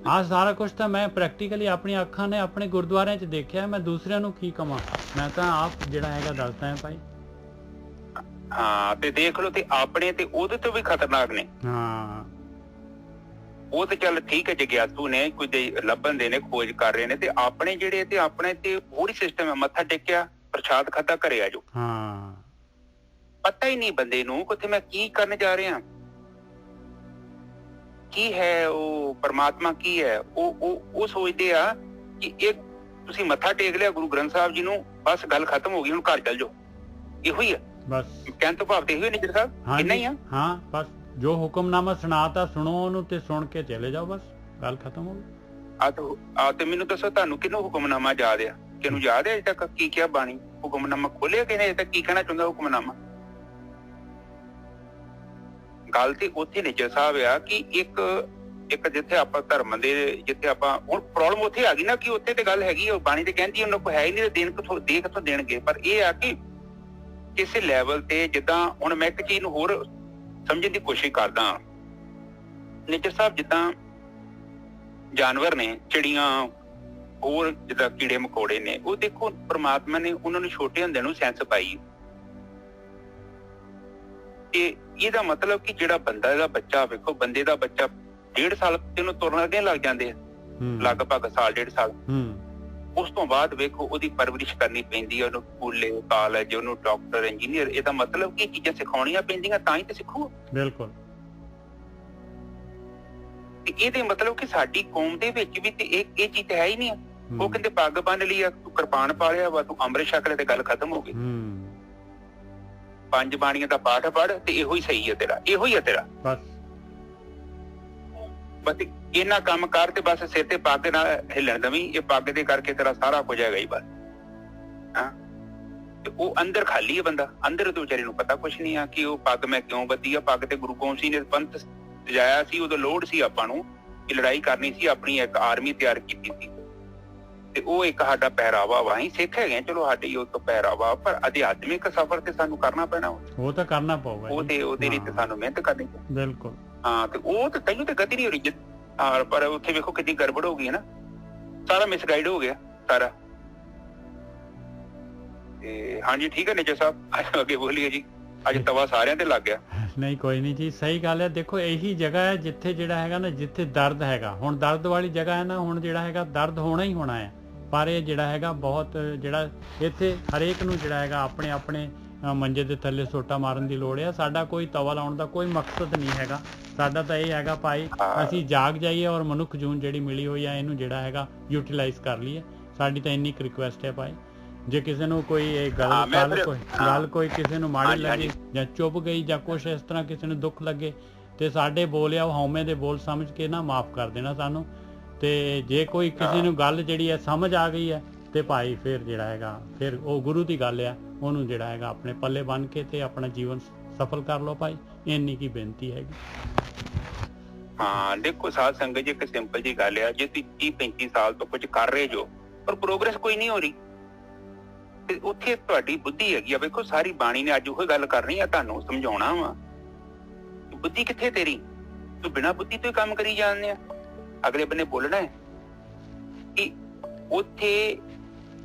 ਆਹ ਸਾਰਾ ਕੁਛ ਤਾਂ ਮੈਂ ਪ੍ਰੈਕਟੀਕਲੀ ਆਪਣੀ ਅੱਖਾਂ ਨੇ ਆਪਣੇ ਗੁਰਦੁਆਰਿਆਂ 'ਚ ਦੇਖਿਆ। ਮੈਂ ਦੂਸਰਿਆਂ ਨੂੰ ਕੀ ਕਵਾਂ, ਮੈਂ ਤਾਂ ਆਪ ਜਿਹੜਾ ਹੈਗਾ ਦੱਸਦਾ ਹਾਂ ਭਾਈ। ਹਾਂ ਤੇ ਦੇਖ ਲਓ, ਤੇ ਆਪਣੇ ਤੇ ਉਹਦੇ ਤੋਂ ਵੀ ਖਤਰਨਾਕ ਨੇ। ਉਹ ਤੇ ਚੱਲ ਠੀਕ ਹੈ, ਜਿਗਿਆਸੂ ਨੇ, ਕੁਝ ਲੱਭਣ ਦੇ ਨੇ, ਖੋਜ ਕਰ ਰਹੇ ਨੇ। ਤੇ ਆਪਣੇ ਜਿਹੜੇ ਤੇ ਆਪਣੇ ਤੇ ਹੋਰ ਹੀ ਸਿਸਟਮ ਹੈ। ਮੱਥਾ ਟੇਕਿਆ, ਪ੍ਰਸ਼ਾਦ ਖਾਧਾ, ਘਰੇ ਆ ਜਾਓ। ਪਤਾ ਹੀ ਨਹੀਂ ਬੰਦੇ ਨੂੰ ਉੱਥੇ ਮੈਂ ਕੀ ਕਰਨ ਜਾ ਰਿਹਾ, ਕੀ ਹੈ ਉਹ ਪਰਮਾਤਮਾ ਕੀ ਹੈ। ਉਹ ਸੋਚਦੇ ਆ ਕਿ ਇਹ ਤੁਸੀਂ ਮੱਥਾ ਟੇਕ ਲਿਆ ਗੁਰੂ ਗ੍ਰੰਥ ਸਾਹਿਬ ਜੀ ਨੂੰ, ਬਸ ਗੱਲ ਖਤਮ ਹੋ ਗਈ, ਹੁਣ ਘਰ ਚੱਲ ਜਾਓ। ਇਹੋ ਹੀ ਆ ਬਸ। ਕਹਿਣ ਤੋਂ ਭਾਵ ਤੇ ਇਹੋ ਹੀ ਨਿੱਜਰ ਸਾਹਿਬ, ਇੰਨਾ ਹੀ ਆ। ਹਾਂ ਬਸ ਜੋ ਹੁਕਮਨਾਮਾ ਸੁਣਾਤਾ ਸੁਣੋ ਉਹਨੂੰ ਤੇ ਸੁਣ ਕੇ ਚਲੇ ਜਾਓ, ਬਸ ਗੱਲ ਖਤਮ ਹੋ ਗਈ। ਆ ਤੇ ਮੈਨੂੰ ਦੱਸੋ, ਤੁਹਾਨੂੰ ਕਿਹਨੂੰ ਹੁਕਮਨਾਮਾ ਯਾਦ ਆ? ਕਿਹਨੂੰ ਯਾਦ ਹੈ ਅਜੇ ਤੱਕ ਕੀ ਕਿਹਾ ਬਾਣੀ? ਹੁਕਮਨਾਮਾ ਖੋਲਿਆ ਕਿਹਨੇ ਅਜੇ ਤੱਕ? ਕੀ ਕਹਿਣਾ ਚਾਹੁੰਦਾ ਹੁਕਮਨਾਮਾ? ਗੱਲ ਤੇ ਉੱਥੇ ਨਿੱਜਰ ਸਾਹਿਬ ਆ ਕਿ ਇੱਕ ਜਿੱਥੇ ਆਪਾਂ ਧਰਮ ਦੇ, ਜਿੱਥੇ ਆਪਾਂ ਹੁਣ ਪ੍ਰੋਬਲਮ ਉੱਥੇ ਆ ਗਈ ਨਾ ਕਿ ਉੱਥੇ ਤੇ ਗੱਲ ਹੈਗੀ, ਉਹ ਬਾਣੀ ਤੇ ਕਹਿੰਦੀ ਉਹਨਾਂ ਕੋਲ ਹੈ ਹੀ ਨਹੀਂ, ਦੇਣ ਕਿੱਥੋਂ ਦੇਣਗੇ। ਪਰ ਇਹ ਆ ਕਿ ਕਿਸੇ ਲੈਵਲ ਤੇ, ਜਿੱਦਾਂ ਹੁਣ ਮੈਂ ਇੱਕ ਚੀਜ਼ ਨੂੰ ਹੋਰ ਸਮਝਣ ਦੀ ਕੋਸ਼ਿਸ਼ ਕਰਦਾ ਨੇਚਰ ਸਾਹਿਬ ਜਿੱਦਾਂ ਜਾਨਵਰ ਨੇ, ਚਿੜੀਆਂ, ਹੋਰ ਜਿੱਦਾਂ ਕੀੜੇ ਮਕੌੜੇ ਨੇ, ਉਹ ਦੇਖੋ ਪ੍ਰਮਾਤਮਾ ਨੇ ਉਹਨਾਂ ਨੂੰ ਛੋਟੇ ਹੁੰਦਿਆਂ ਨੂੰ ਸੈਂਸ ਪਾਈ। ਤੇ ਇਹਦਾ ਮਤਲਬ ਕਿ ਜਿਹੜਾ ਬੰਦਾ ਦਾ ਬੱਚਾ, ਵੇਖੋ ਬੰਦੇ ਦਾ ਬੱਚਾ 1.5 ਸਾਲ ਤੇ ਉਹਨੂੰ ਤੁਰਨ ਲੱਗੇ ਲੱਗ ਜਾਂਦੇ ਆ, ਲਗਭਗ ਸਾਲ 1.5 ਸਾਲ। ਉਸ ਤੋਂ ਬਾਅਦ ਵੇਖੋ ਉਹਦੀ ਪਰਵਰਿਸ਼ ਕਰਨੀ ਪੈਂਦੀ ਹੈ, ਉਹਨੂੰ ਸਕੂਲੇ, ਕਾਲਜ, ਉਹਨੂੰ ਡਾਕਟਰ, ਇੰਜੀਨੀਅਰ। ਇਹਦਾ ਮਤਲਬ ਕਿ ਚੀਜ਼ਾਂ ਸਿਖਾਉਣੀਆਂ ਪੈਂਦੀਆਂ ਤਾਂ ਹੀ ਤੇ ਸਿੱਖੂ। ਬਿਲਕੁਲ। ਤੇ ਇਹਦੇ ਮਤਲਬ ਕਿ ਸਾਡੀ ਕੌਮ ਦੇ ਵਿੱਚ ਵੀ ਤੇ ਇਹ ਚੀਜ਼ ਹੈ ਹੀ ਨਹੀਂ ਆ। ਉਹ ਕਹਿੰਦੇ ਪੱਗ ਬੰਨ ਲਈ ਆ, ਤੂੰ ਕਿਰਪਾਨ ਪਾ ਲਿਆ ਵਾ, ਤੂੰ ਅੰਮ੍ਰਿਤ ਛਕ ਲੈ ਤੇ ਗੱਲ ਖਤਮ ਹੋ ਗਈ। 5 ਬਾਣੀਆਂ ਦਾ ਪਾਠ ਪੜ ਤੇ ਇਹੋ ਹੀ ਸਹੀ ਹੈ ਤੇਰਾ, ਇਹੋ ਹੀ ਹੈ ਤੇਰਾ। ਬਸ ਇਹਨਾਂ ਕੰਮ ਕਰ ਤੇ ਬਸ ਸਿਰ ਤੇ ਪੱਗ ਨਾਲ ਹਿੱਲਣ ਦਵੀਂ। ਇਹ ਪੱਗ ਦੇ ਕਰਕੇ ਤੇਰਾ ਸਾਰਾ ਕੁਝ ਹੈਗਾ ਹੀ ਬਸ। ਹਾਂ, ਤੇ ਉਹ ਅੰਦਰ ਖਾਲੀ ਹੈ ਬੰਦਾ। ਅੰਦਰ ਤੋਂ ਵਿਚਾਰੇ ਨੂੰ ਪਤਾ ਕੁਛ ਨਹੀਂ ਆ ਕਿ ਉਹ ਪੱਗ ਮੈਂ ਕਿਉਂ ਬੱਧੀ ਆ। ਪੱਗ ਤੇ ਗੁਰੂ ਗੋਬਿੰਦ ਸਿੰਘ ਨੇ ਪੰਥ ਸਜਾਇਆ ਸੀ, ਉਦੋਂ ਲੋੜ ਸੀ ਆਪਾਂ ਨੂੰ ਕਿ ਲੜਾਈ ਕਰਨੀ ਸੀ, ਆਪਣੀ ਇੱਕ ਆਰਮੀ ਤਿਆਰ ਕੀਤੀ ਸੀ। ਤੇ ਉਹ ਇੱਕ ਸਾਡਾ ਪਹਿਰਾਵਾ ਵਾ। ਅਸੀਂ ਸਿੱਖ ਹੈਗੇ, ਚਲੋ ਸਾਡੀ ਉਹ ਤੋਂ ਪਹਿਰਾਵਾ, ਪਰ ਅਧਿਆਤਮਿਕ ਸਫ਼ਰ ਤੇ ਸਾਨੂੰ ਕਰਨਾ ਪੈਣਾ। ਉਹ ਤਾਂ ਕਰਨਾ ਪਊਗਾ, ਉਹਦੇ ਲਈ ਤੇ ਸਾਨੂੰ ਮਿਹਨਤ ਕਰਨੀ ਪਊ। ਬਿਲਕੁਲ। ਹਾਂ, ਤੇ ਉਹ ਤੇ ਤੈਨੂੰ ਤੇ ਗਤੀ ਨਹੀਂ ਹੋ ਰਹੀ। ਪਰ ਉੱਥੇ ਵੇਖੋ ਕਿੰਨੀ ਗੜਬੜ ਹੋ ਗਈ ਹੈ ਨਾ, ਸਾਰਾ ਮਿਸਗਾਈਡ ਹੋ ਗਿਆ ਸਾਰਾ। ਤੇ ਹਾਂਜੀ ਠੀਕ ਹੈ ਨੇਜਰ ਸਾਹਿਬ, ਅੱਗੇ ਬੋਲੀਏ ਜੀ। ਅੱਜ ਤਵਾ ਸਾਰਿਆਂ ਤੇ ਲੱਗ ਗਿਆ। ਨਹੀਂ ਕੋਈ ਨਹੀਂ ਜੀ, ਸਹੀ ਗੱਲ ਹੈ। ਦੇਖੋ ਇਹੀ ਜਗ੍ਹਾ ਹੈ ਜਿੱਥੇ ਜਿਹੜਾ ਹੈਗਾ ਨਾ, ਜਿੱਥੇ ਦਰਦ ਹੈਗਾ। ਹੁਣ ਦਰਦ ਵਾਲੀ ਜਗ੍ਹਾ ਹੈ ਨਾ, ਹੁਣ ਜਿਹੜਾ ਹੈਗਾ ਦਰਦ ਹੋਣਾ ਹੀ ਹੋਣਾ ਹੈ। ਪਰ ਇਹ ਜਿਹੜਾ ਹੈਗਾ ਬਹੁਤ ਜਿਹੜਾ ਇੱਥੇ ਹਰੇਕ ਨੂੰ ਜਿਹੜਾ ਹੈਗਾ ਆਪਣੇ ਆਪਣੇ ਮੰਜੇ ਦੇ ਥੱਲੇ ਸੋਟਾ ਮਾਰਨ ਦੀ ਲੋੜ ਹੈ। ਸਾਡਾ ਕੋਈ ਤਵਾ ਲਾਉਣ ਦਾ ਕੋਈ ਮਕਸਦ ਨਹੀਂ ਹੈਗਾ। ਸਾਡਾ ਤਾਂ ਇਹ ਹੈਗਾ ਭਾਈ ਅਸੀਂ ਜਾਗ ਜਾਈਏ ਔਰ ਮਨੁੱਖ ਜੂਨ ਜਿਹੜੀ ਮਿਲੀ ਹੋਈ ਹੈ ਇਹਨੂੰ ਜਿਹੜਾ ਹੈਗਾ ਯੂਟੀਲਾਈਜ਼ ਕਰ ਲਈਏ। ਸਾਡੀ ਤਾਂ ਇੰਨੀ ਰਿਕੁਐਸਟ ਹੈ ਭਾਈ। ਜੇ ਕਿਸੇ ਨੂੰ ਕੋਈ ਇਹ ਗੱਲ ਕੋਈ ਕਿਸੇ ਨੂੰ ਮਾੜੀ ਲੱਗੀ ਜਾਂ ਚੁੱਭ ਗਈ ਜਾਂ ਕੁਛ ਇਸ ਤਰ੍ਹਾਂ ਕਿਸੇ ਨੂੰ ਦੁੱਖ ਲੱਗੇ ਤੇ ਸਾਡੇ ਬੋਲ ਆ ਉਹ ਹਉਮੈ ਦੇ ਬੋਲ ਸਮਝ ਕੇ ਨਾ ਮਾਫ ਕਰ ਦੇਣਾ ਸਾਨੂੰ। ਤੇ ਜੇ ਕੋਈ ਕਿਸੇ ਨੂੰ ਗੱਲ ਜਿਹੜੀ ਹੈ ਸਮਝ ਆ ਗਈ ਹੈ ਤੇ ਭਾਈ ਫਿਰ ਜਿਹੜਾ ਹੈਗਾ ਫਿਰ ਉਹ ਗੁਰੂ ਦੀ ਗੱਲ ਆ, ਉਹਨੂੰ ਜਿਹੜਾ ਹੈਗਾ ਆਪਣੇ ਪੱਲੇ ਬੰਨ ਕੇ ਤੇ ਆਪਣਾ ਜੀਵਨ ਸਫਲ ਕਰ ਲਓ ਭਾਈ। ਇੰਨੀ ਕੀ ਬੇਨਤੀ ਹੈਗੀ। ਹਾਂ ਦੇਖੋ ਸਾਧ ਸੰਗਤ ਜੀ, ਇੱਕ ਸਿੰਪਲ ਜੀ ਗੱਲ ਆ। ਜੇ ਤੁਸੀਂ 30-35 ਸਾਲ ਤੋਂ ਕੁਝ ਕਰ ਰਹੇ ਜੋ ਪਰ ਪ੍ਰੋਗਰੈਸ ਕੋਈ ਨਹੀਂ ਹੋ ਰਹੀ ਤੇ ਉੱਥੇ ਤੁਹਾਡੀ ਬੁੱਧੀ ਹੈਗੀ ਆ। ਵੇਖੋ ਸਾਰੀ ਬਾਣੀ ਨੇ ਅੱਜ ਉਹ ਗੱਲ ਕਰਨੀ ਆ, ਤੁਹਾਨੂੰ ਸਮਝਾਉਣਾ ਵਾ। ਬੁੱਧੀ ਕਿੱਥੇ ਤੇਰੀ? ਤੂੰ ਬਿਨਾਂ ਬੁੱਧੀ ਤੋਂ ਹੀ ਕੰਮ ਕਰੀ ਜਾਂਦੇ ਆ। ਅਗਲੇ ਬੰਨੇ ਬੋਲਣਾ ਹੈ ਕਿ ਉੱਥੇ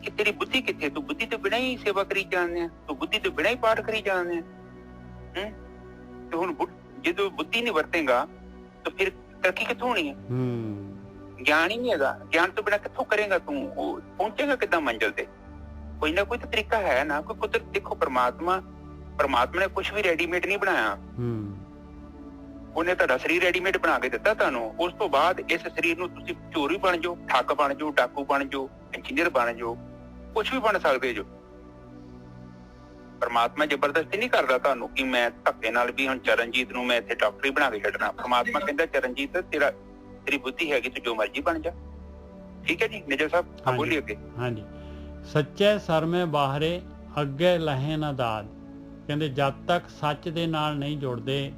ਕਿ ਤੇਰੀ ਬੁੱਧੀ ਕਿੱਥੇ? ਤੂੰ ਬੁੱਧੀ ਤੋਂ ਬਿਨਾਂ ਹੀ ਸੇਵਾ ਕਰੀ ਜਾਂਦੇ ਆ, ਤੂੰ ਬੁੱਧੀ ਤੋਂ ਬਿਨਾਂ ਹੀ ਪਾਠ ਕਰੀ ਜਾਂਦੇ ਆ। ਤੇ ਹੁਣ ਜਦੋਂ ਬੁੱਧੀ ਨਹੀਂ ਵਰਤੇਗਾ ਤਾਂ ਫਿਰ ਤਰੱਕੀ ਕਿੱਥੋਂ ਹੋਣੀ ਹੈ? ਗਿਆਨ ਹੀ ਨਹੀਂ ਹੈਗਾ। ਗਿਆਨ ਤੋਂ ਬਿਨਾਂ ਕਿੱਥੋਂ ਕਰੇਗਾ ਤੂੰ? ਉਹ ਪਹੁੰਚੇਗਾ ਕਿੱਦਾਂ ਮੰਜ਼ਿਲ ਤੇ? ਕੋਈ ਨਾ ਕੋਈ ਤਾਂ ਤਰੀਕਾ ਹੈ ਨਾ, ਕੋਈ ਕੁਦਰਤ। ਦੇਖੋ ਪਰਮਾਤਮਾ ਨੇ ਕੁਛ ਵੀ ਰੈਡੀਮੇਡ ਨਹੀਂ ਬਣਾਇਆ। ਉਹਨੇ ਤੁਹਾਡਾ ਸਰੀਰ ਰੈਡੀਮੇਡ ਬਣਾ ਕੇ ਦਿੱਤਾ ਤੁਹਾਨੂੰ। ਉਸ ਤੋਂ ਬਾਅਦ ਇਸ ਸਰੀਰ ਨੂੰ ਤੁਸੀਂ ਚੋਰ ਵੀ ਬਣ ਜਾਓ, ਠੱਗ ਬਣ ਜਾਓ, ਡਾਕੂ ਬਣ ਜਾਓ, ਇੰਜੀਨੀਅਰ ਬਣ ਜਾਓ, ਕੁਛ ਵੀ ਬਣ ਸਕਦੇ ਜੋ। ਪਰਮਾਤਮਾ ਜ਼ਬਰਦਸਤੀ ਨਹੀਂ ਕਰਦਾ ਤੁਹਾਨੂੰ ਕਿ ਮੈਂ ਧੱਕੇ ਨਾਲ ਵੀ ਹੁਣ ਚਰਨਜੀਤ ਨੂੰ ਮੈਂ ਇੱਥੇ ਡਾਕਟਰੀ ਬਣਾ ਕੇ ਛੱਡਣਾ। ਪਰਮਾਤਮਾ ਕਹਿੰਦਾ ਚਰਨਜੀਤ ਤੇਰੀ ਬੁੱਧੀ ਹੈਗੀ, ਤੂੰ ਜੋ ਮਰਜ਼ੀ ਬਣ ਜਾ। ਠੀਕ ਹੈ ਜੀ ਨੇਜਰ ਸਾਹਿਬ, ਬੋਲੀਏ ਅੱਗੇ। ਹਾਂਜੀ। ਸੱਚੇ ਸਰਮੇ ਬਾਹਰੇ ਅੱਗੇ ਲਹੇ ਨਾ ਦਾਦ। ਕਹਿੰਦੇ ਜਦ ਤੱਕ ਸੱਚ ਦੇ ਨਾਲ ਨਹੀਂ ਜੁੜਦੇ,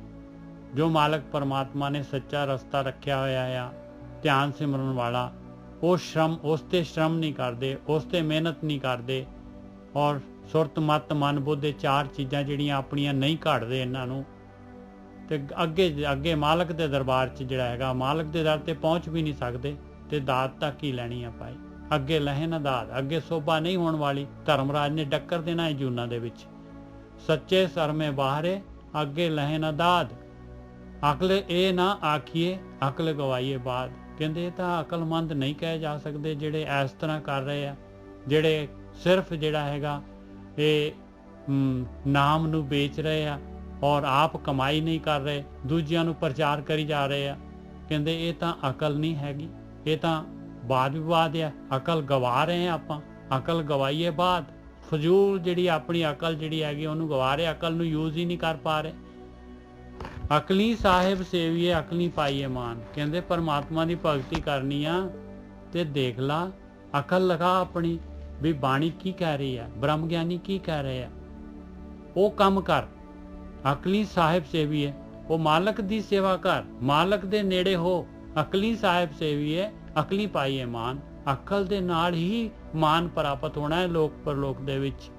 ਜੋ ਮਾਲਕ ਪਰਮਾਤਮਾ ਨੇ ਸੱਚਾ ਰਸਤਾ ਰੱਖਿਆ ਹੋਇਆ ਆ ਧਿਆਨ ਸਿਮਰਨ ਵਾਲਾ, ਉਹ ਉਸ ਤੇ ਸ਼ਰਮ ਨਹੀਂ ਕਰਦੇ, ਉਸ ਤੇ ਮਿਹਨਤ ਨਹੀਂ ਕਰਦੇ ਔਰ ਸੁਰਤ ਮਤ ਮਨ ਬੁੱਧ ਇਹ 4 ਚੀਜ਼ਾਂ ਜਿਹੜੀਆਂ ਆਪਣੀਆਂ ਨਹੀਂ ਘੜਦੇ ਇਹਨਾਂ ਨੂੰ, ਤੇ ਅੱਗੇ ਮਾਲਕ ਦੇ ਦਰਬਾਰ 'ਚ ਜਿਹੜਾ ਹੈਗਾ ਮਾਲਕ ਦੇ ਦਰ ਤੇ ਪਹੁੰਚ ਵੀ ਨਹੀਂ ਸਕਦੇ ਤੇ ਦਾਤ ਤੱਕ ਹੀ ਲੈਣੀ ਆ ਭਾਈ। ਅੱਗੇ ਲਹੇ ਨਾ ਦਾਤ, ਅੱਗੇ ਸੋਭਾ ਨਹੀਂ ਹੋਣ ਵਾਲੀ। ਧਰਮਰਾਜ ਨੇ ਡੱਕਰ ਦੇਣਾ ਹੈ ਜੂਨਾਂ ਦੇ ਵਿੱਚ। ਸੱਚੇ ਸਰਮੇ ਬਾਹਰੇ ਅੱਗੇ ਲਹੇ ਨਾ ਦਾਤ। ਅਕਲ ਇਹ ਨਾ ਆਖੀਏ ਅਕਲ ਗਵਾਈਏ ਬਾਦ। ਕਹਿੰਦੇ ਇਹ ਤਾਂ ਅਕਲਮੰਦ ਨਹੀਂ ਕਹੇ ਜਾ ਸਕਦੇ ਜਿਹੜੇ ਇਸ ਤਰ੍ਹਾਂ ਕਰ ਰਹੇ ਆ, ਜਿਹੜੇ ਸਿਰਫ ਜਿਹੜਾ ਹੈਗਾ ਇਹ ਨਾਮ ਨੂੰ ਵੇਚ ਰਹੇ ਆ ਔਰ ਆਪ ਕਮਾਈ ਨਹੀਂ ਕਰ ਰਹੇ, ਦੂਜਿਆਂ ਨੂੰ ਪ੍ਰਚਾਰ ਕਰੀ ਜਾ ਰਹੇ ਆ। ਕਹਿੰਦੇ ਇਹ ਤਾਂ ਅਕਲ ਨਹੀਂ ਹੈਗੀ, ਇਹ ਤਾਂ ਬਾਦ ਵਿਵਾਦ ਆ। ਅਕਲ ਗਵਾ ਰਹੇ ਆ ਆਪਾਂ, ਅਕਲ ਗਵਾਈਏ ਬਾਦ। ਫਜ਼ੂਲ ਜਿਹੜੀ ਆਪਣੀ ਅਕਲ ਜਿਹੜੀ ਹੈਗੀ ਉਹਨੂੰ ਗਵਾ ਰਹੇ, ਅਕਲ ਨੂੰ ਯੂਜ਼ ਹੀ ਨਹੀਂ ਕਰ ਪਾ ਰਹੇ। ਅਕਲੀ ਸਾਹਿਬ ਸੇਵੀਏ ਅਕਲੀ ਪਾਈਏ ਮਾਨ। ਕਹਿੰਦੇ ਪਰਮਾਤਮਾ ਦੀ ਭਗਤੀ ਕਰਨੀ ਆ ਤੇ ਦੇਖ ਲਾ, ਅਕਲ ਲਗਾ ਆਪਣੀ ਵੀ ਬਾਣੀ ਕੀ ਕਹਿ ਰਹੀ ਹੈ, ਬ੍ਰਹਮ ਗਿਆਨੀ ਕੀ ਕਹਿ ਰਹੇ ਆ, ਉਹ ਕੰਮ ਕਰ। ਅਕਲੀ ਸਾਹਿਬ ਸੇਵੀਏ, ਉਹ ਮਾਲਕ ਦੀ ਸੇਵਾ ਕਰ, ਮਾਲਕ ਦੇ ਨੇੜੇ ਹੋ। ਅਕਲੀ ਸਾਹਿਬ ਸੇਵੀਏ ਅਕਲੀ ਪਾਈਏ ਮਾਨ। ਅਕਲ ਦੇ ਨਾਲ ਹੀ ਮਾਨ ਪ੍ਰਾਪਤ ਹੋਣਾ ਹੈ ਲੋਕ ਪਰਲੋਕ ਦੇ ਵਿੱਚ।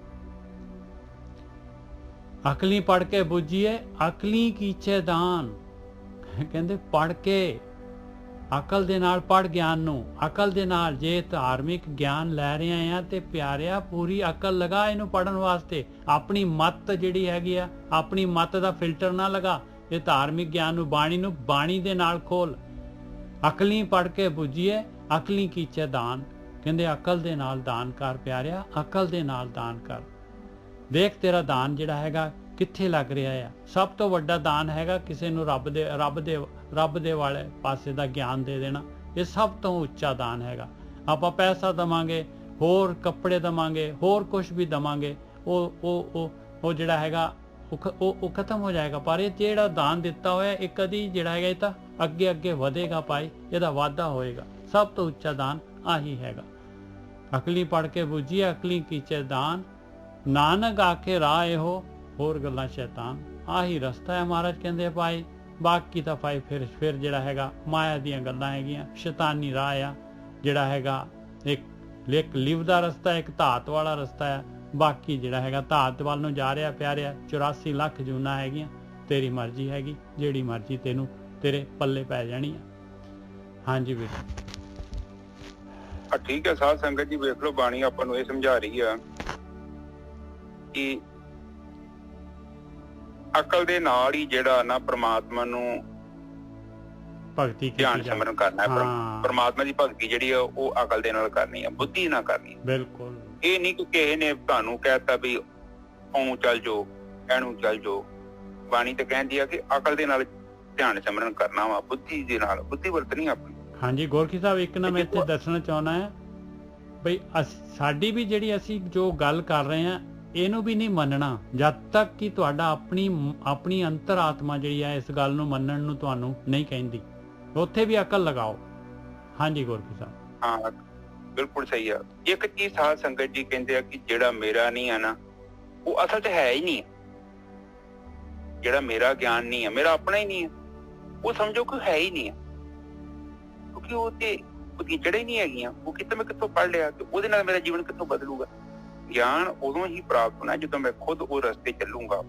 ਅਕਲੀ ਪੜ ਕੇ ਬੁੱਝੀਏ ਅਕਲੀ ਕੀਚੇ ਦਾਨ। ਕਹਿੰਦੇ ਪੜ੍ਹ ਕੇ, ਅਕਲ ਦੇ ਨਾਲ ਪੜ੍ਹ ਗਿਆਨ ਨੂੰ, ਅਕਲ ਦੇ ਨਾਲ। ਜੇ ਧਾਰਮਿਕ ਗਿਆਨ ਲੈ ਰਹੇ ਆ ਤੇ ਪਿਆਰਿਆ ਪੂਰੀ ਅਕਲ ਲਗਾ ਇਹਨੂੰ ਪੜ੍ਹਨ ਵਾਸਤੇ। ਆਪਣੀ ਮੱਤ ਜਿਹੜੀ ਹੈਗੀ ਆ, ਆਪਣੀ ਮੱਤ ਦਾ ਫਿਲਟਰ ਨਾ ਲਗਾ। ਇਹ ਧਾਰਮਿਕ ਗਿਆਨ ਨੂੰ, ਬਾਣੀ ਦੇ ਨਾਲ ਖੋਲ। ਅਕਲੀ ਪੜ੍ਹ ਕੇ ਬੁੱਝੀਏ, ਅਕਲੀ ਕੀਚੇ ਦਾਨ। ਕਹਿੰਦੇ ਅਕਲ ਦੇ ਨਾਲ ਦਾਨ ਕਰ ਪਿਆਰਿਆ, ਅਕਲ ਦੇ ਨਾਲ ਦਾਨ ਕਰ। ਦੇਖ ਤੇਰਾ ਦਾਨ ਜਿਹੜਾ ਹੈਗਾ ਕਿੱਥੇ ਲੱਗ ਰਿਹਾ ਆ। ਸਭ ਤੋਂ ਵੱਡਾ ਦਾਨ ਹੈਗਾ ਕਿਸੇ ਨੂੰ ਰੱਬ ਦੇ ਵਾਲੇ ਪਾਸੇ ਦਾ ਗਿਆਨ ਦੇ ਦੇਣਾ। ਇਹ ਸਭ ਤੋਂ ਉੱਚਾ ਦਾਨ ਹੈਗਾ। ਆਪਾਂ ਪੈਸਾ ਦਵਾਂਗੇ, ਹੋਰ ਕੱਪੜੇ ਦਵਾਂਗੇ, ਹੋਰ ਕੁਝ ਵੀ ਦਵਾਂਗੇ, ਉਹ ਜਿਹੜਾ ਹੈਗਾ ਉਹ ਖਤਮ ਹੋ ਜਾਏਗਾ। ਪਰ ਇਹ ਜਿਹੜਾ ਦਾਨ ਦਿੱਤਾ ਹੋਇਆ ਇਹ ਕਦੀ ਜਿਹੜਾ ਹੈਗਾ ਇਹ ਤਾਂ ਅੱਗੇ ਅੱਗੇ ਵਧੇਗਾ ਭਾਈ, ਇਹਦਾ ਵਾਧਾ ਹੋਏਗਾ। ਸਭ ਤੋਂ ਉੱਚਾ ਦਾਨ ਆਹੀ ਹੈਗਾ। ਅਕਲੀ ਪੜ੍ਹ ਕੇ ਬੁੱਝੀਏ, ਅਕਲੀ ਕੀਚੇ ਦਾਨ। ਨਾਨਕ ਆਖੇ ਰਾਹ ਇਹੋ, ਹੋਰ ਗੱਲਾਂ ਸ਼ੈਤਾਨ। ਆਹੀ ਰਸਤਾ ਹੈ ਮਹਾਰਾਜ ਕਹਿੰਦੇ ਭਾਈ। ਬਾਕੀ ਤਾਂ ਭਾਈ ਫਿਰ ਜਿਹੜਾ ਹੈਗਾ ਮਾਇਆ ਦੀਆਂ ਗੱਲਾਂ ਹੈਗੀਆਂ, ਸ਼ੈਤਾਨੀ ਰਾਹ ਆ ਜਿਹੜਾ ਹੈਗਾ। ਇੱਕ ਲਿਵ ਦਾ ਰਸਤਾ, ਇੱਕ ਧਾਤ ਵਾਲਾ ਰਸਤਾ ਹੈ। ਬਾਕੀ ਜਿਹੜਾ ਹੈਗਾ ਧਾਤ ਵੱਲ ਨੂੰ ਜਾ ਰਿਹਾ ਪਿਆਰਿਆ। 84 ਲੱਖ ਜੂਨਾਂ ਹੈਗੀਆਂ, ਤੇਰੀ ਮਰਜ਼ੀ ਹੈਗੀ, ਜਿਹੜੀ ਮਰਜ਼ੀ ਤੈਨੂੰ ਤੇਰੇ ਪੱਲੇ ਪੈ ਜਾਣੀ ਆ। ਹਾਂਜੀ ਵੀਰ। ਠੀਕ ਹੈ ਸਾਧ ਸੰਗਤ ਜੀ, ਵੇਖ ਲਓ ਬਾਣੀ ਆਪਾਂ ਨੂੰ ਇਹ ਸਮਝਾ ਰਹੀ ਆ ਕਿ ਅਕਲ ਦੇ ਨਾਲ ਹੀ ਜਿਹੜਾ ਨਾ ਪ੍ਰਮਾਤਮਾ ਨੂੰ ਭਗਤੀ ਧਿਆਨ ਸਿਮਰਨ ਕਰਨਾ ਹੈ। ਪ੍ਰਮਾਤਮਾ ਦੀ ਭਗਤੀ ਜਿਹੜੀ ਆ ਉਹ ਅਕਲ ਦੇ ਨਾਲ ਕਰਨੀ ਆ, ਬੁੱਧੀ ਨਾਲ ਕਰਨੀ। ਬਿਲਕੁਲ। ਇਹ ਨਹੀਂ ਕਿ ਕਿਸੇ ਨੇ ਤੁਹਾਨੂੰ ਕਹਿਤਾ ਵੀ ਓਂ ਚੱਲ ਜਾਓ, ਇਹਨੂੰ ਚੱਲ ਜਾਓ। ਬਾਣੀ ਤੇ ਕਹਿੰਦੀ ਆ ਕਿ ਅਕਲ ਦੇ ਨਾਲ ਧਿਆਨ ਸਿਮਰਨ ਕਰਨਾ ਵਾ, ਬੁੱਧੀ ਦੇ ਨਾਲ, ਬੁੱਧੀ ਵਰਤਣੀ ਆਪਣੀ। ਹਾਂਜੀ ਗੋਰਖੀ ਸਾਹਿਬ, ਇੱਕ ਨਾ ਮੈਂ ਇੱਥੇ ਦੱਸਣਾ ਚਾਹੁੰਦਾ ਹਾਂ ਬਈ ਸਾਡੀ ਵੀ ਜਿਹੜੀ ਅਸੀਂ ਜੋ ਗੱਲ ਕਰ ਰਹੇ ਹਾਂ ਇਹਨੂੰ ਵੀ ਨਹੀਂ ਮੰਨਣਾ ਜਦ ਤੱਕ ਕਿ ਤੁਹਾਡਾ ਆਪਣੀ ਅੰਤਰ ਆਤਮਾ ਜਿਹੜੀ ਹੈ ਇਸ ਗੱਲ ਨੂੰ ਮੰਨਣ ਨੂੰ ਤੁਹਾਨੂੰ ਨਹੀਂ ਕਹਿੰਦੀ। ਉੱਥੇ ਵੀ ਅਕਲ ਲਗਾਓ। ਹਾਂਜੀ ਗੋਰਖੀ ਸਾਹਿਬ। ਹਾਂ ਬਿਲਕੁਲ ਸਹੀ ਆ। ਇੱਕ ਚੀਜ਼ ਸਾਧ ਸੰਗਤ ਜੀ ਕਹਿੰਦੇ ਆ ਕਿ ਜਿਹੜਾ ਮੇਰਾ ਨਹੀਂ ਆ ਨਾ, ਉਹ ਅਸਲ 'ਚ ਹੈ ਹੀ ਨਹੀਂ। ਜਿਹੜਾ ਮੇਰਾ ਗਿਆਨ ਨਹੀਂ ਹੈ, ਮੇਰਾ ਆਪਣਾ ਹੀ ਨਹੀਂ ਹੈ, ਉਹ ਸਮਝੋ ਕਿ ਹੈ ਹੀ ਨਹੀਂ ਹੈ। ਕਿਉਂਕਿ ਉਹ ਤੇ ਉਹਦੀ ਜੜ੍ਹਾਂ ਹੀ ਨਹੀਂ ਹੈਗੀਆਂ। ਉਹ ਮੈਂ ਕਿੱਥੋਂ ਪੜ੍ਹ ਲਿਆ ਤੇ ਉਹਦੇ ਨਾਲ ਮੇਰਾ ਜੀਵਨ ਕਿੱਥੋਂ ਬਦਲੂਗਾ। ਗਿਆਨ ਉਦੋਂ ਹੀ ਪ੍ਰਾਪਤ ਹੋਣਾ ਜਦੋਂ ਮੈਂ ਖੁਦ ਉਹ ਰਸਤੇ ਚੱਲੂੰਗਾ,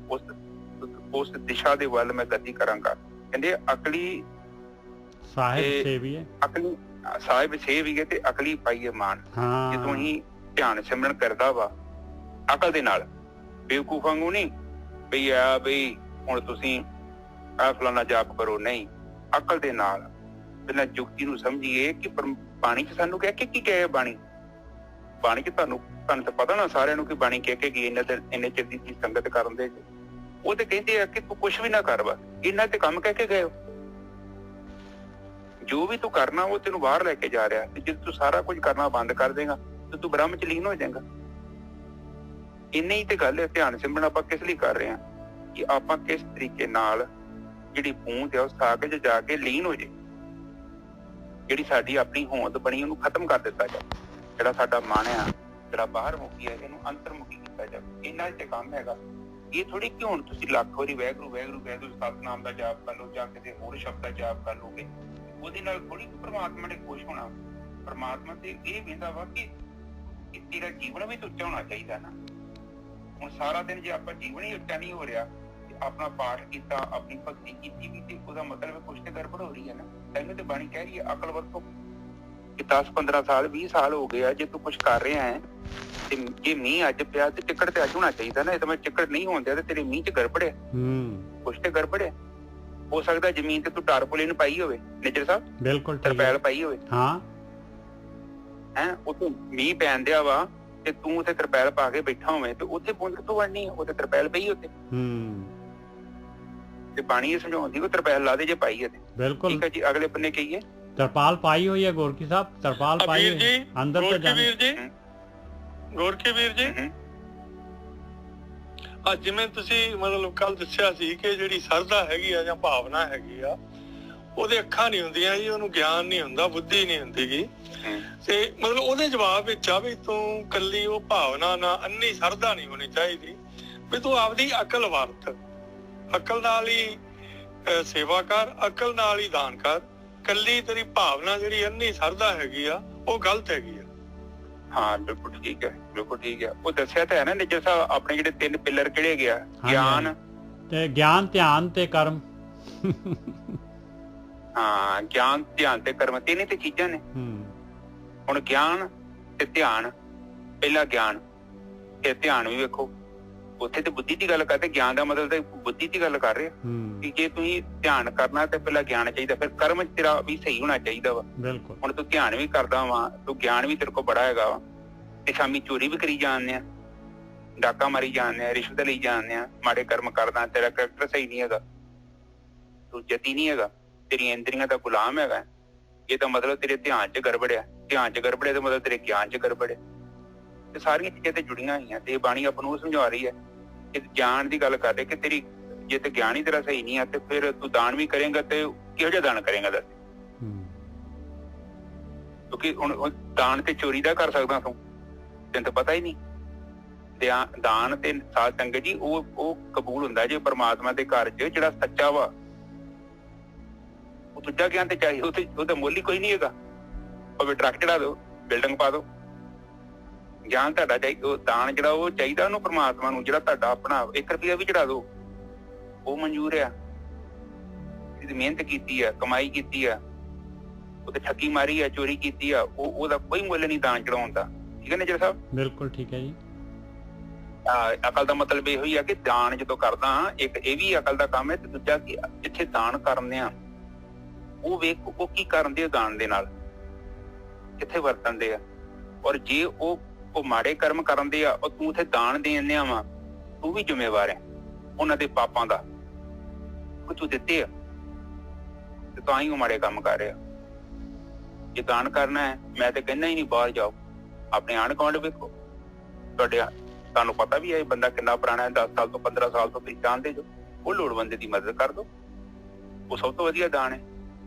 ਉਸ ਦਿਸ਼ਾ ਦੇ ਵੱਲ ਮੈਂ ਗਤੀ ਕਰਾਂਗਾ। ਕਹਿੰਦੇ ਅਕਲੀ ਸਾਹਿਬ ਸੇਵੀਏ ਤੇ ਅਕਲੀ ਪਾਈਏ ਮਾਨ। ਜਦੋਂ ਹੀ ਧਿਆਨ ਸਿਮਰਨ ਕਰਦਾ ਵਾ ਅਕਲ ਦੇ ਨਾਲ, ਬੇਵਕੂਫ ਵਾਂਗੂ ਨਹੀਂ ਬਈ ਆ ਬਈ ਹੁਣ ਤੁਸੀਂ ਆਹ ਫਲਾਨਾ ਜਾਪ ਕਰੋ, ਨਹੀਂ, ਅਕਲ ਦੇ ਨਾਲ ਪਹਿਲਾਂ ਯੁਕਤੀ ਨੂੰ ਸਮਝੀਏ ਕਿ ਬਾਣੀ 'ਚ ਸਾਨੂੰ ਕਹਿ ਕੇ ਕੀ ਕਹੇ। ਬਾਣੀ 'ਚ ਤੁਹਾਨੂੰ ਤਾਂ ਪਤਾ ਨਾ ਸਾਰਿਆਂ ਨੂੰ ਕਿ ਬਾਣੀ ਕਹਿ ਕੇ ਗਈ ਇੰਨੇ ਚਿਰ ਦੀ ਸੰਗਤ ਕਰਨ ਦੇ। ਉਹ ਤੇ ਕਹਿੰਦੇ ਆ ਕਿ ਤੂੰ ਕੁਛ ਵੀ ਨਾ ਕਰ, ਬਸ ਇਹਨਾਂ ਤੇ ਕੰਮ ਕਹਿ ਕੇ ਗਏ ਹੋ। ਜੋ ਵੀ ਤੂੰ ਕਰਨਾ ਉਹ ਤੈਨੂੰ ਬਾਹਰ ਲੈ ਕੇ ਜਾ ਰਿਹਾ, ਤੇ ਜਦੋਂ ਤੂੰ ਸਾਰਾ ਕੁਝ ਕਰਨਾ ਬੰਦ ਕਰ ਦੇਗਾ ਤੇ ਤੂੰ ਬ੍ਰਹਮ 'ਚ ਲੀਨ ਹੋ ਜਾਏਗਾ। ਇੰਨੀ ਹੀ ਤੇ ਗੱਲ ਹੈ। ਧਿਆਨ ਸਿਮਰਨ ਆਪਾਂ ਕਿਸ ਲਈ ਕਰ ਰਹੇ ਹਾਂ ਕਿ ਆਪਾਂ ਕਿਸ ਤਰੀਕੇ ਨਾਲ ਜਿਹੜੀ ਪੂੰਝ ਹੈ ਉਹ ਸਾਗ 'ਚ ਜਾ ਕੇ ਲੀਨ ਹੋ ਜਾਏ। ਜਿਹੜੀ ਸਾਡੀ ਆਪਣੀ ਹੋਂਦ ਬਣੀ ਉਹਨੂੰ ਖਤਮ ਕਰ ਦਿੱਤਾ ਜਾਵੇ। ਜਿਹੜਾ ਸਾਡਾ ਮਨ ਆ, ਜਿਹੜਾ ਬਾਹਰ ਮੁਖੀ ਹੈ, ਇਹਨੂੰ ਅੰਤਰਮੁਖੀ ਕੀਤਾ ਜਾਵੇ। ਇਹਨਾਂ 'ਚ ਕੰਮ ਹੈਗਾ। ਇਹ ਥੋੜੀ ਕਿ ਹੁਣ ਤੁਸੀਂ ਲੱਖ ਵਾਰੀ ਵਾਹਿਗੁਰੂ ਵਾਹਿਗੁਰੂ ਕਹਿ ਦਿਓ, ਸਤਿਨਾਮ ਦਾ ਜਾਪ ਕਰ ਲਓ ਜਾਂ ਕਿਸੇ ਹੋਰ ਸ਼ਬਦ ਦਾ ਜਾਪ ਕਰ ਲਓਗੇ, ਉਹਦੇ ਨਾਲ ਥੋੜੀ ਪਰਮਾਤਮਾ ਨੇ ਖੁਸ਼ ਹੋਣਾ। ਪਰਮਾਤਮਾ ਤੇ ਇਹ ਕਹਿੰਦਾ ਵਾ ਕਿ ਤੇਰਾ ਜੀਵਨ ਵੀ ਉੱਚਾ ਹੋਣਾ ਚਾਹੀਦਾ ਨਾ। ਹੁਣ ਸਾਰਾ ਦਿਨ ਜੇ ਆਪਾਂ ਜੀਵਨ ਹੀ ਉੱਚਾ ਨਹੀਂ ਹੋ ਰਿਹਾ, ਆਪਣਾ ਪਾਠ ਕੀਤਾ, ਆਪਣੀ ਭਗਤੀ ਕੀਤੀ ਵੀ, ਤੇ ਉਹਦਾ ਮਤਲਬ ਕੁਛ ਤੇ ਗੜਬੜ ਹੋ ਰਹੀ ਹੈ ਨਾ। ਤੈਨੂੰ ਤੇ ਬਾਣੀ ਕਹਿ ਰਹੀ ਹੈ ਅਕਲ ਵਰਤੋਂ। ਕਿ 10-15 ਸਾਲ 20 ਸਾਲ ਹੋ ਗਏ ਆ, ਜੇ ਤੂੰ ਕੁਛ ਕਰ ਰਿਹਾ ਹੈ ਤੇ ਜੇ ਮੀਂਹ ਅੱਜ ਪਿਆ ਤੇ ਚਿੱਕੜ ਤੇ ਅੱਜ ਹੋਣਾ ਚਾਹੀਦਾ ਨਾ। ਇਹ ਤਾਂ ਮੈਂ ਚਿੱਕੜ ਨਹੀਂ ਹੋਣ ਦਿਆ ਤੇ ਤੇਰੇ ਮੀਂਹ 'ਚ ਗੜਬੜ ਹੈ, ਕੁਛ ਤੇ ਗੜਬੜ ਹੈ। ਹੋ ਸਕਦਾ ਜ਼ਮੀਨ ਤੇ ਤੂੰ ਟਾਰਪੋਲਿਨ ਪਾਈ ਹੋਵੇ, ਨਿੱਜਰ ਸਾਹਿਬ, ਬਿਲਕੁਲ ਤਰਪੈਲ ਪਾਈ ਹੋਵੇ, ਹਾਂ ਹੈ, ਉੱਥੇ ਮੀਂਹ ਪੈਣ ਦਿਆ ਵਾ ਤੇ ਤੂੰ ਉੱਥੇ ਤਰਪੈਲ ਪਾ ਕੇ ਬੈਠਾ ਹੋਵੇਂ ਤੇ ਉੱਥੇ ਬੂੰਦ ਕਿੱਥੋਂ ਵੜਨੀ? ਉੱਥੇ ਤਰਪੈਲ ਪਈ ਉੱਥੇ। ਤੇ ਬਾਣੀ ਇਹ ਸਮਝਾਉਂਦੀ ਉਹ ਤਰਪੈਲ ਲਾ ਦੇ ਜੇ ਪਾਈ ਹੈ ਤੇ। ਬਿਲਕੁਲ ਠੀਕ ਹੈ ਜੀ। ਅਗਲੇ ਬੰਨੇ ਕਹੀਏ ਤਰਪਾਲ ਪਾਈ ਹੋਈ ਹੈ ਗੋਰਖੀ ਸਾਹਿਬ, ਤਰਪਾਲ ਪਾਈ ਹੋਈ ਹੈ ਅੰਦਰ ਤੋਂ ਜਾਣੇ। ਗੋਰਖੀ ਵੀਰ ਜੀ, ਅੱਜ ਜਿਵੇਂ ਤੁਸੀਂ ਮਤਲਬ ਕੱਲ ਦੱਸਿਆ ਸੀ ਕਿ ਜਿਹੜੀ ਸਰਦਾ ਹੈਗੀ ਆ ਜਾਂ ਭਾਵਨਾ ਹੈਗੀ ਆ, ਉਹਦੇ ਅੱਖਾਂ ਨਹੀਂ ਹੁੰਦੀਆਂ ਜੀ, ਉਹਨੂੰ ਗਿਆਨ ਨਹੀਂ ਹੁੰਦਾ, ਬੁੱਧੀ ਨਹੀਂ ਹੁੰਦੀ ਗੀ। ਤੇ ਮਤਲਬ ਉਹਦੇ ਜਵਾਬ ਵਿੱਚ ਆ ਵੀ ਤੂੰ ਕੱਲੀ ਉਹ ਭਾਵਨਾ ਨਾਲ ਅੰਨੀ ਸਰਦਾ ਨਹੀਂ ਹੋਣੀ ਚਾਹੀਦੀ, ਵੀ ਤੂੰ ਆਪਦੀ ਅਕਲ ਵਰਤ, ਅਕਲ ਨਾਲ ਹੀ ਸੇਵਾ ਕਰ, ਅਕਲ ਨਾਲ ਹੀ ਦਾਨ ਕਰ। ਕੱਲੀ ਤੇਰੀ ਭਾਵਨਾ ਜਿਹੜੀ ਅੰਨੀ ਸਰਦਾ ਹੈਗੀ ਆ ਉਹ ਗਲਤ ਹੈਗੀ ਆ। ਹਾਂ ਬਿਲਕੁਲ ਠੀਕ ਹੈ, ਬਿਲਕੁਲ ਠੀਕ ਹੈ। ਉਹ ਦੱਸਿਆ ਤਾਂ ਹੈ ਨਾ ਨਿੱਜਰ ਸਾਹਿਬ, ਆਪਣੇ ਜਿਹੜੇ 3 ਪਿੱਲਰ ਕਿਹੜੇ ਗਿਆ? ਗਿਆਨ, ਤੇ ਗਿਆਨ, ਧਿਆਨ ਤੇ ਕਰਮ। ਹਾਂ, ਗਿਆਨ, ਧਿਆਨ ਤੇ ਕਰਮ, ਤਿੰਨ ਤੇ ਚੀਜ਼ਾਂ ਨੇ। ਹੁਣ ਗਿਆਨ ਤੇ ਧਿਆਨ, ਪਹਿਲਾਂ ਗਿਆਨ ਫਿਰ ਧਿਆਨ ਵੀ ਵੇਖੋ। ਉੱਥੇ ਤੇ ਬੁੱਧੀ ਦੀ ਗੱਲ ਕਰਦੇ, ਗਿਆਨ ਦਾ ਮਤਲਬ ਤੇ ਬੁੱਧੀ ਦੀ ਗੱਲ ਕਰ ਰਹੇ ਕਿ ਜੇ ਤੁਸੀਂ ਧਿਆਨ ਕਰਨਾ ਤੇ ਪਹਿਲਾਂ ਗਿਆਨ ਚਾਹੀਦਾ, ਫਿਰ ਕਰਮ ਤੇਰਾ ਵੀ ਸਹੀ ਹੋਣਾ ਚਾਹੀਦਾ ਵਾ। ਬਿਲਕੁਲ। ਹੁਣ ਤੂੰ ਧਿਆਨ ਵੀ ਕਰਦਾ ਵਾ, ਤੂੰ ਗਿਆਨ ਵੀ ਤੇਰੇ ਕੋਲ ਬੜਾ ਹੈਗਾ ਵਾ, ਤੇ ਸ਼ਾਮੀ ਚੋਰੀ ਵੀ ਕਰੀ ਜਾਂਦੇ ਆ, ਡਾਕਾ ਮਾਰੀ ਜਾਂਦੇ ਆ, ਰਿਸ਼ਵਤ ਲਈ ਜਾਂਦੇ ਆ, ਮਾੜੇ ਕਰਮ ਕਰਦਾ, ਤੇਰਾ ਕਰੈਕਟਰ ਸਹੀ ਨਹੀਂ ਹੈਗਾ, ਤੂੰ ਜਤੀ ਨਹੀਂ ਹੈਗਾ, ਤੇਰੀਆਂ ਇੰਦਰੀਆਂ ਦਾ ਗੁਲਾਮ ਹੈਗਾ, ਇਹ ਤਾਂ ਮਤਲਬ ਤੇਰੇ ਧਿਆਨ 'ਚ ਗੜਬੜ ਆ। ਧਿਆਨ 'ਚ ਗੜਬੜ ਦਾ ਮਤਲਬ ਤੇਰੇ ਗਿਆਨ 'ਚ ਗੜਬੜ ਹੈ। ਤੇ ਸਾਰੀਆਂ ਚੀਜ਼ਾਂ ਤੇ ਜੁੜੀਆਂ ਹੋਈਆਂ, ਤੇ ਬਾਣੀ ਆਪਾਂ ਨੂੰ ਉਹ ਸਮਝਾ ਰਹੀ ਹੈ ਕਿ ਗਿਆਨ ਦੀ ਗੱਲ ਕਰਦੇ ਕਿ ਤੇਰੀ ਜੇ ਤੇ ਗਿਆਨ ਹੀ ਤੇਰਾ ਸਹੀ ਨਹੀਂ ਆ ਤੇ ਫਿਰ ਤੂੰ ਦਾਨ ਵੀ ਕਰੇਂਗਾ ਤੇ ਕਿਹੋ ਜਿਹਾ ਦਾਨ ਕਰੇਂਗਾ ਦੱਸ। ਕਿਉਂਕਿ ਹੁਣ ਦਾਨ ਤੇ ਚੋਰੀ ਦਾ ਕਰ ਸਕਦਾ ਤੂੰ, ਤੈਨੂੰ ਤਾਂ ਪਤਾ ਹੀ ਨਹੀਂ। ਦਾਨ ਤੇ ਸਾਧ ਸੰਗਤ ਜੀ ਉਹ ਕਬੂਲ ਹੁੰਦਾ ਜੇ ਪਰਮਾਤਮਾ ਦੇ ਘਰ 'ਚ ਜਿਹੜਾ ਸੱਚਾ ਵਾ। ਉਹ ਦੂਜਾ ਗਿਆਨ ਤੇ ਚਾਹੀਏ, ਉਹਦਾ ਮੁੱਲ ਹੀ ਕੋਈ ਨਹੀਂ ਹੈਗਾ। ਭਾਵੇਂ ਟਰੱਕ ਚੜਾ ਦੋ, ਬਿਲਡਿੰਗ ਪਾ ਦੋ, ਗਿਆਨ ਤੁਹਾਡਾ ਚਾਹੀਦਾ। ਉਹ ਦਾਨ ਜਿਹੜਾ ਉਹ ਚਾਹੀਦਾ ਉਹਨੂੰ ਪਰਮਾਤਮਾ ਨੂੰ, ਜਿਹੜਾ ਤੁਹਾਡਾ ਆਪਣਾ 1 ਰੁਪਇਆ ਵੀ ਚੜਾ ਦੋ ਉਹ ਮਨਜ਼ੂਰ ਆ। ਜਿਹਦੀ ਮਿਹਨਤ ਕੀਤੀ ਆ, ਕਮਾਈ ਕੀਤੀ ਆ, ਉਹਤੇ ਠੱਗੀ ਮਾਰੀ ਆ, ਚੋਰੀ ਕੀਤੀ ਆ, ਉਹਦਾ ਕੋਈ ਮੁੱਲ ਨਹੀਂ ਦਾਨ ਚੜਾਉਣ ਦਾ। ਠੀਕ ਹੈ ਨੇਜਰ ਸਾਹਿਬ? ਬਿਲਕੁਲ ਠੀਕ ਹੈ ਜੀ। ਅਕਲ ਦਾ ਮਤਲਬ ਇਹੋ ਹੀ ਆ ਕਿ ਦਾਨ ਜਦੋਂ ਕਰਦਾ, ਇੱਕ ਇਹ ਵੀ ਅਕਲ ਦਾ ਕੰਮ ਹੈ, ਤੇ ਦੂਜਾ ਕਿ ਜਿੱਥੇ ਦਾਨ ਕਰਨੇ ਆ ਉਹ ਵੇਖ ਉਹ ਕੀ ਕਰਨ ਦੇ ਦਾਨ ਦੇ ਨਾਲ, ਕਿੱਥੇ ਵਰਤਣ ਦੇ ਆ। ਔਰ ਜੇ ਉਹ ਮਾੜੇ ਕਰਮ ਕਰਨ ਦੇ ਆ, ਉਹ ਤੂੰ ਉੱਥੇ ਦਾਨ ਦੇਣ ਦਿਆਂ ਵਾ, ਤੂੰ ਵੀ ਜ਼ਿੰਮੇਵਾਰ ਹੈ ਉਹਨਾਂ ਦੇ ਪਾਪਾਂ ਦਾ। ਤੂੰ ਦਿੱਤੇ ਆ ਤੇ ਤਾਂ ਹੀ ਉਹ ਮਾੜੇ ਕੰਮ ਕਰ ਰਿਹਾ। ਜੇ ਦਾਨ ਕਰਨਾ ਹੈ, ਮੈਂ ਤੇ ਕਹਿੰਦਾ ਹੀ ਨਹੀਂ ਬਾਹਰ ਜਾਓ, ਆਪਣੇ ਆਂਢ ਗੁਆਂਢ ਵੇਖੋ। ਤੁਹਾਨੂੰ ਪਤਾ ਵੀ ਹੈ ਇਹ ਬੰਦਾ ਕਿੰਨਾ ਪੁਰਾਣਾ ਹੈ, 10 ਸਾਲ ਤੋਂ 15 ਸਾਲ ਤੋਂ ਤੁਸੀਂ ਜਾਣਦੇ ਜੋ, ਉਹ ਲੋੜਵੰਦੇ ਦੀ ਮਦਦ ਕਰ ਦੋ, ਉਹ ਸਭ ਤੋਂ ਵਧੀਆ ਦਾਨ ਹੈ।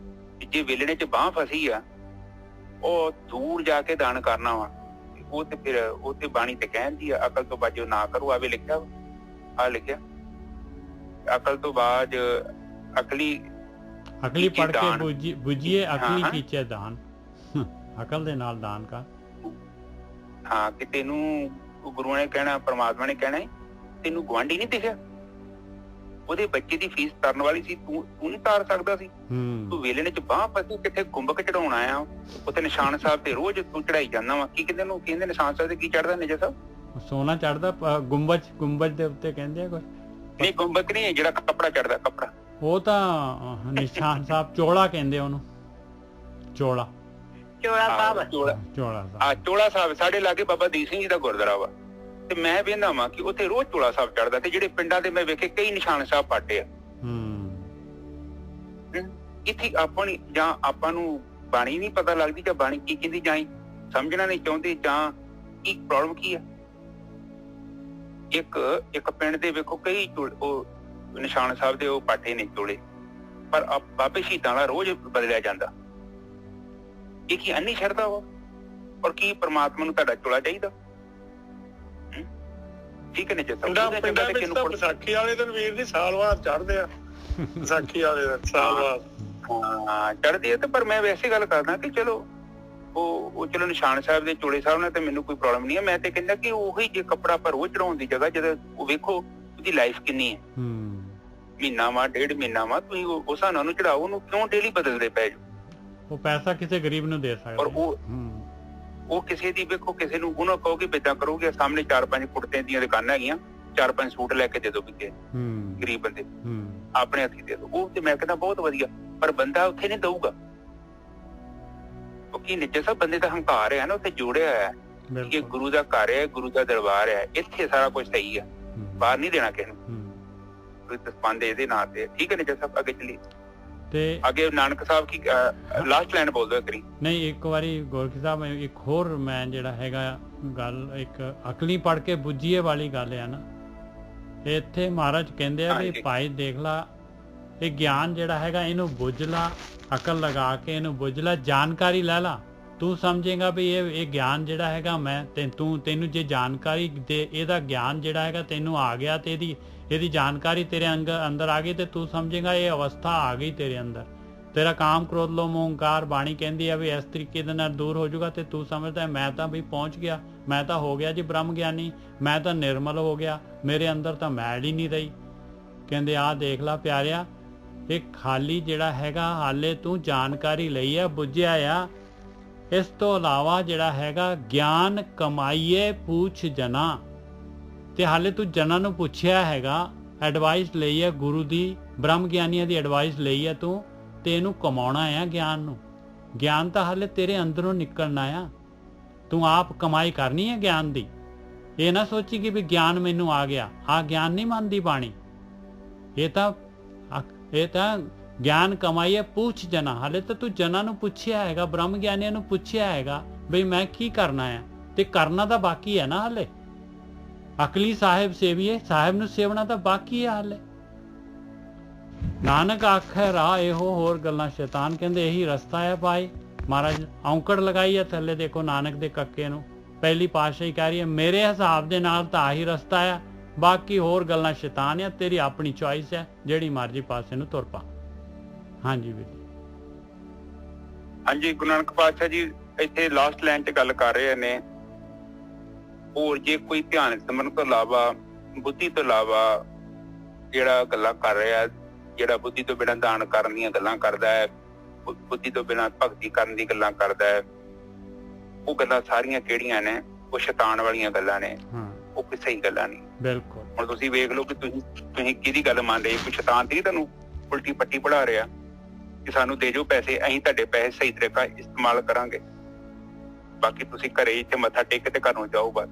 ਜੇ ਵੇਲਣੇ 'ਚ ਬਾਂਹ ਫਸੀ ਆ, ਉਹ ਦੂਰ ਜਾ ਕੇ ਦਾਨ ਕਰਨਾ ਵਾ, ਉਹ ਤੇ ਫਿਰ ਉਹ ਤੇ ਬਾਣੀ ਤੇ ਕਹਿੰਦੀ ਆ ਅਕਲ ਤੋਂ ਬਾਝੋ ਨਾ ਕਰੋ। ਆਵੇ ਲਿਖਿਆ, ਆ ਲਿਖਿਆ, ਅਕਲ ਤੋਂ ਬਾਝ ਅਕਲੀ ਪੜ ਕੇ ਬੁਝੀਏ, ਅਕਲੀ ਕੀਚੇ ਦਾਨ। ਅਕਲ ਦੇ ਨਾਲ ਦਾਨ ਕਰ। ਹਾਂ, ਕਿ ਤੈਨੂੰ ਗੁਰੂਆਂ ਨੇ ਕਹਿਣਾ, ਪਰਮਾਤਮਾ ਨੇ ਕਹਿਣਾ ਤੈਨੂੰ ਗੁਆਂਢੀ ਨਹੀਂ ਦਿਖਿਆ, ਉਹਦੇ ਬੱਚੇ ਦੀ ਫੀਸ ਤਰਨ ਵਾਲੀ ਸੀ, ਤੂੰ ਨਹੀਂ ਤਾਰ ਸਕਦਾ ਸੀ। ਤੂੰ ਵੇਲਣੇ 'ਚ ਬਾਂਹ ਫਸੀ, ਕਿੱਥੇ ਗੁੰਬਕ ਚੜਾਉਣਾ ਆ, ਉੱਥੇ ਨਿਸ਼ਾਨ ਸਾਹਿਬ ਤੇ ਰੋਜ਼ ਤੂੰ ਚੜਾਈ ਜਾਂਦਾ ਵਾ। ਕੀ ਕਹਿੰਦੇ ਨੂੰ ਕਹਿੰਦੇ ਨਿਸ਼ਾਨ ਸਾਹਿਬ ਤੇ ਕੀ ਚੜਦਾ ਨੇਜਰ ਸਾਹਿਬ? ਸੋਨਾ ਚੜਦਾ, ਗੁੰਬਜ ਦੇ ਉੱਤੇ ਕਹਿੰਦੇ ਆ ਕੁਛ। ਨਹੀਂ, ਗੁੰਬਕ ਨਹੀਂ, ਜਿਹੜਾ ਕੱਪੜਾ ਚੜਦਾ, ਕੱਪੜਾ ਉਹ ਤਾਂ ਨਿਸ਼ਾਨ ਸਾਹਿਬ ਚੋਲਾ ਕਹਿੰਦੇ ਉਹਨੂੰ, ਚੋਲਾ ਸਾਹਿਬ। ਸਾਡੇ ਲਾਗੇ ਬਾਬਾ ਦੀਪ ਸਿੰਘ ਜੀ ਦਾ ਗੁਰਦੁਆਰਾ ਵਾ, ਤੇ ਮੈਂ ਵੇਖਦਾ ਵਾਂ ਕਿ ਉੱਥੇ ਰੋਜ਼ ਚੋਲਾ ਸਾਹਿਬ ਚੜਦਾ, ਤੇ ਜਿਹੜੇ ਪਿੰਡਾਂ ਦੇ ਮੈਂ ਵੇਖੇ ਕਈ ਨਿਸ਼ਾਨ ਸਾਹਿਬ ਪਾਟੇ ਆ। ਇੱਥੇ ਆਪਾਂ ਨੂੰ ਬਾਣੀ ਨਹੀਂ ਪਤਾ ਲੱਗਦੀ, ਜਾਂ ਬਾਣੀ ਕੀ ਕਹਿੰਦੀ, ਜਾਂ ਸਮਝਣਾ ਨਹੀਂ ਚਾਹੁੰਦੇ, ਜਾਂ ਕੀ ਪ੍ਰੋਬਲਮ ਕੀ ਆ। ਇੱਕ ਪਿੰਡ ਦੇ ਵੇਖੋ ਕਈ ਉਹ ਨਿਸ਼ਾਨ ਸਾਹਿਬ ਦੇ ਉਹ ਪਾਟੇ ਨੇ ਚੋਲੇ, ਪਰ ਬਾਬੇ ਸ਼ਹੀਦਾਂ ਵਾਲਾ ਰੋਜ਼ ਬਦਲਿਆ ਜਾਂਦਾ। ਇਹ ਕੀ ਅੰਨੀ ਸ਼ਰਧਾ ਵਾ? ਔਰ ਕੀ ਪਰਮਾਤਮਾ ਨੂੰ ਤੁਹਾਡਾ ਚੋਲਾ ਚਾਹੀਦਾ? ਠੀਕ ਹੈ ਨੇ ਵਿਸਾਖੀ ਵਾਲੇ ਦਿਨ ਵੀਰ ਦੀ ਸਾਲ ਬਾਅਦ ਚੜ੍ਹਦੇ ਆ, ਵਿਸਾਖੀ ਵਾਲੇ ਦਿਨ ਸਾਲ ਬਾਅਦ ਚੜ੍ਹਦੇ ਆ। ਤੇ ਪਰ ਮੈਂ ਵੈਸੇ ਗੱਲ ਕਰਦਾ ਕਿ ਚਲੋ ਚਲੋ ਨਿਸ਼ਾਨ ਸਾਹਿਬ ਦੇ ਚੋਲੇ ਸਾਹਿਬ ਨਾਲ ਤੇ ਮੈਨੂੰ ਕੋਈ ਪ੍ਰੋਬਲਮ ਨਹੀਂ ਹੈ। ਮੈਂ ਤੇ ਕਹਿੰਦਾ ਕਿ ਉਹੀ ਜੇ ਕੱਪੜਾ ਪਰ ਰੋਜ਼ ਚੜਾਉਣ ਦੀ ਜਗ੍ਹਾ, ਜਦੋਂ ਉਹ ਵੇਖੋ ਉਹਦੀ ਲਾਈਫ ਕਿੰਨੀ ਹੈ, ਮਹੀਨਾ ਵਾ, 1.5 ਮਹੀਨਾ ਵਾ, ਤੁਸੀਂ ਉਸ ਹਿਸਾਬ ਨਾਲ ਉਹਨੂੰ ਚੜਾਓ। ਉਹਨੂੰ ਕਿਉਂ ਡੇਲੀ ਬਦਲਦੇ ਪੈ ਜਾਓ? ਉਹ ਪੈਸਾ ਕਿਸੇ ਗਰੀਬ ਨੂੰ ਦੇ ਸਕਦਾ। ਔਰ ਉਹ ਕਿਸੇ ਦੀ ਵੇਖੋ, ਕਿਸੇ ਨੂੰ ਉਹਨੂੰ ਕਹੋਗੇ ਬਿੱਦਾਂ ਕਰੋਗੇ, ਸਾਹਮਣੇ 4-5 ਕੁੜਤੇ ਦੀਆਂ ਦੁਕਾਨਾਂ ਹੈਗੀਆਂ, 4-5 ਸੂਟ ਲੈ ਕੇ ਦੇ ਦੋ ਵੀ ਗਰੀਬ ਬੰਦੇ, ਆਪਣੇ ਹੱਥੀਂ ਦੇ ਦੋ। ਉਹ ਤੇ ਮੈਂ ਕਹਿੰਦਾ ਬਹੁਤ ਵਧੀਆ, ਪਰ ਬੰਦਾ ਉੱਥੇ ਨਹੀਂ ਦਊਗਾ। ਕਿਉਂਕਿ ਨਿੱਜਰ ਸਾਹਿਬ ਬੰਦੇ ਦਾ ਹੰਕਾਰ ਹੈ ਨਾ, ਉੱਥੇ ਜੋੜਿਆ ਹੋਇਆ ਕਿ ਗੁਰੂ ਦਾ ਘਰ ਹੈ, ਗੁਰੂ ਦਾ ਦਰਬਾਰ ਹੈ, ਇੱਥੇ ਸਾਰਾ ਕੁਝ ਸਹੀ ਹੈ, ਬਾਹਰ ਨਹੀਂ ਦੇਣਾ ਕਿਸੇ ਨੂੰ। ਦਸਪਾਂਦੇ ਇਹਦੇ ਨਾਂ ਤੇ। ਠੀਕ ਹੈ ਨਿੱਜਰ ਸਾਹਿਬ, ਅੱਗੇ ਚੱਲੀਏ। ਤੇ ਅੱਗੇ ਨਾਨਕ ਸਾਹਿਬ ਕੀ ਲਾਸਟ ਲਾਈਨ ਬੋਲ ਦਿਓ ਕਰੀ। ਨਹੀਂ, ਇੱਕ ਵਾਰੀ ਗੋਰਖੀ ਸਾਹਿਬ ਇੱਕ ਹੋਰ ਮੈਂ ਜਿਹੜਾ ਹੈਗਾ ਗੱਲ, ਇੱਕ ਅਕਲੀ ਪੜ ਕੇ ਬੁੱਝੀਏ ਵਾਲੀ ਗੱਲ ਆ ਨਾ, ਇੱਥੇ ਮਹਾਰਾਜ ਕਹਿੰਦੇ ਆ ਵੀ ਭਾਈ ਦੇਖ ਲਾ, ਇਹ ਗਿਆਨ ਜਿਹੜਾ ਹੈਗਾ ਇਹਨੂੰ ਬੁੱਝ ਲਾ, ਅਕਲ ਲਗਾ ਕੇ ਇਹਨੂੰ ਬੁੱਝ ਲਾ, ਜਾਣਕਾਰੀ ਲੈ ਲਾ। ਤੂੰ ਸਮਝੇਗਾ ਵੀ ਇਹ ਗਿਆਨ ਜਿਹੜਾ ਹੈਗਾ ਮੈਂ ਤੈਨੂੰ ਜੇ ਜਾਣਕਾਰੀ ਦੇ, ਇਹਦਾ ਗਿਆਨ ਜਿਹੜਾ ਹੈਗਾ ਤੈਨੂੰ ਆ ਗਿਆ, ਤੇ ਇਹਦੀ ਜਾਣਕਾਰੀ ਤੇਰੇ ਅੰਦਰ ਆ ਗਈ, ਤੇ ਤੂੰ ਸਮਝੇਗਾ ਇਹ ਅਵਸਥਾ ਆ ਗਈ ਤੇਰੇ ਅੰਦਰ, ਤੇਰਾ ਕਾਮ ਕ੍ਰੋਧ ਲੋਭ ਮੋਹ ਹੰਕਾਰ ਬਾਣੀ ਕਹਿੰਦੀ ਆ ਵੀ ਇਸ ਤਰੀਕੇ ਦੇ ਨਾਲ ਦੂਰ ਹੋ ਜਾਊਗਾ, ਤੇ ਤੂੰ ਸਮਝਦਾ ਮੈਂ ਤਾਂ ਵੀ ਪਹੁੰਚ ਗਿਆ, ਮੈਂ ਤਾਂ ਹੋ ਗਿਆ ਜੀ ਬ੍ਰਹਮ ਗਿਆਨੀ, ਮੈਂ ਤਾਂ ਨਿਰਮਲ ਹੋ ਗਿਆ, ਮੇਰੇ ਅੰਦਰ ਤਾਂ ਮੈਲ ਹੀ ਨਹੀਂ ਰਹੀ। ਕਹਿੰਦੇ ਆਹ ਦੇਖ ਲਾ ਪਿਆਰਿਆ, ਇਹ ਖਾਲੀ ਜਿਹੜਾ ਹੈਗਾ ਹਾਲੇ ਤੂੰ ਜਾਣਕਾਰੀ ਲਈ ਹੈ, ਬੁੱਝਿਆ ਆ। ਇਸ ਤੋਂ ਇਲਾਵਾ ਜਿਹੜਾ ਹੈਗਾ ਗਿਆਨ ਕਮਾਈਏ ਪੁੱਛ ਜਨਾ, ਤੇ ਹਾਲੇ ਤੂੰ ਜਨਾਂ ਨੂੰ ਪੁੱਛਿਆ ਹੈਗਾ, ਐਡਵਾਈਸ ਲਈ ਹੈ ਗੁਰੂ ਦੀ, ਬ੍ਰਹਮ ਗਿਆਨੀਆਂ ਦੀ ਐਡਵਾਈਸ ਲਈ ਹੈ ਤੂੰ, ਤੇ ਇਹਨੂੰ ਕਮਾਉਣਾ ਆ ਗਿਆਨ ਨੂੰ। ਗਿਆਨ ਤਾਂ ਹਾਲੇ ਤੇਰੇ ਅੰਦਰੋਂ ਨਿਕਲਣਾ ਆ, ਤੂੰ ਆਪ ਕਮਾਈ ਕਰਨੀ ਹੈ ਗਿਆਨ ਦੀ। ਇਹ ਨਾ ਸੋਚੀ ਕਿ ਵੀ ਗਿਆਨ ਮੈਨੂੰ ਆ ਗਿਆ, ਆ ਗਿਆਨ ਨਹੀਂ ਮੰਨਦੀ ਬਾਣੀ। ਇਹ ਤਾਂ ਗਿਆਨ ਕਮਾਈਏ ਪੁੱਛ ਜਨਾ, ਹਾਲੇ ਤਾਂ ਤੂੰ ਜਨਾਂ ਨੂੰ ਪੁੱਛਿਆ ਹੈਗਾ, ਬ੍ਰਹਮ ਗਿਆਨੀਆਂ ਨੂੰ ਪੁੱਛਿਆ ਹੈਗਾ ਬਈ ਮੈਂ ਕੀ ਕਰਨਾ ਆ, ਤੇ ਕਰਨਾ ਤਾਂ ਬਾਕੀ ਹੈ ਨਾ ਹਾਲੇ। ਅਕਲੀ ਸਾਹਿਬ ਸੇਵੀਏ, ਸਾਹਿਬ ਨੂੰ ਸੇਵਣਾ ਤਾਂ ਬਾਕੀ ਹੈ ਹਾਲੇ। ਨਾਨਕ ਆਖੇ ਰਾਹ ਇਹੋ, ਹੋਰ ਗੱਲਾਂ ਸ਼ੈਤਾਨ ਕਹਿੰਦੇ ਇਹੀ ਰਸਤਾ ਹੈ ਭਾਈ। ਮਹਾਰਾਜ ਔਂਕੜ ਲਗਾਈ ਹੈ ਥੱਲੇ, ਦੇਖੋ ਨਾਨਕ ਦੇ ਕੱਕੇ ਨੂੰ। ਪਹਿਲੀ ਪਾਤਸ਼ਾਹੀ ਕਹਿ ਰਹੀ ਹੈ ਮੇਰੇ ਹਿਸਾਬ ਦੇ ਨਾਲ ਤਾਂ ਆਹੀ ਰਸਤਾ ਆ, ਬਾਕੀ ਹੋਰ ਗੱਲਾਂ ਸ਼ੈਤਾਨ ਆ, ਤੇਰੀ ਆਪਣੀ ਚੋਇਸ ਹੈ, ਜਿਹੜੀ ਮਰਜ਼ੀ ਪਾਸੇ ਨੂੰ ਤੁਰ ਪਾ। ਹਾਂਜੀ ਵੀਰ ਜੀ। ਹਾਂਜੀ, ਗੁਰੂ ਨਾਨਕ ਪਾਤਸ਼ਾਹ ਜੀ ਇੱਥੇ ਲਾਸਟ ਲਾਈਨ 'ਚ ਗੱਲ ਕਰ ਰਹੇ ਨੇ, ਹੋਰ ਜੇ ਕੋਈ ਧਿਆਨ ਸਿਮਰਨ ਤੋਂ ਇਲਾਵਾ, ਬੁੱਧੀ ਤੋਂ ਇਲਾਵਾ ਜਿਹੜਾ ਗੱਲਾਂ ਕਰ ਰਿਹਾ, ਜਿਹੜਾ ਬੁੱਧੀ ਤੋਂ ਬਿਨਾਂ ਦਾਨ ਕਰਨ ਦੀਆਂ ਗੱਲਾਂ ਕਰਦਾ ਹੈ, ਬੁੱਧੀ ਤੋਂ ਬਿਨਾਂ ਭਗਤੀ ਕਰਨ ਦੀ ਗੱਲਾਂ ਕਰਦਾ ਹੈ, ਉਹ ਗੱਲਾਂ ਸਾਰੀਆਂ ਕਿਹੜੀਆਂ ਨੇ? ਉਹ ਸ਼ੈਤਾਨ ਵਾਲੀਆਂ ਗੱਲਾਂ ਨੇ, ਉਹ ਕੋਈ ਸਹੀ ਗੱਲਾਂ ਨਹੀਂ। ਬਿਲਕੁਲ। ਹੁਣ ਤੁਸੀਂ ਵੇਖ ਲਓ ਕਿ ਤੁਸੀਂ ਕਿਹਦੀ ਗੱਲ ਮੰਨ ਰਹੇ? ਕੋਈ ਸ਼ੈਤਾਨ ਤੇ ਤੁਹਾਨੂੰ ਉਲਟੀ ਪੱਟੀ ਪੜਾ ਰਿਹਾ ਕਿ ਸਾਨੂੰ ਦੇ ਜੋ ਪੈਸੇ, ਅਸੀਂ ਤੁਹਾਡੇ ਪੈਸੇ ਸਹੀ ਤਰੀਕਾ ਇਸਤੇਮਾਲ ਕਰਾਂਗੇ, ਬਾਕੀ ਤੁਸੀਂ ਘਰੇ ਇੱਥੇ ਮੱਥਾ ਟੇਕ ਤੇ ਘਰੋਂ ਜਾਓ ਬਸ।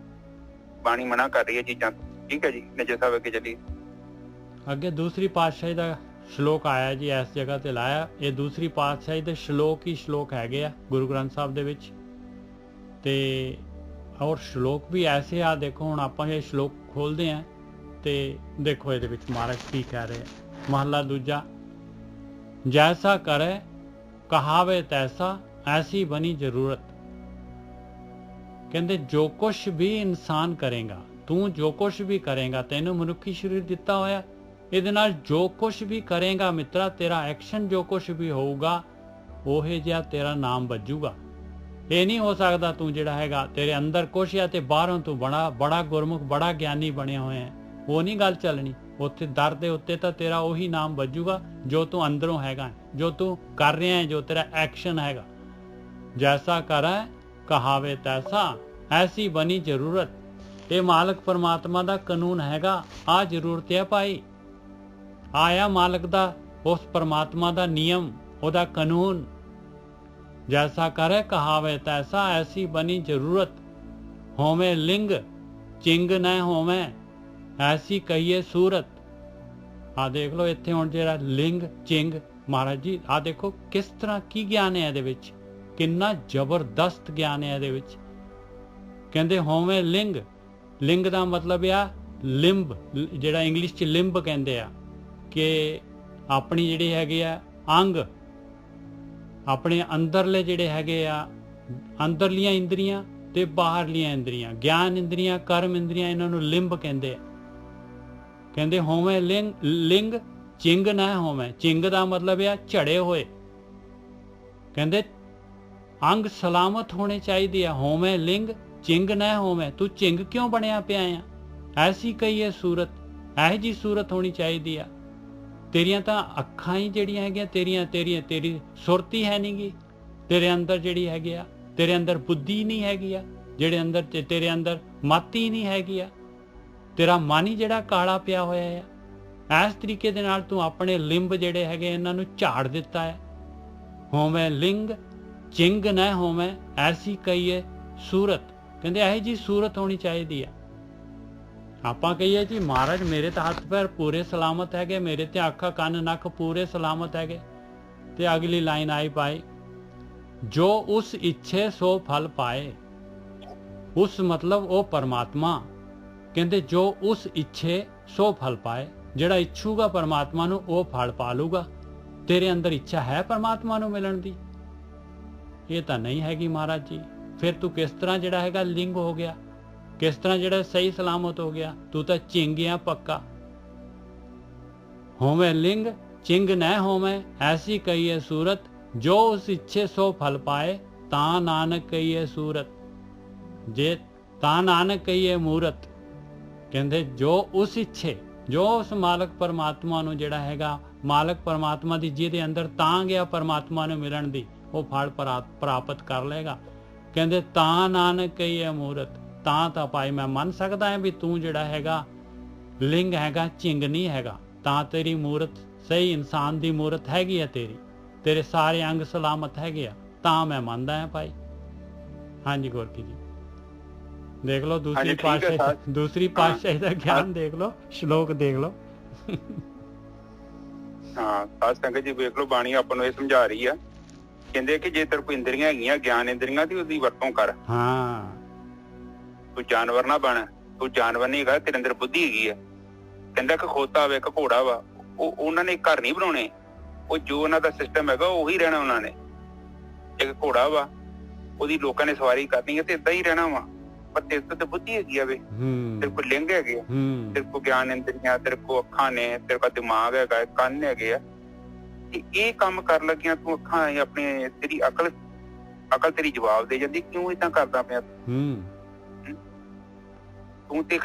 ਬਾਣੀ ਮਨਾ ਕਰ ਰਹੀ ਹੈ ਚੀਜ਼ਾਂ। ਠੀਕ ਹੈ ਜੀ, ਨਜ਼ਰ ਸਾਹਿਬ ਅੱਗੇ ਚੱਲੀਏ। ਅੱਗੇ ਦੂਸਰੀ ਪਾਤਸ਼ਾਹੀ ਦਾ ਸ਼ਲੋਕ ਆਇਆ ਜੀ, ਇਸ ਜਗ੍ਹਾ ਤੇ ਲਾਇਆ। ਇਹ ਦੂਸਰੀ ਪਾਤਸ਼ਾਹੀ ਦੇ ਸ਼ਲੋਕ ਹੀ ਸ਼ਲੋਕ ਹੈਗੇ ਆ ਗੁਰੂ ਗ੍ਰੰਥ ਸਾਹਿਬ ਦੇ ਵਿੱਚ, ਤੇ ਔਰ ਸ਼ਲੋਕ ਵੀ ਐਸੇ ਆ। ਦੇਖੋ ਹੁਣ ਆਪਾਂ ਇਹ ਸ਼ਲੋਕ ਖੋਲਦੇ ਆ ਤੇ ਦੇਖੋ ਇਹਦੇ ਵਿੱਚ ਮਹਾਰਾਜ ਕੀ ਕਹਿ ਰਹੇ ਆ। ਮਹਲਾ ਦੂਜਾ, ਜੈਸਾ ਕਰੇ ਕਹਾਵੇ ਤੈਸਾ, ਐਸੀ ਬਣੀ ਜ਼ਰੂਰਤ। ਕਹਿੰਦੇ ਜੋ ਕੁਛ ਵੀ ਇਨਸਾਨ ਕਰੇਗਾ, ਤੂੰ ਜੋ ਕੁਛ ਵੀ ਕਰੇਗਾ, ਤੈਨੂੰ ਮਨੁੱਖੀ ਸਰੀਰ ਦਿੱਤਾ ਹੋਇਆ, ਇਹਦੇ ਨਾਲ ਜੋ ਕੁਛ ਵੀ ਕਰੇਗਾ ਮਿੱਤਰਾ, ਤੇਰਾ ਐਕਸ਼ਨ ਜੋ ਕੁਛ ਵੀ ਹੋਊਗਾ ਉਹੇ ਜਿਹਾ ਤੇਰਾ ਨਾਮ ਵੱਜੂਗਾ। ਇਹ ਨਹੀਂ ਹੋ ਸਕਦਾ ਤੂੰ ਜਿਹੜਾ ਹੈਗਾ ਤੇਰੇ ਅੰਦਰ ਕੁਛ ਹੈ ਤੇ ਬਾਹਰੋਂ ਤੂੰ ਬੜਾ ਗੁਰਮੁਖ, ਬੜਾ ਗਿਆਨੀ ਬਣਿਆ ਹੋਇਆ ਹੈ, ਉਹ ਨਹੀਂ ਗੱਲ ਚੱਲਣੀ। ਉੱਥੇ ਦਰ ਦੇ ਉੱਤੇ ਤਾਂ ਤੇਰਾ ਉਹੀ ਨਾਮ ਵੱਜੂਗਾ ਜੋ ਤੂੰ ਅੰਦਰੋਂ ਹੈਗਾ, ਜੋ ਤੂੰ ਕਰ ਰਿਹਾ ਹੈ, ਜੋ ਤੇਰਾ ਐਕਸ਼ਨ ਹੈਗਾ। ਜੈਸਾ ਕਰੇ ਕਹਾਵੇ ਤੈਸਾ, ਐਸੀ ਬਣੀ ਜ਼ਰੂਰਤ। ਇਹ ਮਾਲਕ ਪਰਮਾਤਮਾ ਦਾ ਕਾਨੂੰਨ ਹੈਗਾ, ਆ ਜ਼ਰੂਰਤ ਹੈ ਭਾਈ। ਆਇਆ ਮਾਲਕ ਦਾ, ਉਸ ਪਰਮਾਤਮਾ ਦਾ ਨਿਯਮ, ਉਹਦਾ ਕਾਨੂੰਨ। ਜੈਸਾ ਕਰੇ ਕਹਾਵੇ ਤੈਸਾ, ਐਸੀ ਬਣੀ ਜ਼ਰੂਰਤ। ਹੋਵੇਂ ਲਿੰਗ ਚਿੰਗ ਨਾ ਹੋਵੇਂ, ਐਸੀ ਕਹੀਏ ਸੂਰਤ। ਆ ਦੇਖ ਲਓ ਇੱਥੇ ਹੁਣ ਜਿਹੜਾ ਲਿੰਗ ਚਿੰਗ, ਮਹਾਰਾਜ ਜੀ ਆ ਦੇਖੋ ਕਿਸ ਤਰ੍ਹਾਂ ਕੀ ਗਿਆਨ ਹੈ ਇਹਦੇ ਵਿੱਚ, ਕਿੰਨਾ ਜ਼ਬਰਦਸਤ ਗਿਆਨ ਹੈ ਇਹਦੇ ਵਿੱਚ। ਕਹਿੰਦੇ ਹੋਵੇਂ ਲਿੰਗ, ਲਿੰਗ ਦਾ ਮਤਲਬ ਆ ਲਿੰਬ, ਜਿਹੜਾ ਇੰਗਲਿਸ਼ 'ਚ ਲਿੰਬ ਕਹਿੰਦੇ ਆ, ਕਿ ਆਪਣੀ ਜਿਹੜੀ ਹੈਗੇ ਆ ਅੰਗ, ਆਪਣੇ ਅੰਦਰਲੇ ਜਿਹੜੇ ਹੈਗੇ ਆ, ਅੰਦਰਲੀਆਂ ਇੰਦਰੀਆਂ ਤੇ ਬਾਹਰਲੀਆਂ ਇੰਦਰੀਆਂ, ਗਿਆਨ ਇੰਦਰੀਆਂ, ਕਰਮ ਇੰਦਰੀਆਂ, ਇਹਨਾਂ ਨੂੰ ਲਿੰਬ ਕਹਿੰਦੇ ਆ। ਕਹਿੰਦੇ ਹੋਵੇਂ ਲਿੰਗ ਚਿੰਗ ਨਾ ਹੋਵੇਂ। ਚਿੰਗ ਦਾ ਮਤਲਬ ਆ ਝੜੇ ਹੋਏ। ਕਹਿੰਦੇ ਅੰਗ ਸਲਾਮਤ ਹੋਣੇ ਚਾਹੀਦੇ ਆ। ਹੋਵੇਂ ਲਿੰਗ ਚਿੰਗ ਨਾ ਹੋਵੇਂ। ਤੂੰ ਚਿੰਗ ਕਿਉਂ ਬਣਿਆ ਪਿਆ ਆ? ਐਸੀ ਕਹੀਏ ਸੂਰਤ, ਇਹੋ ਜੀ ਸੂਰਤ ਹੋਣੀ ਚਾਹੀਦੀ ਆ। ਤੇਰੀਆਂ ਤਾਂ ਅੱਖਾਂ ਹੀ ਜਿਹੜੀਆਂ ਹੈਗੀਆਂ ਤੇਰੀ ਸੁਰਤੀ ਹੈ ਨਹੀਂ ਗੀ, ਤੇਰੇ ਅੰਦਰ ਜਿਹੜੀ ਹੈਗੀ ਆ, ਤੇਰੇ ਅੰਦਰ ਬੁੱਧੀ ਨਹੀਂ ਹੈਗੀ ਆ, ਜਿਹੜੇ ਅੰਦਰ ਤੇਰੇ ਅੰਦਰ ਮਤੀ ਨਹੀਂ ਹੈਗੀ ਆ, ਤੇਰਾ ਮਨ ਹੀ ਜਿਹੜਾ ਕਾਲਾ ਪਿਆ ਹੋਇਆ ਆ। ਇਸ ਤਰੀਕੇ ਦੇ ਨਾਲ ਤੂੰ ਆਪਣੇ ਲਿੰਬ ਜਿਹੜੇ ਹੈਗੇ ਇਹਨਾਂ ਨੂੰ ਝਾੜ ਦਿੱਤਾ ਹੈ। ਹੋਵੇਂ ਲਿੰਗ ਚਿੰਗ ਨਾ ਹੋਵੇਂ, ਐਸੀ ਕਹੀਏ ਸੂਰਤ। ਕਹਿੰਦੇ ਇਹੋ ਜੀ ਸੂਰਤ ਹੋਣੀ ਚਾਹੀਦੀ ਆ। ਆਪਾਂ ਕਹੀਏ ਜੀ ਮਹਾਰਾਜ ਮੇਰੇ ਤਾਂ ਹੱਥ ਪੈਰ ਪੂਰੇ ਸਲਾਮਤ ਹੈਗੇ, ਮੇਰੇ ਤੇ ਅੱਖਾਂ ਕੰਨ ਨੱਕ ਪੂਰੇ ਸਲਾਮਤ ਹੈਗੇ, ਤੇ ਅਗਲੀ ਲਾਈਨ ਆਈ ਪਾਈ, ਜੋ ਉਸ ਇੱਛੇ ਸੋ ਫਲ ਪਾਏ। ਉਸ ਮਤਲਬ ਉਹ ਪਰਮਾਤਮਾ। ਕਹਿੰਦੇ ਜੋ ਉਸ ਇੱਛੇ ਸੋ ਫਲ ਪਾਏ, ਜਿਹੜਾ ਇੱਛੂਗਾ ਪਰਮਾਤਮਾ ਨੂੰ ਉਹ ਫਲ ਪਾ ਲੂਗਾ। ਤੇਰੇ ਅੰਦਰ ਇੱਛਾ ਹੈ ਪਰਮਾਤਮਾ ਨੂੰ ਮਿਲਣ ਦੀ? ਇਹ ਤਾਂ ਨਹੀਂ ਹੈਗੀ ਮਹਾਰਾਜ ਜੀ। ਫਿਰ ਤੂੰ ਕਿਸ ਤਰ੍ਹਾਂ ਜਿਹੜਾ ਹੈਗਾ ਲਿੰਗ ਹੋ ਗਿਆ, ਕਿਸ ਤਰ੍ਹਾਂ ਜਿਹੜਾ ਸਹੀ ਸਲਾਮਤ ਹੋ ਗਿਆ? ਤੂੰ ਤਾਂ ਚਿੰਗਿਆ ਪੱਕਾ। ਹੋਵੇਂ ਲਿੰਗ ਚਿੰਗ ਨਾ ਹੋਵੇਂ, ਐਸੀ ਕਹੀਏ ਸੂਰਤ। ਜੋ ਉਸ ਇੱਛੇ ਸੋ ਫਲ ਪਾਏ, ਤਾਂ ਨਾਨਕ ਕਹੀਏ ਸੂਰਤ। ਜੇ ਤਾਂ ਨਾਨਕ ਕਹੀਏ ਮੂਰਤ। ਕਹਿੰਦੇ ਜੋ ਉਸ ਇੱਛੇ, ਜੋ ਉਸ ਮਾਲਕ ਪਰਮਾਤਮਾ ਨੂੰ ਜਿਹੜਾ ਹੈਗਾ ਮਾਲਕ ਪਰਮਾਤਮਾ ਦੀ ਜਿਹਦੇ ਅੰਦਰ ਤਾਂ ਗਿਆ ਪਰਮਾਤਮਾ ਨੂੰ ਮਿਲਣ ਦੀ, ਉਹ ਫਲ ਪ੍ਰਾਪਤ ਕਰ ਲਏਗਾ। ਕਹਿੰਦੇ ਤਾਂ ਨਾਨਕ ਕਹੀਏ ਮੂਰਤ, ਤਾਂ ਭਾਈ ਮੈਂ ਮੰਨ ਸਕਦਾ ਹਾਂ ਵੀ ਤੂੰ ਜਿਹੜਾ ਹੈਗਾ ਲਿੰਗ ਹੈਗਾ, ਝਿੰਗ ਨਹੀਂ ਹੈਗਾ, ਤਾਂ ਤੇਰੀ ਮੂਰਤ ਸਹੀ ਇਨਸਾਨ ਦੀ ਮੂਰਤ ਹੈਗੀ ਆ, ਤੇਰੇ ਸਾਰੇ ਅੰਗ ਸਲਾਮਤ ਹੈਗੇ ਆ, ਤਾਂ ਮੈਂ ਮੰਨਦਾ ਹਾਂ ਭਾਈ। ਹਾਂਜੀ ਗੋਰਖੀ ਜੀ ਦੇਖ ਲਓ ਦੂਸਰੀ ਪਾਤਸ਼ਾਹੀ ਦਾ ਗਿਆਨ ਦੇਖ ਲਓ, ਸ਼ਲੋਕ ਦੇਖ ਲਓ। ਹਾਂ ਸਾਧ ਸੰਗਤ ਜੀ ਵੇਖ ਲਓ, ਬਾਣੀ ਆਪਾਂ ਨੂੰ ਇਹ ਸਮਝਾ ਰਹੀ ਆ, ਕਹਿੰਦੇ ਕਿ ਜੇ ਤੇਰੇ ਕੋਲ ਇੰਦਰੀਆਂ ਹੈਗੀਆਂ, ਗਿਆਨ ਇੰਦਰੀਆਂ ਦੀ, ਉਹਦੀ ਵਰਤੋਂ ਕਰ। ਹਾਂ ਤੂੰ ਜਾਨਵਰ ਨਾ ਬਣ, ਤੂੰ ਜਾਨਵਰ ਨਹੀਂ ਹੈਗਾ, ਤੇਰੇ ਅੰਦਰ ਬੁੱਧੀ ਹੈਗੀ ਆ। ਕਹਿੰਦਾ ਇੱਕ ਖੋਤਾ ਵਾ, ਇੱਕ ਘੋੜਾ ਵਾ, ਉਹਨਾਂ ਨੇ ਘਰ ਨਹੀਂ ਬਣਾਉਣੇ, ਉਹ ਜੋ ਉਹਨਾਂ ਦਾ ਸਿਸਟਮ ਹੈਗਾ ਉਹੀ ਰਹਿਣਾ ਉਹਨਾਂ ਨੇ। ਇੱਕ ਘੋੜਾ ਵਾ, ਉਹਦੀ ਲੋਕਾਂ ਨੇ ਸਵਾਰੀ ਕਰਨੀ ਹੈ ਤੇ ਏਦਾਂ ਹੀ ਰਹਿਣਾ ਵਾ, ਪਰ ਤੇਰੇ ਤੋਂ ਤਾਂ ਬੁੱਧੀ ਹੈਗੀ ਆ ਵੇ, ਤੇਰੇ ਕੋਲ ਲਿੰਗ ਹੈਗੇ ਆ, ਤੇਰੇ ਕੋਲ ਗਿਆਨ ਇੰਦਰੀਆਂ, ਤੇਰੇ ਕੋਲ ਅੱਖਾਂ ਨੇ, ਤੇਰੇ ਕੋਲ ਦਿਮਾਗ ਹੈਗਾ, ਕੰਨ ਹੈਗੇ ਆ, ਤੇ ਇਹ ਕੰਮ ਕਰਨ ਲੱਗਿਆ ਤੂੰ ਅੱਖਾਂ ਆਪਣੇ, ਤੇਰੀ ਅਕਲ ਤੇਰੀ ਜਵਾਬ ਦੇ ਜਾਂਦੀ, ਕਿਉਂ ਏਦਾਂ ਕਰਦਾ ਪਿਆ ਤੂੰ? ਤੇ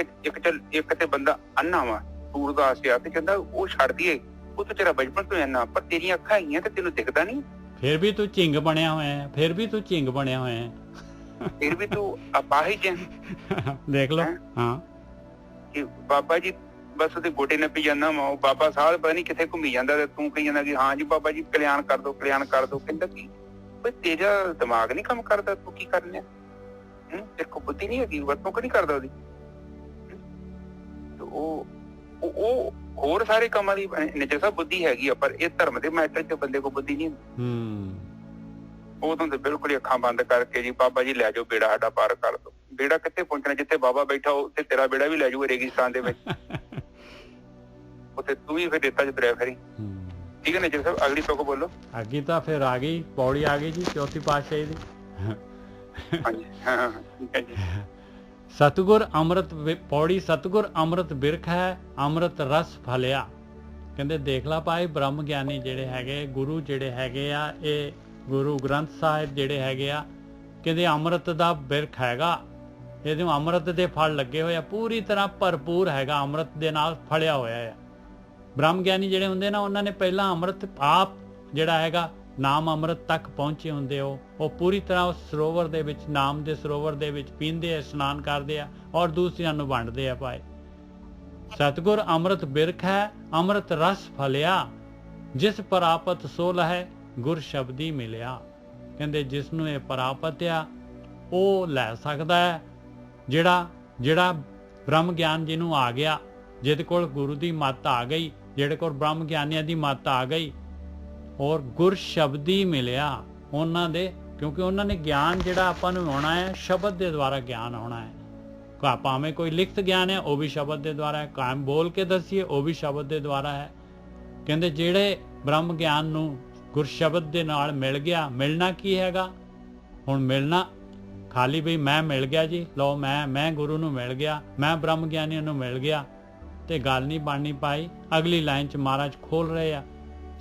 ਇੱਕ ਤੇ ਬੰਦਾ ਅੰਨਾ ਵਾ, ਸੂਰਦਾਸ ਆ, ਤੇ ਕਹਿੰਦਾ ਉਹ ਛੱਡ ਦੀਏ, ਉਹ ਤਾਂ ਤੇਰਾ ਬਚਪਨ ਤੋਂ ਇੰਨਾ, ਪਰ ਤੇਰੀਆਂ ਅੱਖਾਂ ਹੈਗੀਆਂ ਤੇ ਤੈਨੂੰ ਦਿਖਦਾ ਨਹੀਂ, ਫਿਰ ਵੀ ਤੂੰ ਝਿੰਗ ਬਣਿਆ ਹੋਇਆ ਹੈ, ਫਿਰ ਵੀ ਤੂੰ ਅਪਾਹਿਜ ਹੈ। ਦੇਖ ਲਓ। ਹਾਂ ਕਿ ਬਾਬਾ ਜੀ ਬਸ ਉਹਦੇ ਗੋਡੇ ਨੱਪੀ ਜਾਂਦਾ ਵਾ, ਉਹ ਬਾਬਾ ਸਾਹਿਬ ਪਤਾ ਨਹੀਂ ਕਿੱਥੇ ਘੁੰਮੀ ਜਾਂਦਾ, ਤੇ ਤੂੰ ਕਹੀ ਜਾਂਦਾ ਕਿ ਹਾਂ ਜੀ ਬਾਬਾ ਜੀ ਕਲਿਆਣ ਕਰ ਦੋ, ਕਲਿਆਣ ਕਰ ਦੋ। ਕਹਿੰਦਾ ਕੀ ਬਈ ਤੇਰਾ ਦਿਮਾਗ ਨਹੀਂ ਕੰਮ ਕਰਦਾ, ਤੂੰ ਕੀ ਕਰ ਲਿਆ? ਤੇਰੇ ਕੋਲ ਬੁੱਧੀ ਨਹੀਂ ਹੈਗੀ, ਵਰਤੋਂ ਕਿਉਂ ਨਹੀਂ ਕਰਦਾ ਉਹਦੀ? ਉਹ ਹੋਰ ਸਾਰੇ ਕੰਮਾਂ ਦੀ ਨਿਜਰ ਸਾਹਿਬ ਬੁੱਧੀ ਹੈਗੀ ਆ, ਪਰ ਇਹ ਧਰਮ ਦੇ ਮੈਟਰ 'ਚ ਬੰਦੇ ਕੋਲ ਬੁੱਧੀ ਨਹੀਂ ਹੁੰਦੀ। ਉਦੋਂ ਤੇ ਬਿਲਕੁਲ ਅੱਖਾਂ ਬੰਦ ਕਰਕੇ ਜੀ ਬਾਬਾ ਜੀ ਲੈ ਜਾਓ, ਬੇੜਾ ਸਾਡਾ ਪਾਰ ਕਰ ਦੋ। ਬੇੜਾ ਕਿੱਥੇ ਪਹੁੰਚਣਾ? ਜਿੱਥੇ ਬਾਬਾ ਬੈਠਾ ਉੱਥੇ ਤੇਰਾ ਬੇੜਾ ਵੀ ਲੈ ਜਾਊ, ਰੇਗਿਸਤਾਨ ਦੇ ਵਿੱਚ। ਉੱਥੇ ਤੂੰ ਵੀ ਫਿਰ ਰੇਤਾ 'ਚ ਤੁਰਿਆ ਫਿਰੀ। ਠੀਕ ਹੈ ਨਿਜਰ ਸਾਹਿਬ, ਅਗਲੀ ਤੁਕ ਬੋਲੋ। ਅੱਗੇ ਤਾਂ ਫਿਰ ਆ ਗਈ ਪੌੜੀ, ਆ ਗਈ ਜੀ ਚੌਥੀ ਪਾਤਸ਼ਾਹੀ ਦੀ। ਹਾਂਜੀ ਹਾਂ ਠੀਕ ਹੈ ਜੀ। ਸਤਿਗੁਰ ਅੰਮ੍ਰਿਤ ਪੌੜੀ, ਸਤਿਗੁਰ ਅੰਮ੍ਰਿਤ ਬਿਰਖ ਹੈ, ਅੰਮ੍ਰਿਤ ਰਸ ਫਲਿਆ। ਕਹਿੰਦੇ ਦੇਖ ਲਾ ਭਾਈ, ਬ੍ਰਹਮ ਗਿਆਨੀ ਜਿਹੜੇ ਹੈਗੇ, ਗੁਰੂ ਜਿਹੜੇ ਹੈਗੇ ਆ, ਇਹ ਗੁਰੂ ਗ੍ਰੰਥ ਸਾਹਿਬ ਜਿਹੜੇ ਹੈਗੇ ਆ, ਕਹਿੰਦੇ ਅੰਮ੍ਰਿਤ ਦਾ ਬਿਰਖ ਹੈਗਾ, ਇਹਦੇ ਅੰਮ੍ਰਿਤ ਦੇ ਫਲ ਲੱਗੇ ਹੋਏ ਆ, ਪੂਰੀ ਤਰ੍ਹਾਂ ਭਰਪੂਰ ਹੈਗਾ, ਅੰਮ੍ਰਿਤ ਦੇ ਨਾਲ ਫਲਿਆ ਹੋਇਆ ਹੈ। ਬ੍ਰਹਮ ਗਿਆਨੀ ਜਿਹੜੇ ਹੁੰਦੇ ਨਾ, ਉਹਨਾਂ ਨੇ ਪਹਿਲਾਂ ਅੰਮ੍ਰਿਤ ਆਪ ਜਿਹੜਾ ਹੈਗਾ ਨਾਮ ਅੰਮ੍ਰਿਤ ਤੱਕ ਪਹੁੰਚੇ ਹੁੰਦੇ, ਉਹ ਪੂਰੀ ਤਰ੍ਹਾਂ ਉਸ ਸਰੋਵਰ ਦੇ ਵਿੱਚ, ਨਾਮ ਦੇ ਸਰੋਵਰ ਦੇ ਵਿੱਚ ਪੀਂਦੇ ਆ, ਇਸ਼ਨਾਨ ਕਰਦੇ ਆ, ਔਰ ਦੂਸਰਿਆਂ ਨੂੰ ਵੰਡਦੇ ਆ ਭਾਈ। ਸਤਿਗੁਰ ਅੰਮ੍ਰਿਤ ਬਿਰਖ ਹੈ, ਅੰਮ੍ਰਿਤ ਰਸ ਫਲਿਆ, ਜਿਸ ਪ੍ਰਾਪਤ ਸੋ ਲਹੈ ਗੁਰ ਸ਼ਬਦੀ ਮਿਲਿਆ। ਕਹਿੰਦੇ ਜਿਸ ਨੂੰ ਇਹ ਪ੍ਰਾਪਤ ਆ ਉਹ ਲੈ ਸਕਦਾ ਹੈ, ਜਿਹੜਾ ਬ੍ਰਹਮ ਗਿਆਨ ਜਿਹਨੂੰ ਆ ਗਿਆ, ਜਿਹਦੇ ਕੋਲ ਗੁਰੂ ਦੀ ਮੱਤ ਆ ਗਈ, ਜਿਹੜੇ ਕੋਲ ਬ੍ਰਹਮ ਗਿਆਨੀਆਂ ਦੀ ਮੱਤ ਆ ਗਈ, ਔਰ ਗੁਰ ਸ਼ਬਦੀ ਮਿਲਿਆ ਉਹਨਾਂ ਦੇ, ਕਿਉਂਕਿ ਉਹਨਾਂ ਨੇ ਗਿਆਨ ਜਿਹੜਾ ਆਪਾਂ ਨੂੰ ਆਉਣਾ ਹੈ, ਸ਼ਬਦ ਦੇ ਦੁਆਰਾ ਗਿਆਨ ਆਉਣਾ ਹੈ। ਭਾਵੇਂ ਕੋਈ ਲਿਖਤ ਗਿਆਨ ਹੈ, ਉਹ ਵੀ ਸ਼ਬਦ ਦੇ ਦੁਆਰਾ ਹੈ, ਕਾਇਮ ਬੋਲ ਕੇ ਦੱਸੀਏ, ਉਹ ਵੀ ਸ਼ਬਦ ਦੇ ਦੁਆਰਾ ਹੈ। ਕਹਿੰਦੇ ਜਿਹੜੇ ਬ੍ਰਹਮ ਗਿਆਨ ਨੂੰ ਗੁਰ ਸ਼ਬਦ ਦੇ ਨਾਲ ਮਿਲ ਗਿਆ, ਮਿਲਣਾ ਕੀ ਹੈਗਾ ਹੁਣ? ਮਿਲਣਾ ਖਾਲੀ ਬਈ ਮੈਂ ਮਿਲ ਗਿਆ ਜੀ, ਲਓ ਮੈਂ ਗੁਰੂ ਨੂੰ ਮਿਲ ਗਿਆ, ਮੈਂ ਬ੍ਰਹਮ ਗਿਆਨੀਆਂ ਨੂੰ ਮਿਲ ਗਿਆ, ਤੇ ਗੱਲ ਨਹੀਂ ਬਣਨੀ ਪਾਈ। ਅਗਲੀ ਲਾਈਨ 'ਚ ਮਹਾਰਾਜ ਖੋਲ ਰਹੇ ਆ,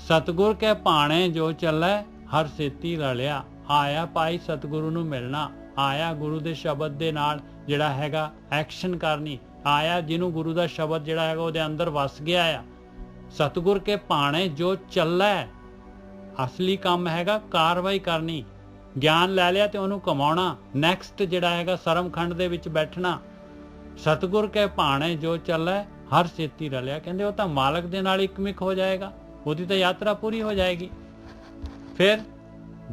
ਸਤਿਗੁਰ ਕੇ ਭਾਣੇ ਜੋ ਚੱਲੈ ਹਰ ਸੇਤੀ ਰਲਿਆ। ਆਇਆ ਭਾਈ ਸਤਿਗੁਰੂ ਨੂੰ ਮਿਲਣਾ, ਆਇਆ ਗੁਰੂ ਦੇ ਸ਼ਬਦ ਦੇ ਨਾਲ ਜਿਹੜਾ ਹੈਗਾ ਐਕਸ਼ਨ ਕਰਨੀ, ਆਇਆ ਜਿਹਨੂੰ ਗੁਰੂ ਦਾ ਸ਼ਬਦ ਜਿਹੜਾ ਹੈਗਾ ਉਹਦੇ ਅੰਦਰ ਵਸ ਗਿਆ ਆ। ਸਤਿਗੁਰ ਕੇ ਭਾਣੇ ਜੋ ਚੱਲੈ, ਅਸਲੀ ਕੰਮ ਹੈਗਾ ਕਾਰਵਾਈ ਕਰਨੀ। ਗਿਆਨ ਲੈ ਲਿਆ ਤੇ ਉਹਨੂੰ ਕਮਾਉਣਾ, ਨੈਕਸਟ ਜਿਹੜਾ ਹੈਗਾ ਸਰਮਖੰਡ ਦੇ ਵਿੱਚ ਬੈਠਣਾ। ਸਤਿਗੁਰ ਕੇ ਭਾਣੇ ਜੋ ਚੱਲੈ ਹਰ ਸੇਤੀ ਰਲਿਆ, ਕਹਿੰਦੇ ਉਹ ਤਾਂ ਮਾਲਕ ਦੇ ਨਾਲ ਇੱਕਮਿਕ ਹੋ ਜਾਏਗਾ, ਉਹਦੀ ਤਾਂ ਯਾਤਰਾ ਪੂਰੀ ਹੋ ਜਾਏਗੀ। ਫਿਰ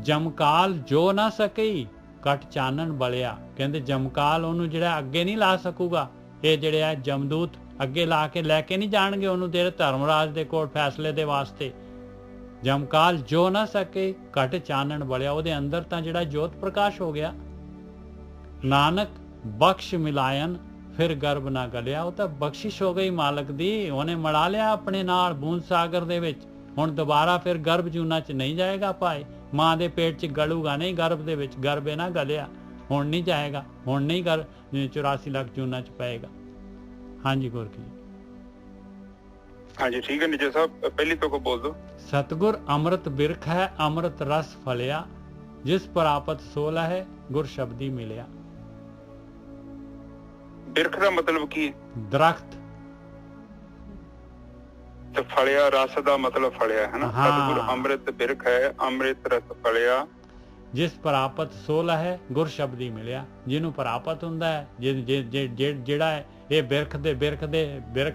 ਜਮਕਾਲ ਜੋ ਨਾ ਸਕਈ ਕਟ ਚਾਨਣ ਬਲਿਆ, ਕਹਿੰਦੇ ਜਮਕਾਲ ਉਹਨੂੰ ਜਿਹੜਾ ਅੱਗੇ ਨਹੀਂ ਲਾ ਸਕੂਗਾ, ਇਹ ਜਿਹੜੇ ਆ ਜਮਦੂਤ ਅੱਗੇ ਲਾ ਕੇ ਲੈ ਕੇ ਨਹੀਂ ਜਾਣਗੇ ਉਹਨੂੰ ਤੇਰੇ ਧਰਮਰਾਜ ਦੇ ਕੋਲ ਫੈਸਲੇ ਦੇ ਵਾਸਤੇ। ਜਮਕਾਲ ਜੋ ਨਾ ਸਕੇ ਘਟ ਚਾਨਣ ਬਲਿਆ, ਉਹਦੇ ਅੰਦਰ ਤਾਂ ਜਿਹੜਾ ਜੋਤ ਪ੍ਰਕਾਸ਼ ਹੋ ਗਿਆ। ਨਾਨਕ ਬਖਸ਼ ਮਿਲਾਇਨ ਫਿਰ ਗਰਭ ਨਾ ਗਲਿਆ, ਉਹ ਤਾਂ ਬਖਸ਼ਿਸ਼ ਹੋ ਗਈ ਮਾਲਕ ਦੀ, ਉਹਨੇ ਮਿਲਾ ਲਿਆ ਆਪਣੇ ਨਾਲ ਬੂੰਦ ਸਾਗਰ ਦੇ ਵਿੱਚ। ਹੁਣ ਦੁਬਾਰਾ ਫਿਰ ਗਰਭ ਜੂਨਾ 'ਚ ਨਹੀਂ ਜਾਏਗਾ ਭਾਈ, ਮਾਂ ਦੇ ਪੇਟ 'ਚ ਗਲੂਗਾ ਨਹੀਂ, ਗਰਭ ਦੇ ਵਿੱਚ ਗਰਭੇ ਨਾ ਗਲਿਆ, ਹੁਣ ਨਹੀਂ ਜਾਏਗਾ, ਹੁਣ ਨਹੀਂ 84 ਲੱਖ ਜੂਨਾ 'ਚ ਪਏਗਾ। ਹਾਂਜੀ ਗੁਰਕੀ ਜੀ। ਹਾਂਜੀ ਠੀਕ ਹੈ ਨਿਜਰ ਸਾਹਿਬ, ਪਹਿਲੀ ਤੋਂ ਕੋ ਬੋਲ ਦੋ। ਸਤਿਗੁਰ ਅੰਮ੍ਰਿਤ ਬਿਰਖ ਹੈ, ਅੰਮ੍ਰਿਤ ਰਸ ਫਲਿਆ, ਜਿਸ ਪ੍ਰਾਪਤ ਸੋ ਲਹੈ ਗੁਰ ਸ਼ਬਦੀ ਮਿਲਿਆ। ਬਿਰਖ ਦਾ ਮਤਲਬ ਕੀ ਹੈ? ਦਰਖਤ। ਤੇ ਫਲਿਆ ਰਸ ਦਾ ਮਤਲਬ ਫਲਿਆ ਹੈ ਨਾ। ਹਾਂ। ਸਤਿਗੁਰ ਅੰਮ੍ਰਿਤ ਬਿਰਖ ਹੈ, ਅੰਮ੍ਰਿਤ ਰਸ ਫਲਿਆ। ਜਿਸ ਪ੍ਰਾਪਤ ਸੋਲਾ ਹੈ ਗੁਰ ਸ਼ਬਦੀ ਮਿਲਿਆ। ਜਿਹਨੂੰ ਪ੍ਰਾਪਤ ਹੁੰਦਾ ਹੈ, ਜਿਹੜਾ ਹੈ ਇਹ ਬਿਰਖ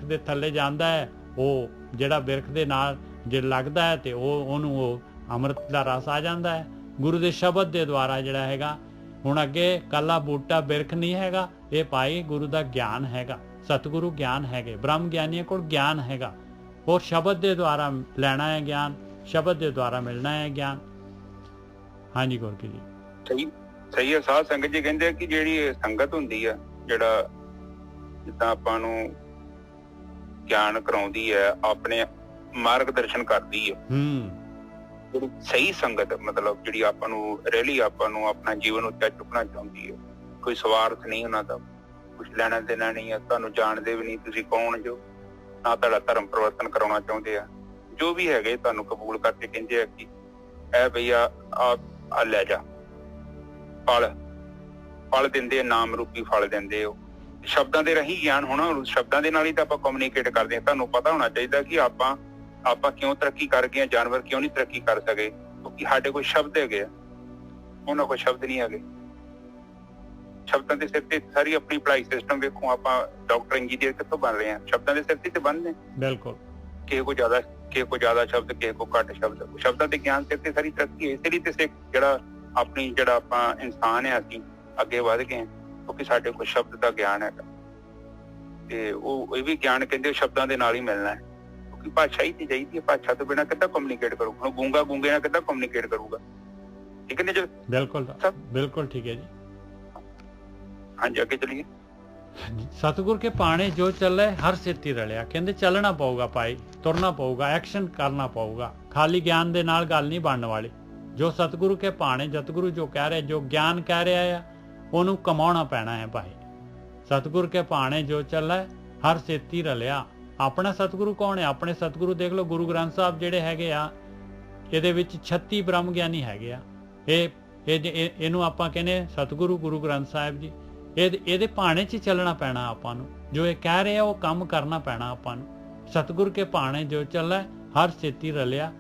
ਦੇ ਥੱਲੇ ਜਾਂਦਾ ਹੈ, ਉਹ ਜਿਹੜਾ ਬਿਰਖ ਦੇ ਨਾਲ ਜੇ ਲੱਗਦਾ ਹੈ ਤੇ ਉਹਨੂੰ ਉਹ ਅੰਮ੍ਰਿਤ ਦਾ ਰਸ ਆ ਜਾਂਦਾ ਹੈ ਗੁਰੂ ਦੇ ਸ਼ਬਦ ਦੇ ਦੁਆਰਾ ਜਿਹੜਾ ਹੈਗਾ। ਹੁਣ ਅੱਗੇ ਕੱਲਾ ਬੂਟਾ ਬਿਰਖ ਨਹੀਂ ਹੈਗਾ, ਇਹ ਭਾਈ ਗੁਰੂ ਦਾ ਗਿਆਨ ਹੈਗਾ, ਸਤਿਗੁਰੂ ਗਿਆਨ ਹੈਗੇ, ਬ੍ਰਹਮ ਗਿਆਨੀਆਂ ਕੋਲ ਗਿਆਨ ਹੈਗਾ। ਉਹ ਸ਼ਬਦ ਦੇ ਦੁਆਰਾ ਲੈਣਾ ਹੈ ਗਿਆਨ, ਸ਼ਬਦ ਦੇ ਦੁਆਰਾ ਮਿਲਣਾ ਹੈ ਗਿਆਨ। ਹਾਂਜੀ ਗੁਰਕੀ ਜੀ ਸਹੀ ਹੈ। ਸਾਧ ਸੰਗਤ ਜੀ ਕਹਿੰਦੇ ਆ ਕਿ ਜਿਹੜੀ ਸੰਗਤ ਹੁੰਦੀ ਆ, ਜਿਹੜਾ ਜਿੱਦਾਂ ਆਪਾਂ ਨੂੰ ਗਿਆਨ ਕਰਾਉਂਦੀ ਹੈ, ਆਪਣੇ ਮਾਰਗ ਦਰਸ਼ਨ ਕਰਦੀ ਹੈ, ਜਿਹੜੀ ਸਹੀ ਸੰਗਤ ਮਤਲਬ ਜਿਹੜੀ ਆਪਾਂ ਨੂੰ ਰੈਲੀ ਆਪਾਂ ਨੂੰ ਆਪਣਾ ਜੀਵਨ ਉੱਚਾ ਚੁੱਕਣਾ ਚਾਹੁੰਦੀ ਹੈ। ਕੋਈ ਸਵਾਰਥ ਨਹੀਂ ਉਹਨਾਂ ਦਾ, ਕੁਛ ਲੈਣਾ ਦੇਣਾ ਨਹੀਂ ਹੈ, ਤੁਹਾਨੂੰ ਜਾਣਦੇ ਵੀ ਨਹੀਂ ਤੁਸੀਂ ਕੌਣ ਜੋ, ਨਾ ਤੁਹਾਡਾ ਧਰਮ ਪਰਿਵਰਤਨ ਕਰਾਉਣਾ ਚਾਹੁੰਦੇ ਆ। ਜੋ ਵੀ ਹੈਗੇ ਤੁਹਾਨੂੰ ਕਬੂਲ ਕਰਕੇ ਕਹਿੰਦੇ ਆ ਕਿ ਇਹ ਭਈਆ ਆ ਲੈ ਜਾ, ਫਲ ਦਿੰਦੇ, ਨਾਮ ਰੂਪੀ ਫਲ ਦਿੰਦੇ। ਉਹ ਸ਼ਬਦਾਂ ਦੇ ਰਾਹੀਂ ਗਿਆਨ ਹੋਣਾ, ਸ਼ਬਦਾਂ ਦੇ ਨਾਲ ਹੀ ਤਾਂ ਆਪਾਂ ਕਮਿਊਨੀਕੇਟ ਕਰਦੇ ਹਾਂ। ਤੁਹਾਨੂੰ ਪਤਾ ਹੋਣਾ ਚਾਹੀਦਾ ਕਿ ਆਪਾਂ ਕਿਉਂ ਤਰੱਕੀ ਕਰ ਗਏ, ਜਾਨਵਰ ਕਿਉਂ ਨਹੀਂ ਤਰੱਕੀ ਕਰ ਸਕੇ, ਕਿਉਂਕਿ ਸਾਡੇ ਕੋਲ ਸ਼ਬਦ ਹੈਗੇ ਆ, ਉਹਨਾਂ ਕੋਲ ਸ਼ਬਦ ਨਹੀਂ ਹੈਗੇ। ਸ਼ਬਦਾਂ ਦੇ ਸਿਰ ਤੇ ਸਾਰੀ ਆਪਣੀ ਪੜ੍ਹਾਈ ਸਿਸਟਮ ਵੇਖੋ, ਆਪਾਂ ਡਾਕਟਰ ਇੰਜੀਨੀਅਰ ਕਿੱਥੋਂ ਬਣ ਰਹੇ ਹਾਂ? ਸ਼ਬਦਾਂ ਦੇ ਸਿਰ ਤੇ ਬਣਦੇ। ਬਿਲਕੁਲ। ਕਿਸੇ ਕੋ ਜ਼ਿਆਦਾ ਸ਼ਬਦ, ਕਿਸੇ ਕੋ ਘੱਟ ਸ਼ਬਦ, ਸ਼ਬਦਾਂ ਦੇ ਗਿਆਨ ਸਿਰ ਤੇ ਸਾਰੀ ਤਰੱਕੀ ਹੈ। ਇਸ ਲਈ ਤੇ ਜਿਹੜਾ ਆਪਾਂ ਇਨਸਾਨ ਹੈ, ਅਸੀਂ ਅੱਗੇ ਵੱਧ ਗਏ ਹਾਂ ਕਿਉਂਕਿ ਸਾਡੇ ਕੋਲ ਸ਼ਬਦ ਦਾ ਗਿਆਨ ਹੈਗਾ। ਤੇ ਉਹ ਇਹ ਵੀ ਗਿਆਨ ਕਹਿੰਦੇ ਸ਼ਬਦਾਂ ਦੇ ਨਾਲ ਹੀ ਮਿਲਣਾ ਹੈ, ਕਿਉਂਕਿ ਭਾਸ਼ਾ ਹੀ ਚਾਹੀਦੀ ਹੈ। ਭਾਸ਼ਾ ਤੋਂ ਬਿਨਾਂ ਕਿੱਦਾਂ ਕਮਿਊਨੀਕੇਟ ਕਰੂਗਾ? ਗੂੰਗਾ ਗੂੰਗੇ ਨਾਲ ਕਿੱਦਾਂ ਕਮਿਊਨੀਕੇਟ ਕਰੂਗਾ? ਠੀਕ ਹੈ ਜੀ। ਬਿਲਕੁਲ ਠੀਕ ਹੈ ਜੀ। ਹਾਂਜੀ ਅੱਗੇ ਚਲੀਏ। ਸਤਿਗੁਰ ਕੇ ਪਾਣੇ ਜੋ ਚੱਲੇ ਹਰ ਸਿੱਤੀ ਰਲਿਆ। ਕਹਿੰਦੇ ਚੱਲਣਾ ਪਊਗਾ ਭਾਈ, ਤੁਰਨਾ ਪਊਗਾ, ਐਕਸ਼ਨ ਕਰਨਾ ਪਊਗਾ। ਖਾਲੀ ਗਿਆਨ ਦੇ ਨਾਲ ਗੱਲ ਨਹੀਂ ਬਣਨ ਵਾਲੀ। ਜੋ ਸਤਿਗੁਰੂ ਕੇ ਪਾਣੇ, ਸਤਿਗੁਰੂ ਜੋ ਕਹਿ ਰਿਹਾ, ਜੋ ਗਿਆਨ ਕਹਿ ਰਿਹਾ ਆ, ਉਹਨੂੰ ਕਮਾਉਣਾ ਪੈਣਾ ਹੈ ਭਾਈ। ਸਤਿਗੁਰ ਕੇ ਪਾਣੇ ਜੋ ਚੱਲੇ ਹਰ ਸਿੱਤੀ ਰਲਿਆ। ਆਪਣਾ ਸਤਿਗੁਰੂ ਕੌਣ ਹੈ? ਆਪਣੇ ਸਤਿਗੁਰੂ ਦੇਖ ਲਓ, ਗੁਰੂ ਗ੍ਰੰਥ ਸਾਹਿਬ ਜਿਹੜੇ ਹੈਗੇ ਆ, ਇਹਦੇ ਵਿੱਚ 36 ਬ੍ਰਹਮ ਗਿਆਨੀ ਹੈਗੇ ਆ। ਇਹਨੂੰ ਆਪਾਂ ਕਹਿੰਦੇ ਸਤਿਗੁਰੂ ਗੁਰੂ ਗ੍ਰੰਥ ਸਾਹਿਬ ਜੀ। ਇਹਦੇ ਭਾਣੇ 'ਚ ਚੱਲਣਾ ਪੈਣਾ ਆਪਾਂ ਨੂੰ। ਜੋ ਇਹ ਕਹਿ ਰਿਹਾ ਉਹ ਕੰਮ ਕਰਨਾ ਪੈਣਾ ਆਪਾਂ ਨੂੰ। ਸਤਿਗੁਰ ਕੇ ਭਾਣੇ ਜੋ ਚੱਲੇ ਹਰ ਸਿੱਤੀ ਰਲਿਆ,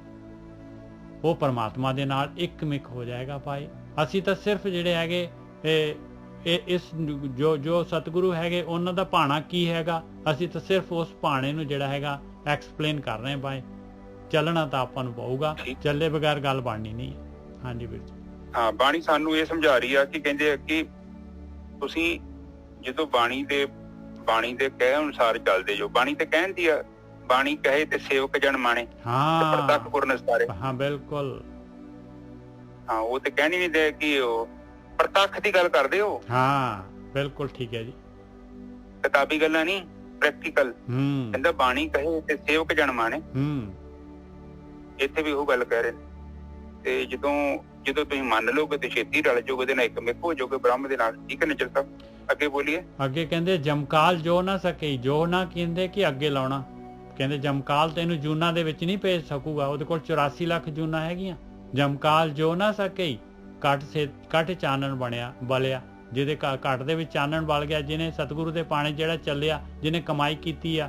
ਉਹ ਪਰਮਾਤਮਾ ਦੇ ਨਾਲ ਇੱਕ ਮਿਕ ਹੋ ਜਾਏਗਾ ਭਾਈ। ਅਸੀਂ ਤਾਂ ਸਿਰਫ ਜਿਹੜੇ ਹੈਗੇ ਇਸ ਜੋ ਸਤਿਗੁਰੂ ਹੈਗੇ ਉਹਨਾਂ ਦਾ ਭਾਣਾ ਕੀ ਹੈਗਾ, ਅਸੀਂ ਤਾਂ ਸਿਰਫ ਉਸ ਭਾਣੇ ਨੂੰ ਜਿਹੜਾ ਹੈਗਾ ਐਕਸਪਲੇਨ ਕਰ ਰਹੇ ਭਾਈ। ਚੱਲਣਾ ਤਾਂ ਆਪਾਂ ਨੂੰ ਪਊਗਾ, ਚੱਲੇ ਬਗੈਰ ਗੱਲ ਬਣਨੀ ਨਹੀਂ। ਹਾਂਜੀ ਵੀਰ ਜੀ। ਹਾਂ, ਬਾਣੀ ਸਾਨੂੰ ਇਹ ਸਮਝਾ ਰਹੀ ਆ ਕਿ ਕਹਿੰਦੇ ਆ ਕਿ ਤੁਸੀਂ ਜਦੋਂ ਬਾਣੀ ਦੇ ਕਹੇ ਅਨੁਸਾਰ ਚੱਲਦੇ ਜੋ। ਬਾਣੀ ਤੇ ਕਹਿੰਦੀ ਆ, ਬਾਣੀ ਕਹੇ ਤੇ ਸੇਵਕ ਜਨ ਮਾਣੇ, ਪ੍ਰਤੱਖ ਗੁਰ ਨਿਸਤਾਰੇ। ਹਾਂ ਬਿਲਕੁਲ। ਹਾਂ, ਉਹ ਤੇ ਕਹਿਣੀ ਨਹੀਂ ਦੇ ਕਿ ਉਹ ਪ੍ਰਤੱਖ ਦੀ ਗੱਲ ਕਰਦੇ ਹੋ। ਹਾਂ ਬਿਲਕੁਲ ਠੀਕ ਹੈ ਜੀ। ਕਿਤਾਬੀ ਗੱਲਾਂ ਨਹੀਂ, ਪ੍ਰੈਕਟੀਕਲ। ਕਹਿੰਦਾ ਬਾਣੀ ਕਹੇ ਤੇ ਸੇਵਕ ਜਨ ਮਾਣੇ। ਇੱਥੇ ਵੀ ਉਹ ਗੱਲ ਕਹਿ ਰਹੇ ਨੇ। ਤੇ ਜਦੋਂ ਤੁਸੀਂ ਮੰਨ ਲਓਗੇ ਤੇ ਛੇਤੀ ਰਲ ਜਾਓਗੇ, ਉਹਦੇ ਨਾਲ ਇੱਕ ਮਿਕ ਹੋ ਜਾਓਗੇ ਬ੍ਰਹਮ ਦੇ ਨਾਲ। ਠੀਕ ਹੈ ਨਿਚਲ ਸਾਹਿਬ, ਅੱਗੇ ਬੋਲੀਏ। ਅੱਗੇ ਕਹਿੰਦੇ ਜਮਕਾਲ ਜੋ ਨਾ ਸਕੇ, ਜੋ ਨਾ ਕਹਿੰਦੇ ਕਿ ਅੱਗੇ ਲਾਉਣਾ। ਕਹਿੰਦੇ ਜਮਕਾਲ ਤੈਨੂੰ ਜੂਨਾਂ ਦੇ ਵਿੱਚ ਨਹੀਂ ਭੇਜ ਸਕੂਗਾ, ਉਹਦੇ ਕੋਲ 84 ਲੱਖ ਜੂਨਾਂ ਹੈਗੀਆਂ। ਜਮਕਾਲ ਜੋ ਨਾ ਸਕੇ, ਘੱਟ ਚਾਨਣ ਬਲਿਆ। ਜਿਹਦੇ ਘੱਟ ਦੇ ਵਿੱਚ ਚਾਨਣ ਬਲ ਗਿਆ, ਜਿਹਨੇ ਸਤਿਗੁਰੂ ਦੇ ਪਾਣੇ ਜਿਹੜਾ ਚੱਲਿਆ, ਜਿਹਨੇ ਕਮਾਈ ਕੀਤੀ ਆ,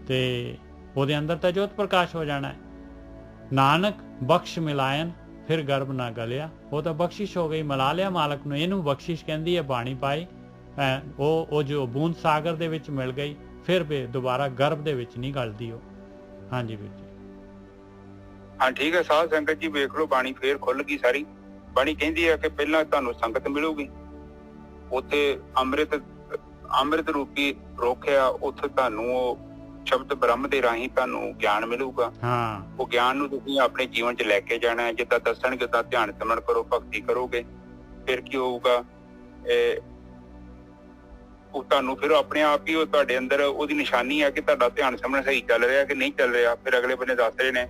ਤੇ ਉਹਦੇ ਅੰਦਰ ਤਾਂ ਜੋਤ ਪ੍ਰਕਾਸ਼ ਹੋ ਜਾਣਾ ਹੈ। ਨਾਨਕ ਬਖਸ਼ ਮਿਲਾਇਨ ਫਿਰ ਗਰਭ ਨਾ ਗਲਿਆ। ਉਹ ਤਾਂ ਬਖਸ਼ਿਸ਼ ਹੋ ਗਈ, ਮਿਲਾ ਲਿਆ ਮਾਲਕ ਨੂੰ। ਇਹਨੂੰ ਬਖਸ਼ਿਸ਼ ਕਹਿੰਦੀ ਹੈ ਬਾਣੀ ਪਾਈ। ਉਹ ਜੋ ਬੂੰਦ ਸਾਗਰ ਦੇ ਵਿੱਚ ਮਿਲ ਗਈ, ਫਿਰ ਵੀ ਦੁਬਾਰਾ ਗਰਭ ਦੇ ਵਿੱਚ ਨਹੀਂ ਗਲਦੀ ਉਹ। ਹਾਂਜੀ ਵੀਰ ਜੀ। ਹਾਂ ਠੀਕ ਹੈ ਸਾਧ ਸੰਗਤ ਜੀ, ਵੇਖ ਲਓ ਬਾਣੀ ਫੇਰ ਖੁੱਲ ਗਈ ਸਾਰੀ। ਬਾਣੀ ਕਹਿੰਦੀ ਹੈ ਕਿ ਪਹਿਲਾਂ ਤੁਹਾਨੂੰ ਸੰਗਤ ਮਿਲੂਗੀ, ਉੱਥੇ ਅੰਮ੍ਰਿਤ ਰੂਪੀ ਰੋਕਿਆ, ਉੱਥੇ ਤੁਹਾਨੂੰ ਉਹ ਸ਼ਬਦ ਬ੍ਰਹਮ ਦੇ ਰਾਹੀਂ ਤੁਹਾਨੂੰ ਗਿਆਨ ਮਿਲੂਗਾ। ਉਹ ਗਿਆਨ ਨੂੰ ਤੁਸੀਂ ਆਪਣੇ ਜੀਵਨ 'ਚ ਲੈ ਕੇ ਜਾਣਾ ਹੈ। ਜਿੱਦਾਂ ਦੱਸਣਗੇ ਉਦਾਂ ਧਿਆਨ ਸਿਮਰਨ ਕਰੋ, ਭਗਤੀ ਕਰੋਗੇ, ਫਿਰ ਕੀ ਹੋਊਗਾ? ਉਹ ਤੁਹਾਨੂੰ ਫਿਰ ਆਪਣੇ ਆਪ ਹੀ ਉਹ ਤੁਹਾਡੇ ਅੰਦਰ ਉਹਦੀ ਨਿਸ਼ਾਨੀ ਹੈ ਕਿ ਤੁਹਾਡਾ ਧਿਆਨ ਸਿਮਰਨ ਸਹੀ ਚੱਲ ਰਿਹਾ ਕਿ ਨਹੀਂ ਚੱਲ ਰਿਹਾ। ਫਿਰ ਅਗਲੇ ਬੰਨੇ ਦੱਸ ਰਹੇ ਨੇ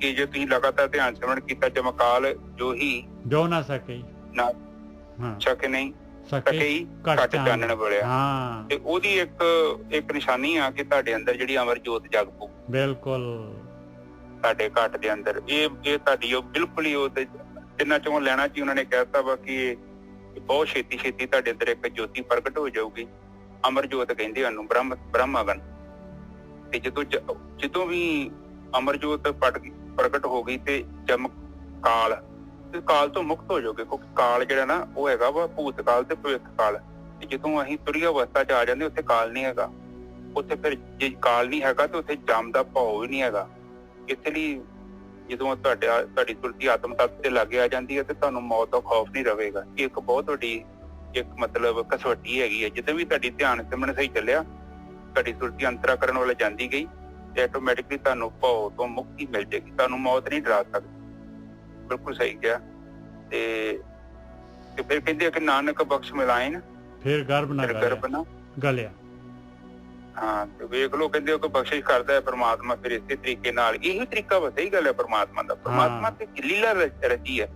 ਕਿ ਜੇ ਤੁਸੀਂ ਲਗਾਤਾਰ ਧਿਆਨ ਸਿਮਰਨ ਕੀਤਾ, ਜਮਕਾਲ ਜੋ ਨਾ ਸਕੇ ਨਾ ਸਕੇ ਨਹੀਂ ਸਕੇ ਘੱਟ ਚਾਨਣ ਬਲਿਆ। ਤੇ ਉਹਦੀ ਇੱਕ ਨਿਸ਼ਾਨੀ ਆ ਕਿ ਤੁਹਾਡੇ ਅੰਦਰ ਜਿਹੜੀ ਅਮਰ ਜੋਤ ਜਗ ਪਊ। ਬਿਲਕੁਲ ਤੁਹਾਡੇ ਘੱਟ ਦੇ ਅੰਦਰ ਇਹ ਤੁਹਾਡੀ ਉਹ ਬਿਲਕੁਲ ਹੀ ਉਹ ਤੇ ਜਿੰਨਾ ਚੋਂ ਲੈਣਾ ਸੀ ਉਹਨਾਂ ਨੇ ਕਹਿਤਾ ਵਾ ਕਿ ਬਹੁਤ ਛੇਤੀ ਤੁਹਾਡੇ ਅੰਦਰ ਇੱਕ ਜੋਤੀ ਪ੍ਰਗਟ ਹੋ ਜਾਊਗੀ। ਅਮਰ ਜੋਤ ਕਹਿੰਦੇ ਉਹਨੂੰ, ਬ੍ਰਹਮ ਅਗਨ। ਤੇ ਜਦੋਂ ਵੀ ਅਮਰਜੋਤ ਪ੍ਰਗਟ ਹੋ ਗਈ ਤੇ ਕਾਲ ਤੋਂ ਮੁਕਤ ਹੋ ਜਾਓਗੇ, ਕਿਉਂਕਿ ਕਾਲ ਜਿਹੜਾ ਨਾ ਉਹ ਹੈਗਾ ਵਾ ਭੂਤ ਕਾਲ ਤੇ ਭਵਿੱਖ ਕਾਲ। ਤੇ ਜਦੋਂ ਅਸੀਂ ਤੁਰੀ ਅਵਸਥਾ 'ਚ ਆ ਜਾਂਦੇ ਉੱਥੇ ਕਾਲ ਨਹੀਂ ਹੈਗਾ। ਉੱਥੇ ਫਿਰ ਜੇ ਕਾਲ ਨਹੀਂ ਹੈਗਾ ਤੇ ਉੱਥੇ ਜਮ ਦਾ ਭਾਵ ਵੀ ਨਹੀਂ ਹੈਗਾ। ਇਸ ਲਈ ਜਦੋਂ ਤੁਹਾਡੀ ਤੁਰਤੀ ਆਤਮ ਤੱਤ ਤੇ ਲਾਗੇ ਆ ਜਾਂਦੀ ਹੈ ਤੇ ਤੁਹਾਨੂੰ ਮੌਤ ਦਾ ਖੌਫ ਨਹੀਂ ਰਹੇਗਾ। ਇਹ ਇੱਕ ਬਹੁਤ ਵੱਡੀ ਮਤਲਬ ਕਸਵੱਟੀ ਹੈਗੀ ਹੈ। ਜਦੋਂ ਵੀ ਤੁਹਾਡੀ ਧਿਆਨ ਸਿਮਰਨ ਸਹੀ ਚੱਲਿਆ, ਤੁਹਾਡੀ ਸੁਰਤੀ ਅੰਤਰਾ ਕਰਨ ਵੱਲ ਜਾਂਦੀ ਗਈ ਤੇ ਆਟੋਮੈਟਿਕਲੀ ਤੁਹਾਨੂੰ ਭੌ ਤੋਂ ਮੁਕਤੀ ਮਿਲ ਜਾਏਗੀ। ਤੁਹਾਨੂੰ ਮੌਤ ਨਹੀਂ ਡਰਾ ਸਕਦੀ। ਬਿਲਕੁਲ ਸਹੀ ਕਿਹਾ। ਤੇ ਫਿਰ ਕਹਿੰਦੇ ਆ ਕਿ ਨਾਨਕ ਬਖਸ਼ ਮਿਲਾਇਨ ਫਿਰ ਗਰਭ ਨਾ ਗਲਿਆ। ਹਾਂ, ਤੇ ਵੇਖ ਲਓ, ਕਹਿੰਦੇ ਕਿ ਬਖਸ਼ਿਸ਼ ਕਰਦਾ ਹੈ ਪਰਮਾਤਮਾ। ਫਿਰ ਇਸੇ ਤਰੀਕੇ ਨਾਲ ਇਹੀ ਤਰੀਕਾ ਵਾ, ਸਹੀ ਗੱਲ ਹੈ ਪਰਮਾਤਮਾ ਦਾ। ਪਰਮਾਤਮਾ ਤੇ ਲੀਲਾ ਰਚੀ ਹੈ।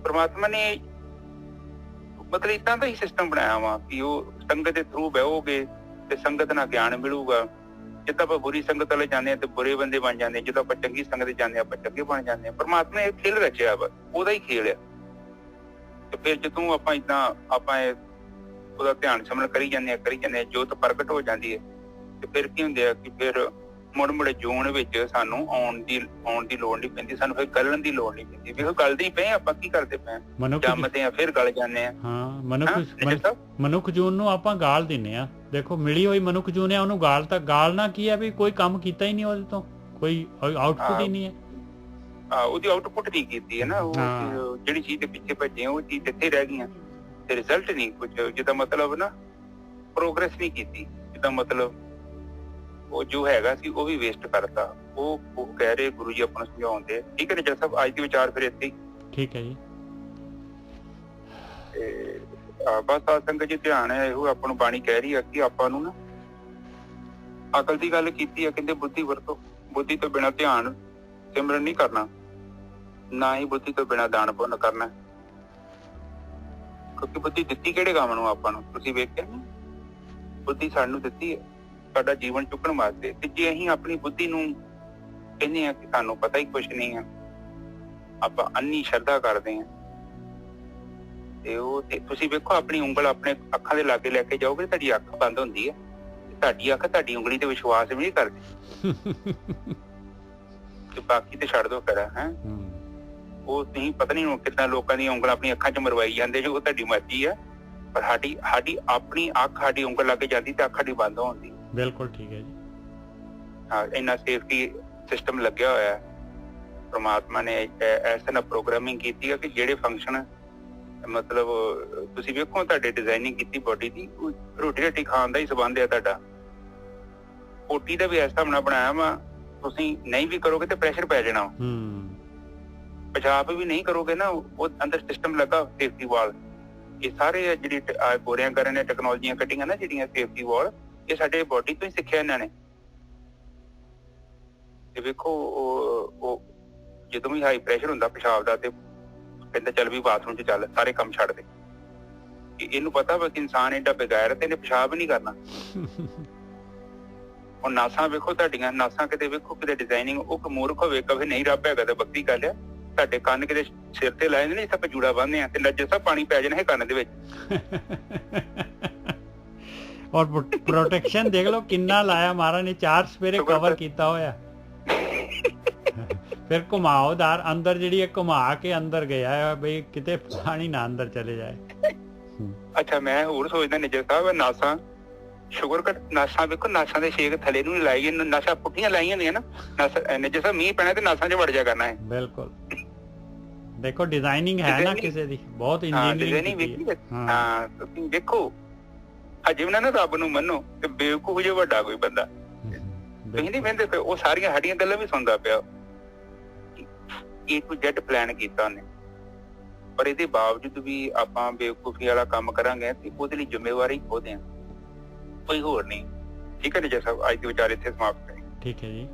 ਪਰਮਾਤਮਾ ਨੇ ਮਤਲਬ ਏਦਾਂ ਦਾ ਹੀ ਸਿਸਟਮ ਬਣਾਇਆ ਵਾ ਕਿ ਉਹ ਸੰਗਤ ਦੇ ਥਰੂ ਬਹਿਓਗੇ ਤੇ ਸੰਗਤ ਨਾਲ ਗਿਆਨ ਮਿਲੂਗਾ। ਜਿੱਦਾਂ ਆਪਾਂ ਬੁਰੀ ਸੰਗਤ ਵਾਲੇ ਜਾਂਦੇ ਹਾਂ ਤੇ ਬੁਰੇ ਬੰਦੇ ਬਣ ਜਾਂਦੇ ਹਾਂ, ਜਦੋਂ ਆਪਾਂ ਚੰਗੀ ਸੰਗਤ ਜਾਂਦੇ ਹਾਂ ਆਪਾਂ ਚੰਗੇ ਬਣ ਜਾਂਦੇ ਹਾਂ। ਪਰਮਾਤਮਾ ਨੇ ਇਹ ਖੇਲ ਰਚਿਆ ਵਾ, ਉਹਦਾ ਹੀ ਖੇਲ ਆ। ਤੇ ਫਿਰ ਜਦੋਂ ਆਪਾਂ ਉਹਦਾ ਧਿਆਨ ਸਿਮਰਨ ਕਰੀ ਜਾਂਦੇ ਹਾਂ, ਜੋਤ ਪ੍ਰਗਟ ਹੋ ਜਾਂਦੀ ਹੈ ਤੇ ਫਿਰ ਕੀ ਹੁੰਦੇ ਆ ਕਿ ਫਿਰ ਮੁੜ ਜੂਨ ਵਿੱਚ ਸਾਨੂੰ ਆਉਣ ਦੀ ਲੋੜ ਨਹੀਂ ਪੈਂਦੀ। ਸਾਨੂੰ ਫਿਰ ਗਲਣ ਦੀ ਲੋੜ ਨਹੀਂ ਪੈਂਦੀ। ਵੇਖੋ ਗਲਦੇ ਹੀ ਪਏ ਆਪਾਂ, ਕੀ ਕਰਦੇ ਪਏ, ਜੰਮਦੇ ਆ ਫਿਰ ਗਲ ਜਾਂਦੇ ਆ। ਹਾਂ, ਮਨੁੱਖ ਜੂਨ ਨੂੰ ਆਪਾਂ ਗਾਲ ਦਿੰਨੇ ਆ। ਦੇਖੋ ਮਿਲੀ ਹੋਈ ਮਨੁੱਖ ਜੂਨ ਹੈ, ਉਹਨੂੰ ਗਾਲਣਾ ਕੀ ਹੈ ਵੀ ਕੋਈ ਕੰਮ ਕੀਤਾ ਹੀ ਨਹੀਂ, ਉਹਦੇ ਤੋਂ ਕੋਈ ਆਊਟਪੁੱਟ ਹੀ ਨਹੀਂ ਹੈ। ਉਹਦੀ ਆਊਟਪੁੱਟ ਨਹੀਂ ਕੀਤੀ ਹੈ ਨਾ। ਉਹ ਜਿਹੜੀ ਚੀਜ਼ ਦੇ ਪਿੱਛੇ ਭੱਜੇ ਉਹ ਚੀਜ਼ ਇੱਥੇ ਰਹਿ ਗਈਆਂ ਤੇ ਰਿਜ਼ਲਟ ਨਹੀਂ ਕੁਝ। ਜਿਹਦਾ ਮਤਲਬ ਨਾ ਪ੍ਰੋਗਰੈਸ ਨਹੀਂ ਕੀਤੀ। ਜਿਹਦਾ ਮਤਲਬ ਉਹ ਜੋ ਹੈਗਾ ਸੀ ਉਹ ਵੀ ਵੇਸਟ ਕਰਤਾ। ਉਹ ਕਹਿ ਰਹੇ ਗੁਰੂ ਜੀ ਆਪਾਂ ਨੂੰ ਸਮਝਾਉਂਦੇ। ਠੀਕ ਹੈ ਨਿਜਰ ਸਾਹਿਬ, ਅੱਜ ਦੇ ਵਿਚਾਰ ਫਿਰ ਇੱਥੇ ਹੀ। ਠੀਕ ਹੈ ਜੀ। ਤੇ ਬਸ ਸਾਧ ਸੰਗਤ ਜੀ ਧਿਆਨ ਹੈ ਇਹੋ, ਆਪਾਂ ਨੂੰ ਬਾਣੀ ਕਹਿ ਰਹੀ ਆ ਕਿ ਆਪਾਂ ਨੂੰ ਨਾ ਅਕਲ ਦੀ ਗੱਲ ਕੀਤੀ ਆ। ਕਹਿੰਦੇ ਬੁੱਧੀ ਵਰਤੋ। ਬੁੱਧੀ ਤੋਂ ਬਿਨਾਂ ਧਿਆਨ ਸਿਮਰਨ ਨਹੀਂ ਕਰਨਾ, ਨਾ ਹੀ ਬੁੱਧੀ ਤੋਂ ਬਿਨਾਂ ਦਾਨ ਪੁੰਨ ਕਰਨਾ। ਕਿਉਂਕਿ ਬੁੱਧੀ ਦਿੱਤੀ ਕਿਹੜੇ ਕੰਮ ਨੂੰ ਆਪਾਂ ਨੂੰ? ਤੁਸੀਂ ਵੇਖਿਆ ਨੀ, ਬੁੱਧੀ ਸਾਨੂੰ ਦਿੱਤੀ ਹੈ ਸਾਡਾ ਜੀਵਨ ਚੁੱਕਣ ਵਾਸਤੇ। ਤੇ ਜੇ ਅਸੀਂ ਆਪਣੀ ਬੁੱਧੀ ਨੂੰ ਕਹਿੰਦੇ ਆ ਕਿ ਸਾਨੂੰ ਪਤਾ ਹੀ ਕੁਛ ਨਹੀਂ ਆ, ਆਪਾਂ ਅੰਨੀ ਸ਼ਰਧਾ ਕਰਦੇ ਆ, ਤੇ ਤੁਸੀਂ ਵੇਖੋ ਆਪਣੀ ਉਂਗਲ ਆਪਣੇ ਅੱਖਾਂ ਦੇ ਲਾਗੇ ਲੈ ਕੇ ਜਾਓਗੇ, ਤੁਹਾਡੀ ਅੱਖ ਬੰਦ ਹੁੰਦੀ ਹੈ, ਤੁਹਾਡੀ ਅੱਖ ਤੁਹਾਡੀ ਉਂਗਲੀ ਤੇ ਵਿਸ਼ਵਾਸ ਵੀ ਨਹੀਂ ਕਰਦੀ। ਤੇ ਬਾਕੀ ਤੇ ਛੱਡ ਦੋ ਫਿਰ। ਉਹ ਤੁਸੀਂ ਪਤਾ ਨਹੀਂ ਕਿੱਦਾਂ ਲੋਕਾਂ ਦੀਆਂ ਉਂਗਲਾਂ ਆਪਣੀ ਅੱਖਾਂ 'ਚ ਮਰਵਾਈ ਜਾਂਦੇ ਜੋ, ਉਹ ਤੁਹਾਡੀ ਮਰਜ਼ੀ ਆ। ਪਰ ਸਾਡੀ ਆਪਣੀ ਅੱਖ ਸਾਡੀ ਉਂਗਲ ਲੱਗ ਜਾਂਦੀ ਤੇ ਅੱਖ ਸਾਡੀ ਬੰਦ ਹੁੰਦੀ। ਬਿਲਕੁਲ ਠੀਕ ਹੈ ਜੀ। ਹਾਂ, ਇੰਨਾ ਸੇਫਟੀ ਸਿਸਟਮ ਲੱਗਿਆ ਹੋਇਆ। ਪਰਮਾਤਮਾ ਨੇ ਇਸ ਤਰ੍ਹਾਂ ਪ੍ਰੋਗਰਾਮਿੰਗ ਕੀਤੀ ਹੈ ਕਿ ਜਿਹੜੇ ਫੰਕਸ਼ਨ ਮਤਲਬ ਤੁਸੀਂ ਵੇਖੋ ਤੁਹਾਡੇ ਡਿਜ਼ਾਈਨਿੰਗ ਕੀਤੀ ਬੋਡੀ ਦੀ, ਰੋਟੀ ਖਾਣ ਦਾ ਹੀ ਸੰਬੰਧ ਹੈ ਤੁਹਾਡਾ। ਓਟੀ ਦਾ ਵੀ ਇਸ ਹਿਸਾਬ ਨਾਲ ਬਣਾਇਆ ਵਾ, ਤੁਸੀਂ ਨਹੀਂ ਵੀ ਕਰੋਗੇ ਤੇ ਪ੍ਰੈਸ਼ਰ ਪੈ ਜਾਣਾ। ਪਿਸ਼ਾਬ ਵੀ ਨਹੀਂ ਕਰੋਗੇ ਨਾ, ਉਹ ਅੰਦਰ ਸਿਸਟਮ ਲੱਗਾ ਸੇਫਟੀ ਵਾਲ। ਇਹ ਸਾਰੇ ਜਿਹੜੀ ਗੋਰਿਆਂ ਕਰਨ ਨੇ ਟੈਕਨੋਲੋਜੀਆਂ ਕੱਢੀਆਂ ਨਾ ਜਿਹੜੀਆਂ ਸੇਫਟੀ ਵਾਲ, ਇਹ ਸਾਡੇ ਬੋਡੀ ਤੋਂ ਹੀ ਸਿੱਖਿਆ ਇਹਨਾਂ ਨੇ। ਤੇ ਵੇਖੋ ਉਹ ਜਦੋਂ ਵੀ ਹਾਈ ਪ੍ਰੈਸ਼ਰ ਹੁੰਦਾ ਪਿਸ਼ਾਬ ਦਾ ਤੇ ਕਹਿੰਦਾ ਚੱਲ ਵੀ ਬਾਥਰੂਮ 'ਚ ਚੱਲ, ਸਾਰੇ ਕੰਮ ਛੱਡ ਦੇ। ਇਹਨੂੰ ਪਤਾ ਵਾ ਕਿ ਇਨਸਾਨ ਏਡਾ ਬੇਗੈਰ ਤੇ ਇਹਨੇ ਪਿਸ਼ਾਬ ਨਹੀਂ ਕਰਨਾ। ਉਹ ਨਾਸਾਂ ਵੇਖੋ ਤੁਹਾਡੀਆਂ ਨਾਸਾਂ, ਕਿਤੇ ਵੇਖੋ ਕਿਤੇ ਡਿਜ਼ਾਈਨਿੰਗ। ਉਹ ਮੂਰਖ ਹੋਵੇ ਕਵੇ ਨਹੀਂ ਰੱਬ ਹੈਗਾ ਤੇ ਭਗਤੀ ਕਰ ਲਿਆ। ਤੁਹਾਡੇ ਕੰਨ ਕਿਤੇ ਸਿਰ ਤੇ ਲਾਏ ਨੇ, ਸਭ ਜੂੜਾ ਬੰਨ੍ਹਦੇ ਆ ਤੇ ਨੱਜੇ ਸਭ ਪਾਣੀ ਪੈ ਜਾਣਾ ਹੈ ਕੰਨ ਦੇ ਵਿੱਚ। ਔਰ ਪ੍ਰੋਟੈਕਸ਼ਨ ਦੇਖ ਲਓ ਕਿੰਨਾ ਲਾਇਆ ਮਹਾਰਾਜ ਨੇ, 4 ਸਪੇਰੇ ਕਵਰ ਕੀਤਾ ਹੋਇਆ। ਫਿਰ ਘੁਮਾਓਦਾਰ ਅੰਦਰ ਜਿਹੜੀ ਹੈ ਘੁਮਾ ਕੇ ਅੰਦਰ ਗਿਆ ਬਈ ਕਿਤੇ ਪਾਣੀ ਨਾ ਅੰਦਰ ਚਲੇ ਜਾਏ। ਅੱਛਾ, ਮੈਂ ਹੋਰ ਸੋਚਦਾ ਨਿਜਰ ਸਾਹਿਬ ਨਾਸਾਂ ਸ਼ੁਗਰ ਘਟ ਨਾਸਾਂ ਵੇਖੋ, ਨਾਸਾਂ ਦੇ ਛੇਕ ਥੱਲੇ ਨੂੰ ਲਾਈ, ਨਾਸਾਂ ਪੁੱਠੀਆਂ ਲਾਈਆਂ ਹੁੰਦੀਆਂ ਨਾ। ਨਾਸਾਂ ਨਿਜਰ ਸਾਹਿਬ ਮੀਂਹ ਪੈਣਾ ਤੇ ਨਾਸਾਂ 'ਚ ਵੜ ਜਾ ਕਰਨਾ ਹੈ। ਬਿਲਕੁਲ ਦੇਖੋ ਡਿਜ਼ਾਈਨਿੰਗ ਹੈ ਨਾ ਕਿਸੇ ਦੀ, ਬਹੁਤ ਇੰਜੀਨੀਅਰਿੰਗ ਕੀਤੀ ਹੈ। ਹਾਂ, ਤੁਸੀਂ ਦੇਖੋ ਅਜੇ ਵੀ ਨਾ ਰੱਬ ਨੂੰ ਮੰਨੋ ਤੇ ਬੇਵਕੂਫ ਜਿਹਾ ਵੱਡਾ ਕੋਈ ਬੰਦਾ ਤੁਸੀਂ ਨਹੀਂ ਕਹਿੰਦੇ। ਫਿਰ ਉਹ ਸਾਰੀਆਂ ਸਾਡੀਆਂ ਗੱਲਾਂ ਵੀ ਸੁਣਦਾ ਪਿਆ। A to Z ਪਲਾਨ ਕੀਤਾ ਉਹਨੇ, ਪਰ ਇਹਦੇ ਬਾਵਜੂਦ ਵੀ ਆਪਾਂ ਬੇਵਕੂਫੀ ਵਾਲਾ ਕੰਮ ਕਰਾਂਗੇ ਤੇ ਉਹਦੇ ਲਈ ਜ਼ਿੰਮੇਵਾਰੀ ਖੁਦ ਆ, ਕੋਈ ਹੋਰ ਨਹੀਂ। ਠੀਕ ਹੈ ਨਿਜਰ ਸਾਹਿਬ, ਅੱਜ ਦੇ ਵਿਚਾਰ ਇੱਥੇ ਸਮਾਪਤ ਹੈ। ਠੀਕ ਹੈ ਜੀ।